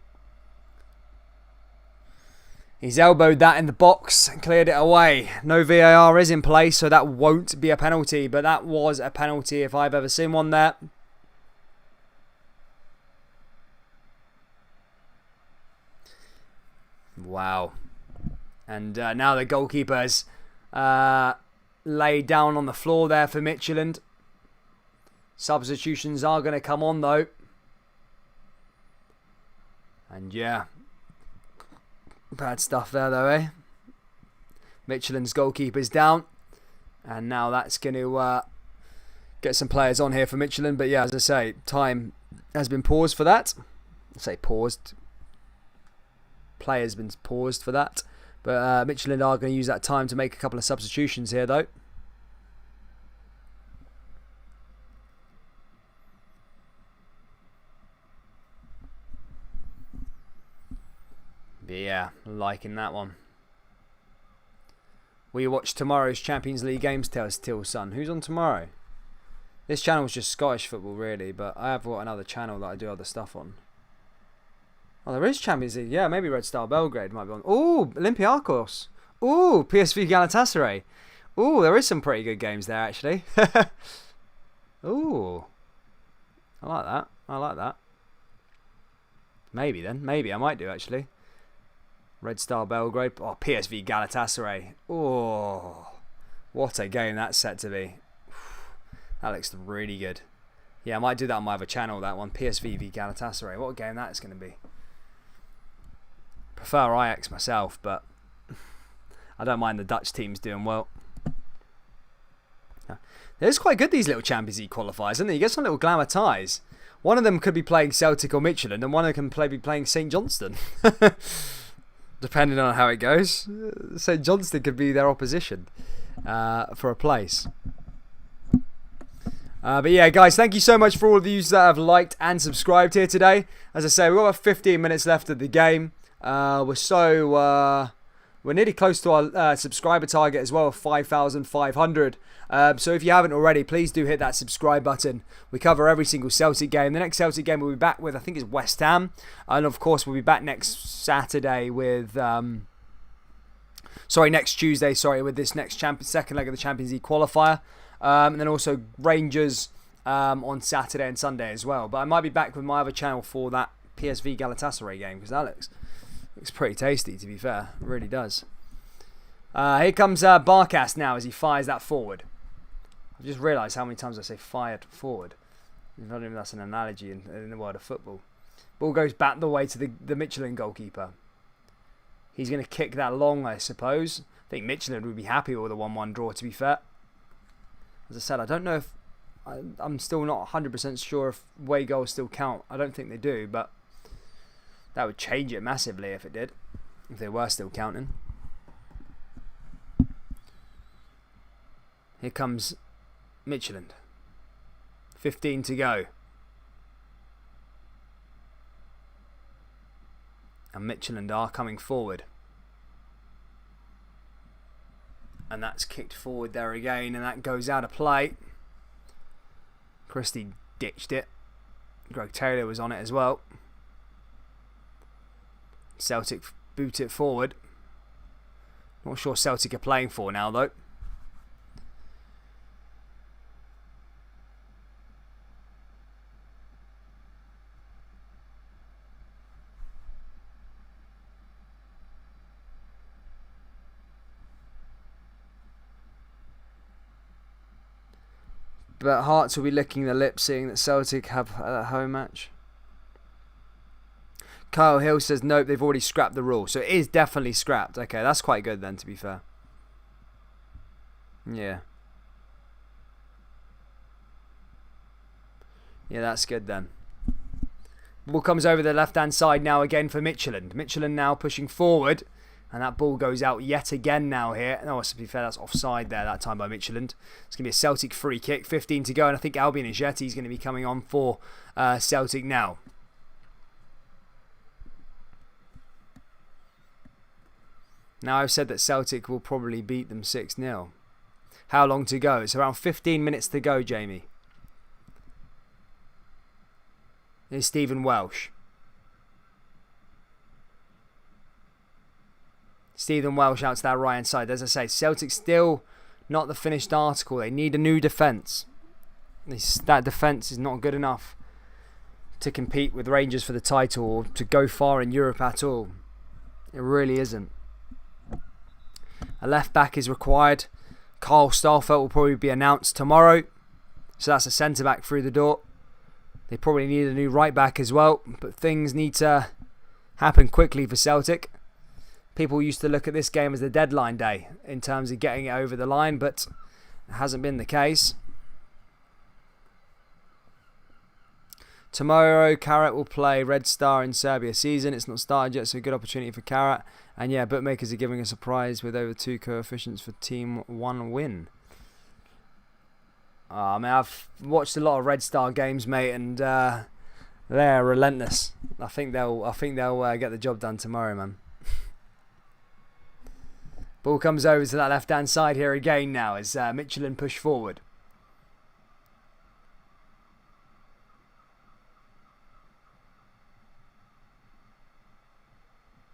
He's elbowed that in the box and cleared it away. No VAR is in place, so that won't be a penalty. But that was a penalty if I've ever seen one there. Wow. And now the goalkeeper's laid down on the floor there for Midtjylland. Substitutions are going to come on though. And yeah. Bad stuff there though, eh? Midtjylland's goalkeeper's down. And now that's going to get some players on here for Midtjylland. But yeah, as I say, time has been paused for that. I say paused. Play has been paused for that. But Midtjylland are going to use that time to make a couple of substitutions here though. But yeah, liking that one. Will you watch tomorrow's Champions League games, Till Son? Who's on tomorrow? This channel is just Scottish football really, but I have got another channel that I do other stuff on. Oh, there is Champions League. Yeah, maybe Red Star Belgrade might be on. Ooh, Olympiacos. Ooh, PSV Galatasaray. Ooh, there is some pretty good games there, actually. Ooh. I like that. I like that. Maybe then. Maybe I might do, actually. Red Star Belgrade. Oh, PSV Galatasaray. Oh. What a game that's set to be. That looks really good. Yeah, I might do that on my other channel, that one. PSV v Galatasaray. What a game that is going to be. Prefer Ajax myself, but I don't mind the Dutch teams doing well. It's quite good, these little Champions League qualifiers, isn't it? You get some little glamour ties. One of them could be playing Celtic or Midtjylland, and one of them can be playing St Johnstone. Depending on how it goes. St Johnstone could be their opposition for a place. But yeah, guys, thank you so much for all of you that have liked and subscribed here today. As I say, we've got about 15 minutes left of the game. We're nearly close to our subscriber target as well of 5,500. So if you haven't already, please do hit that subscribe button. We cover every single Celtic game. The next Celtic game we'll be back with, I think, is West Ham. And of course, we'll be back next Saturday with... next Tuesday, with this next second leg of the Champions League qualifier. And then also Rangers on Saturday and Sunday as well. But I might be back with my other channel for that PSV Galatasaray game, because that looks pretty tasty, to be fair. It really does. Here comes Barkas now as he fires that forward. I've just realised how many times I say fired forward. I don't know if that's an analogy in the world of football. Ball goes back the way to the Midtjylland goalkeeper. He's going to kick that long, I suppose. I think Midtjylland would be happy with a 1-1 draw, to be fair. As I said, I don't know if... I'm still not 100% sure if away goals still count. I don't think they do, but that would change it massively if it did. If they were still counting. Here comes Midtjylland. 15 to go. And Midtjylland are coming forward. And that's kicked forward there again, and that goes out of play. Christie ditched it. Greg Taylor was on it as well. Celtic boot it forward. Not sure Celtic are playing for now though. But Hearts will be licking their lips seeing that Celtic have a home match. Kyle Hill says nope, they've already scrapped the rule. So it is definitely scrapped. Okay, that's quite good then, to be fair. Yeah. Yeah, that's good then. Ball comes over the left-hand side now again for Midtjylland. Midtjylland now pushing forward. And that ball goes out yet again now here. No, to be fair, that's offside there that time by Midtjylland. It's going to be a Celtic free kick. 15 to go. And I think Albion Ajeti is going to be coming on for Celtic now. Now, I've said that Celtic will probably beat them 6-0. How long to go? It's around 15 minutes to go, Jamie. Here's Stephen Welsh. Stephen Welsh out to that right hand side. As I say, Celtic still not the finished article. They need a new defence. That defence is not good enough to compete with Rangers for the title or to go far in Europe at all. It really isn't. A left back is required. Carl Starfelt will probably be announced tomorrow. So that's a centre back through the door. They probably need a new right back as well. But things need to happen quickly for Celtic. People used to look at this game as the deadline day in terms of getting it over the line, but it hasn't been the case. Tomorrow, Karat will play Red Star in Serbia season. It's not started yet, so a good opportunity for Karat. And yeah, bookmakers are giving a surprise with over 2 coefficients for Team 1 win. I mean, I've watched a lot of Red Star games, mate, and they're relentless. I think they'll get the job done tomorrow, man. Ball comes over to that left-hand side here again now as Midtjylland push forward.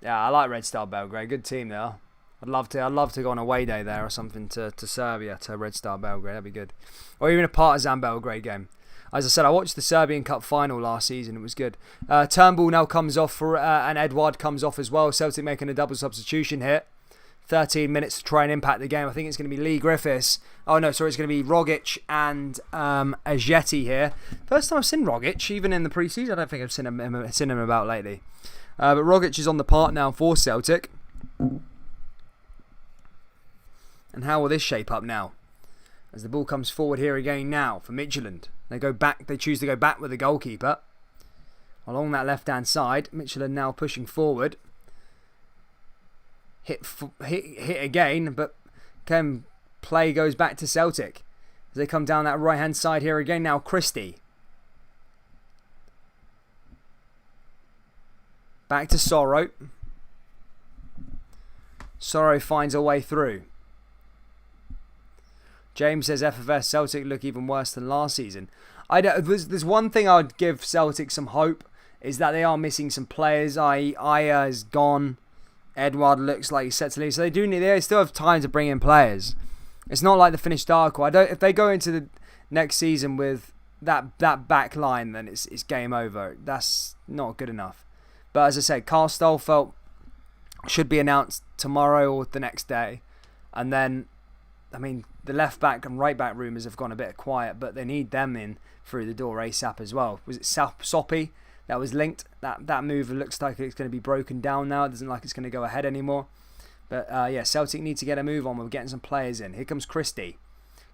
Yeah, I like Red Star Belgrade. Good team there. I'd love to go on a away day there or something to Serbia, to Red Star Belgrade. That'd be good. Or even a Partizan Belgrade game. As I said, I watched the Serbian Cup final last season. It was good. Turnbull now comes off for and Edouard comes off as well. Celtic making a double substitution here. 13 minutes to try and impact the game. I think it's going to be Lee Griffiths. Oh no, sorry, it's going to be Rogic and Ajeti here. First time I've seen Rogic, even in the pre-season. I don't think I've seen him about lately. But Rogic is on the part now for Celtic. And how will this shape up now? As the ball comes forward here again now for Midtjylland. They choose to go back with the goalkeeper. Along that left-hand side, Midtjylland now pushing forward. Hit again, but play goes back to Celtic. As they come down that right-hand side here again now, Christie. Back to Sorrow. Sorrow finds a way through. James says FFS Celtic look even worse than last season. There's one thing I would give Celtic some hope, is that they are missing some players. Aya is gone. Edouard looks like he's set to leave. So they still have time to bring in players. It's not like the finished article. If they go into the next season with that back line, then it's game over. That's not good enough. But as I said, Carl Stolfelt should be announced tomorrow or the next day. And then, I mean, the left back and right back rumours have gone a bit quiet, but they need them in through the door ASAP as well. Was it Soppy that was linked? That move looks like it's going to be broken down now. It doesn't look like it's going to go ahead anymore. But yeah, Celtic need to get a move on. We're getting some players in. Here comes Christie.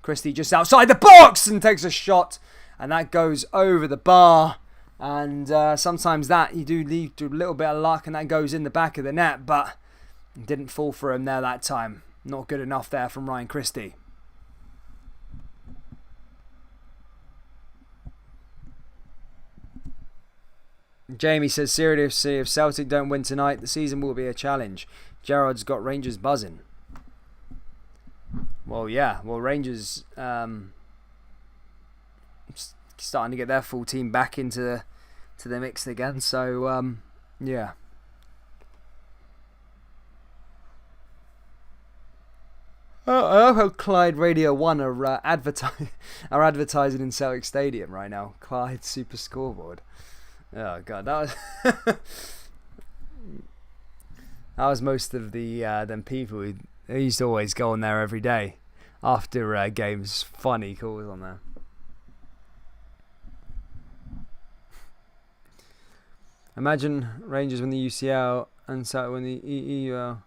Christie just outside the box and takes a shot. And that goes over the bar. And sometimes that you do need a little bit of luck and that goes in the back of the net. But it didn't fall for him there that time. Not good enough there from Ryan Christie. Jamie says, seriously, if Celtic don't win tonight, the season will be a challenge. Gerrard's got Rangers buzzing. Well, yeah. Well, Rangers starting to get their full team back into the mix again. So, yeah. I love how Clyde Radio 1 are advertising in Celtic Stadium right now. Clyde Super Scoreboard. Oh god, that was most of the them people who used to always go on there every day after games. Funny calls on there. Imagine Rangers win the UCL and Celtic win the EUL.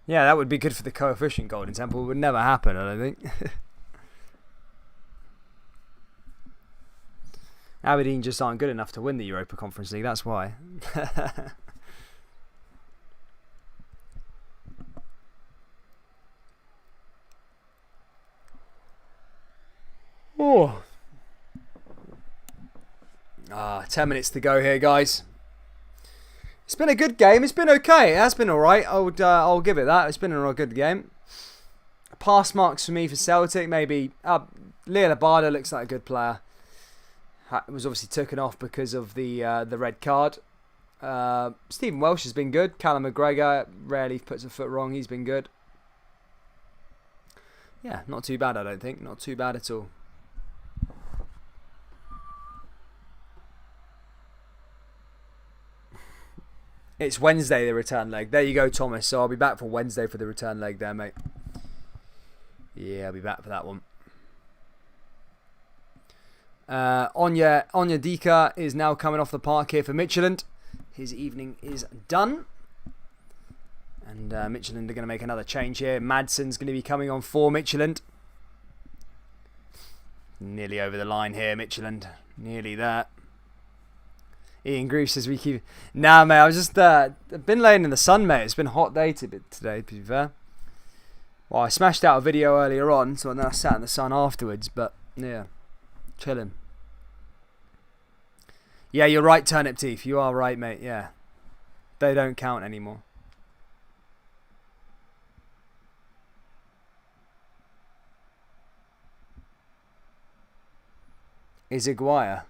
Yeah, that would be good for the coefficient. Golden Temple would never happen, I don't think. Aberdeen just aren't good enough to win the Europa Conference League, that's why. Oh. 10 minutes to go here, guys. It's been a good game. It's been okay. It has been alright. I'll give it that. It's been a good game. Pass marks for me for Celtic. Maybe Leo Labada looks like a good player. It was obviously taken off because of the red card. Stephen Welsh has been good. Callum Mcgregor rarely puts a foot wrong. He's been good. Yeah, not too bad, I don't think. Not too bad at all. It's Wednesday, the return leg. There you go, Thomas. So I'll be back for Wednesday for the return leg there, mate. Yeah, I'll be back for that one. Anya Dika is now coming off the park here for Midtjylland. His evening is done. And Midtjylland are going to make another change here. Madsen's going to be coming on for Midtjylland. Nearly over the line here, Midtjylland. Nearly there. Ian Groove says we keep... Nah, mate, I was just... I've been laying in the sun, mate. It's been a hot day today, to be fair. Well, I smashed out a video earlier on, so then I sat in the sun afterwards. But, yeah. Chilling. Yeah, you're right, Turnip Teeth. You are right, mate, yeah. They don't count anymore. Is Aguirre.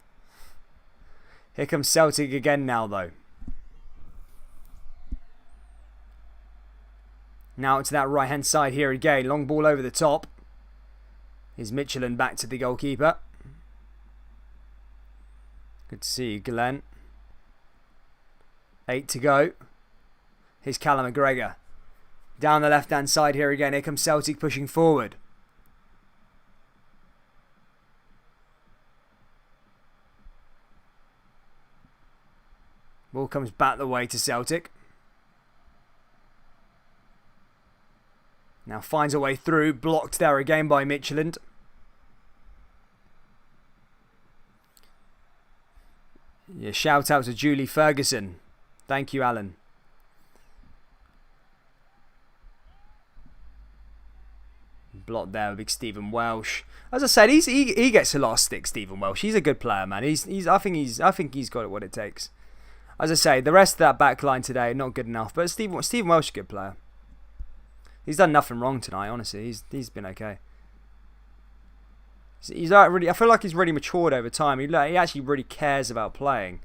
Here comes Celtic again now, though. Now to that right-hand side here again. Long ball over the top. Is Midtjylland back to the goalkeeper. Good to see you, Glenn. 8 to go. Here's Callum McGregor. Down the left-hand side here again. Here comes Celtic pushing forward. Ball comes back the way to Celtic. Now finds a way through. Blocked there again by Midtjylland. Yeah, shout out to Julie Ferguson. Thank you, Alan. Blocked there with big Stephen Welsh. As I said, he gets a lot of stick, Stephen Welsh. He's a good player, man. I think he's got what it takes. As I say, the rest of that back line today not good enough. But Stephen Welsh is a good player. He's done nothing wrong tonight, honestly. He's been okay. He's like really. I feel like he's really matured over time. He actually really cares about playing.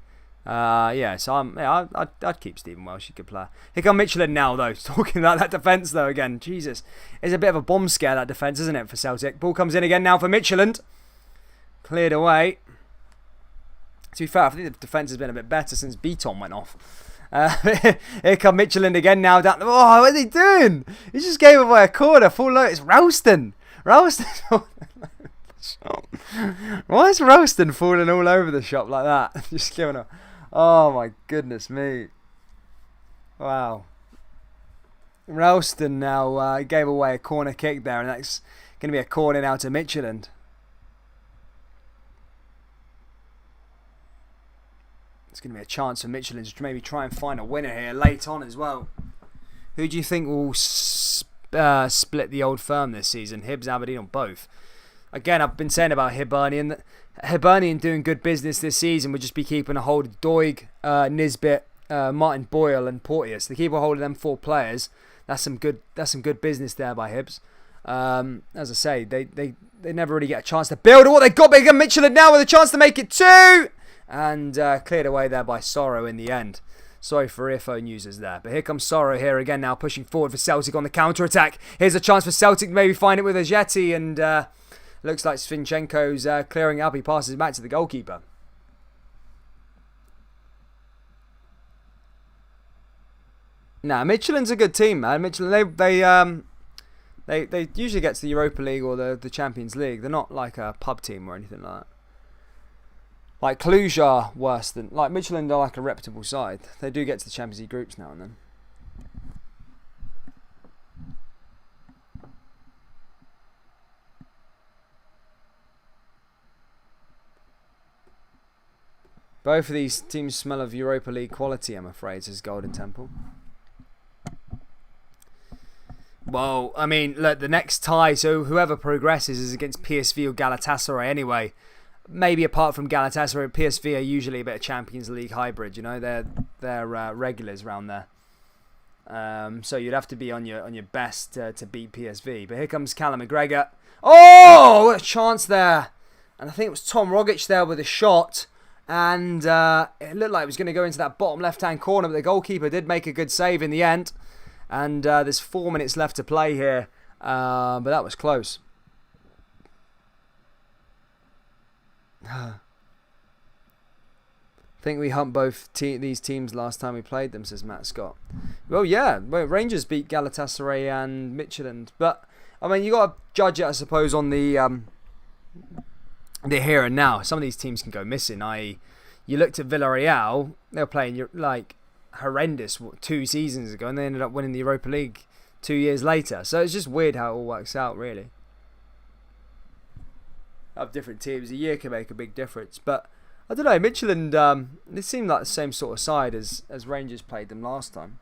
Yeah, so I'd keep Stephen Welsh. He's a good player. Here come Midtjylland now, though. Talking about that defence, though, again. Jesus. It's a bit of a bomb scare, that defence, isn't it, for Celtic? Ball comes in again now for Midtjylland. Cleared away. To be fair, I think the defence has been a bit better since Beaton went off. Here come Midtjylland again now. Down. Oh, what are they doing? He just gave away a corner. Full load. It's Ralston. Ralston. Why is Ralston falling all over the shop like that? Just giving a... Oh, my goodness me. Wow. Ralston now gave away a corner kick there, and that's going to be a corner now to Midtjylland. It's going to be a chance for Midtjylland to maybe try and find a winner here late on as well. Who do you think will split the old firm this season? Hibs, Aberdeen, or both? Again, I've been saying about Hibernian. Hibernian doing good business this season would just be keeping a hold of Doig, Nisbet, Martin Boyle, and Porteous. They keep a hold of them 4 players. That's some good business there by Hibs. As I say, they never really get a chance to build. What they got, bigger Midtjylland now with a chance to make it 2. And cleared away there by Sorrow in the end. Sorry for earphone users there. But here comes Sorrow here again now, pushing forward for Celtic on the counter-attack. Here's a chance for Celtic to maybe find it with Ajeti. And looks like Svinchenko's clearing up. He passes back to the goalkeeper. Nah, Midtjylland's a good team, man. Midtjylland, they usually get to the Europa League or the Champions League. They're not like a pub team or anything like that. Like Cluj are worse than... Like Midtjylland are like a reputable side. They do get to the Champions League groups now and then. Both of these teams smell of Europa League quality, I'm afraid, says Golden Temple. Well, I mean, look, the next tie, so whoever progresses is against PSV or Galatasaray anyway. Maybe apart from Galatasaray, PSV are usually a bit of Champions League hybrid, you know, they're regulars around there. So you'd have to be on your best to beat PSV. But here comes Callum McGregor. Oh, what a chance there. And I think it was Tom Rogic there with a shot. And it looked like it was going to go into that bottom left-hand corner, but the goalkeeper did make a good save in the end. And there's 4 minutes left to play here. But that was close. I think we humped both these teams last time we played them, says Matt Scott. Well, yeah, Rangers beat Galatasaray and Midtjylland. But, I mean, you got to judge it, I suppose, on the here and now. Some of these teams can go missing, i.e. you looked at Villarreal, they were playing like horrendous 2 seasons ago, and they ended up winning the Europa League 2 years later. So it's just weird how it all works out, really. Of different teams, a year can make a big difference. But I don't know, Midtjylland, they seem like the same sort of side as Rangers played them last time.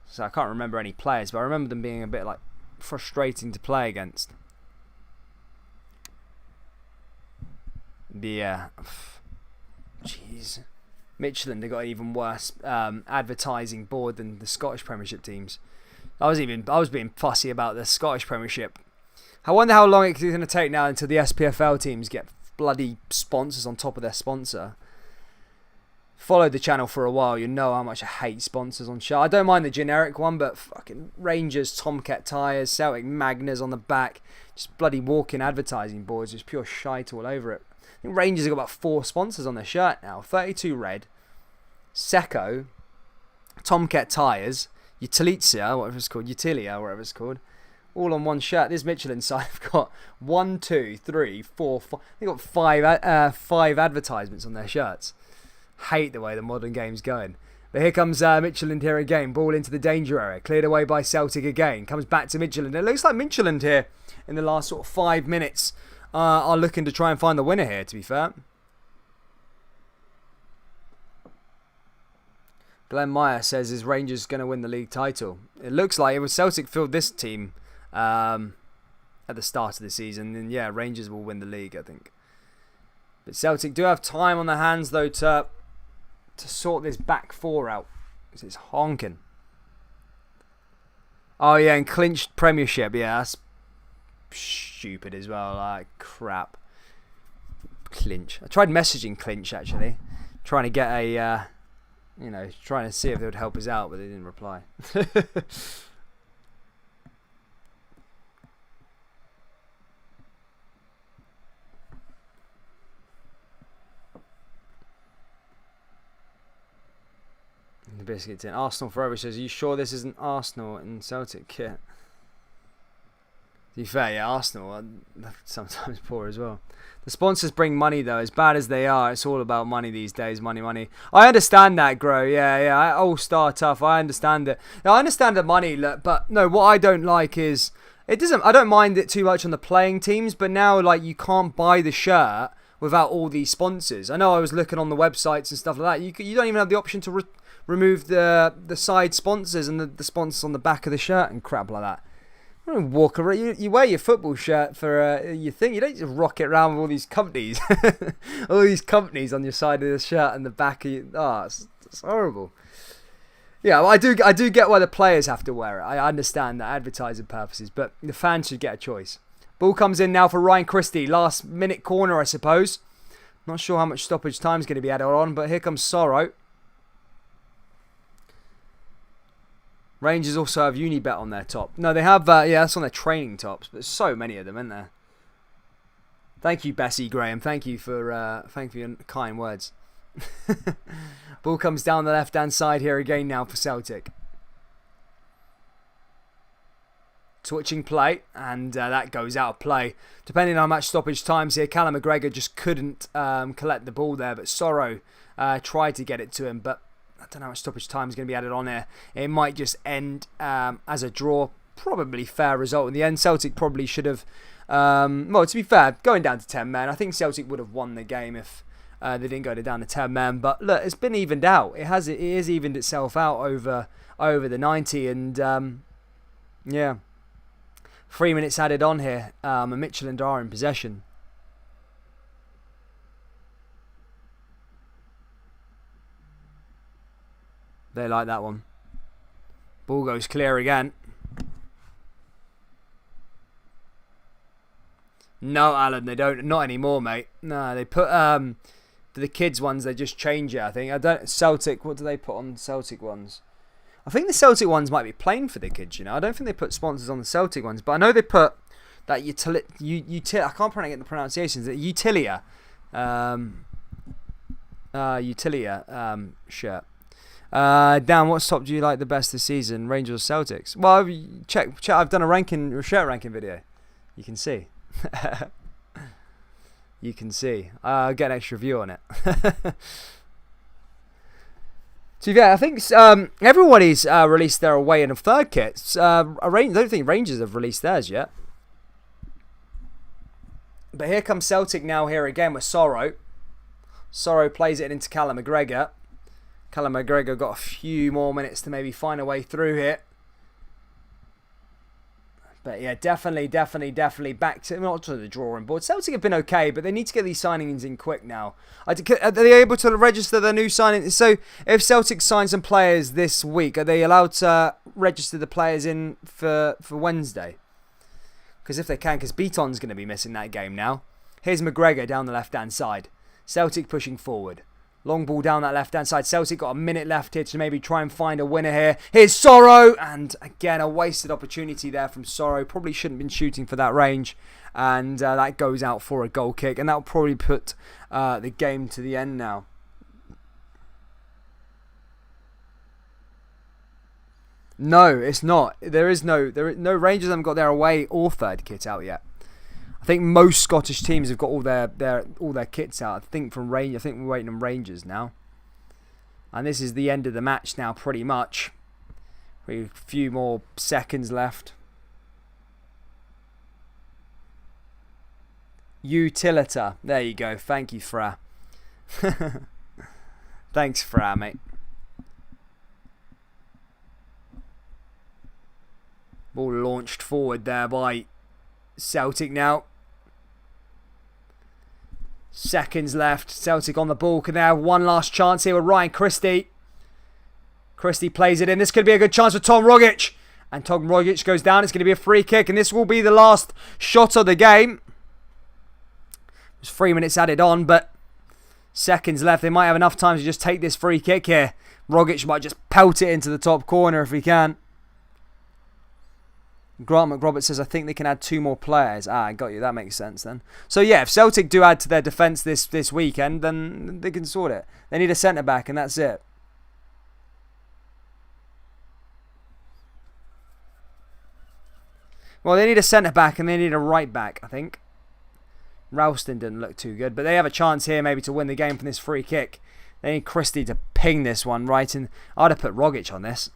So I can't remember any players, but I remember them being a bit like frustrating to play against. Yeah, jeez, Midtjylland, they got an even worse advertising board than the Scottish Premiership teams. I was being fussy about the Scottish Premiership. I wonder how long it's going to take now until the SPFL teams get bloody sponsors on top of their sponsor. Followed the channel for a while, you know how much I hate sponsors on show. I don't mind the generic one, but fucking Rangers, Tomcat tyres, Celtic Magners on the back, just bloody walking advertising boards, just pure shite all over it. I think Rangers have got about 4 sponsors on their shirt now. 32 Red, Seco, Tomcat tyres, Utilizia, whatever it's called, Utilia, whatever it's called. All on one shirt. This Midtjylland side have got 1, 2, 3, 4, 5. They've got 5 advertisements on their shirts. Hate the way the modern game's going. But here comes Midtjylland here again. Ball into the danger area. Cleared away by Celtic again. Comes back to Midtjylland. It looks like Midtjylland here in the last sort of 5 minutes are looking to try and find the winner here, to be fair. Glenn Meyer says, is Rangers going to win the league title? It looks like it was Celtic filled this team at the start of the season, and yeah, Rangers will win the league, I think. But Celtic do have time on their hands though to sort this back 4 out, because it's honking. Oh yeah, and clinched Premiership, yeah, that's stupid as well, like crap. Clinch. I tried messaging Clinch actually, trying to get a trying to see if they would help us out, but they didn't reply. The biscuits in Arsenal Forever says, are you sure this isn't Arsenal and Celtic kit? To be fair, yeah, Arsenal are sometimes poor as well. The sponsors bring money though, as bad as they are. It's all about money these days, money. I understand that, Gro. Yeah. All-star tough. I understand it. Now, I understand the money, but no, what I don't like is it doesn't. I don't mind it too much on the playing teams, but now like you can't buy the shirt without all these sponsors. I know I was looking on the websites and stuff like that. You don't even have the option to remove the side sponsors and the sponsors on the back of the shirt and crap like that. You don't walk around. You wear your football shirt for your thing. You don't just rock it around with all these companies, all these companies on your side of the shirt and the back of you. Oh, it's horrible. Yeah, well, I do get why the players have to wear it. I understand that advertising purposes, but the fans should get a choice. Ball comes in now for Ryan Christie. Last minute corner, I suppose. Not sure how much stoppage time is going to be added on, but here comes Sorrow. Rangers also have Unibet on their top. No, they have, that's on their training tops, but there's so many of them, isn't there? Thank you, Bessie Graham. Thank you for your kind words. Ball comes down the left-hand side here again now for Celtic. Switching play, and that goes out of play. Depending on how much stoppage times here, Callum McGregor just couldn't collect the ball there, but Sorrow tried to get it to him, but I don't know how much stoppage time is going to be added on here. It might just end as a draw. Probably fair result in the end. Celtic probably should have... well, to be fair, going down to 10 men, I think Celtic would have won the game if they didn't go down to 10 men. But look, it's been evened out. It is evened itself out over the 90. And Yeah. 3 minutes added on here. And Midtjylland are in possession. They like that one. Ball goes clear again. No, Alan, they don't. Not anymore, mate. No, they put for the kids ones. They just change it. I think. I don't. Celtic. What do they put on Celtic ones? I think the Celtic ones might be plain for the kids. You know, I don't think they put sponsors on the Celtic ones, but I know they put that I can't get the pronunciations. Utilia, Utilia shirt. Dan, what top do you like the best this season, Rangers or Celtics? Well, check. I've done a shirt ranking video. You can see. You can see. I'll get an extra view on it. So yeah, I think everybody's released their away and third kits. I don't think Rangers have released theirs yet. But here comes Celtic now here again with Sorrow. Sorrow plays it into Callum Mcgregor. Callum McGregor got a few more minutes to maybe find a way through here. But yeah, definitely back to, not to the drawing board. Celtic have been okay, but they need to get these signings in quick now. Are they able to register their new signings? So if Celtic sign some players this week, are they allowed to register the players in for Wednesday? Because if they can, because Beaton's going to be missing that game now. Here's McGregor down the left-hand side. Celtic pushing forward. Long ball down that left-hand side. Celtic got a minute left here to maybe try and find a winner here. Here's Sorrow. And again, a wasted opportunity there from Sorrow. Probably shouldn't have been shooting for that range. And that goes out for a goal kick. And that will probably put the game to the end now. No, it's not. There is no Rangers haven't got their away or third kit out yet. I think most Scottish teams have got all their kits out. I think we're waiting on Rangers now. And this is the end of the match now, pretty much. With a few more seconds left. Utilita. There you go. Thank you, Fra. Thanks, Fra, mate. Ball launched forward there by Celtic now. Seconds left. Celtic on the ball. Can they have one last chance here with Ryan Christie? Christie plays it in. This could be a good chance for Tom Rogic. And Tom Rogic goes down. It's going to be a free kick. And this will be the last shot of the game. There's 3 minutes added on, but seconds left. They might have enough time to just take this free kick here. Rogic might just pelt it into the top corner if he can. Grant McRoberts says, I think they can add 2 more players. I got you. That makes sense then. So yeah, if Celtic do add to their defence this weekend, then they can sort it. They need a centre-back and that's it. Well, they need a centre-back and they need a right-back, I think. Ralston didn't look too good, but they have a chance here maybe to win the game from this free kick. They need Christie to ping this one right in. I'd have put Rogic on this.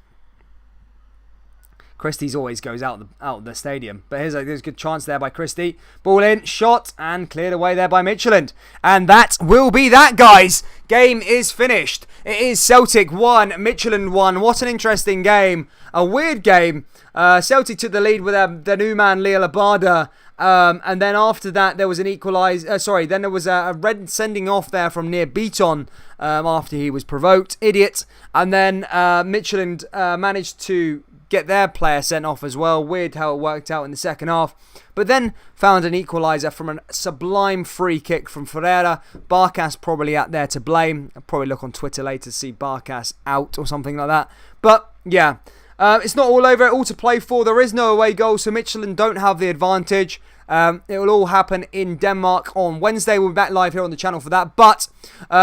Christie's always goes out of the stadium. But there's a good chance there by Christie. Ball in, shot, and cleared away there by Midtjylland. And that will be that, guys. Game is finished. It is Celtic 1, Midtjylland 1. What an interesting game. A weird game. Celtic took the lead with their new man, Leo Labada. And then after that, there was an then there was a red sending off there from near Beaton after he was provoked. Idiot. And then Midtjylland managed to get their player sent off as well. Weird how it worked out in the second half. But then found an equaliser from a sublime free kick from Ferreira. Barkas probably out there to blame. I'll probably look on Twitter later to see Barkas out or something like that. But yeah, it's not all over. All to play for. There is no away goal, so Midtjylland don't have the advantage. It will all happen in Denmark on Wednesday. We'll be back live here on the channel for that. But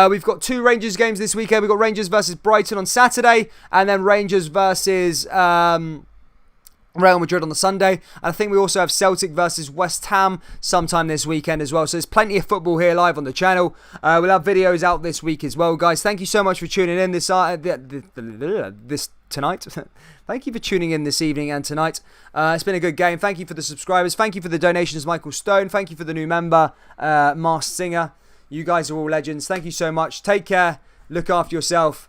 we've got 2 Rangers games this weekend. We've got Rangers versus Brighton on Saturday. And then Rangers versus Real Madrid on the Sunday. And I think we also have Celtic versus West Ham sometime this weekend as well. So there's plenty of football here live on the channel. We'll have videos out this week as well, guys. Thank you so much for tuning in this tonight. Thank you for tuning in this evening and tonight. It's been a good game. Thank you for the subscribers. Thank you for the donations, Michael Stone. Thank you for the new member, Masked Singer. You guys are all legends. Thank you so much. Take care. Look after yourself.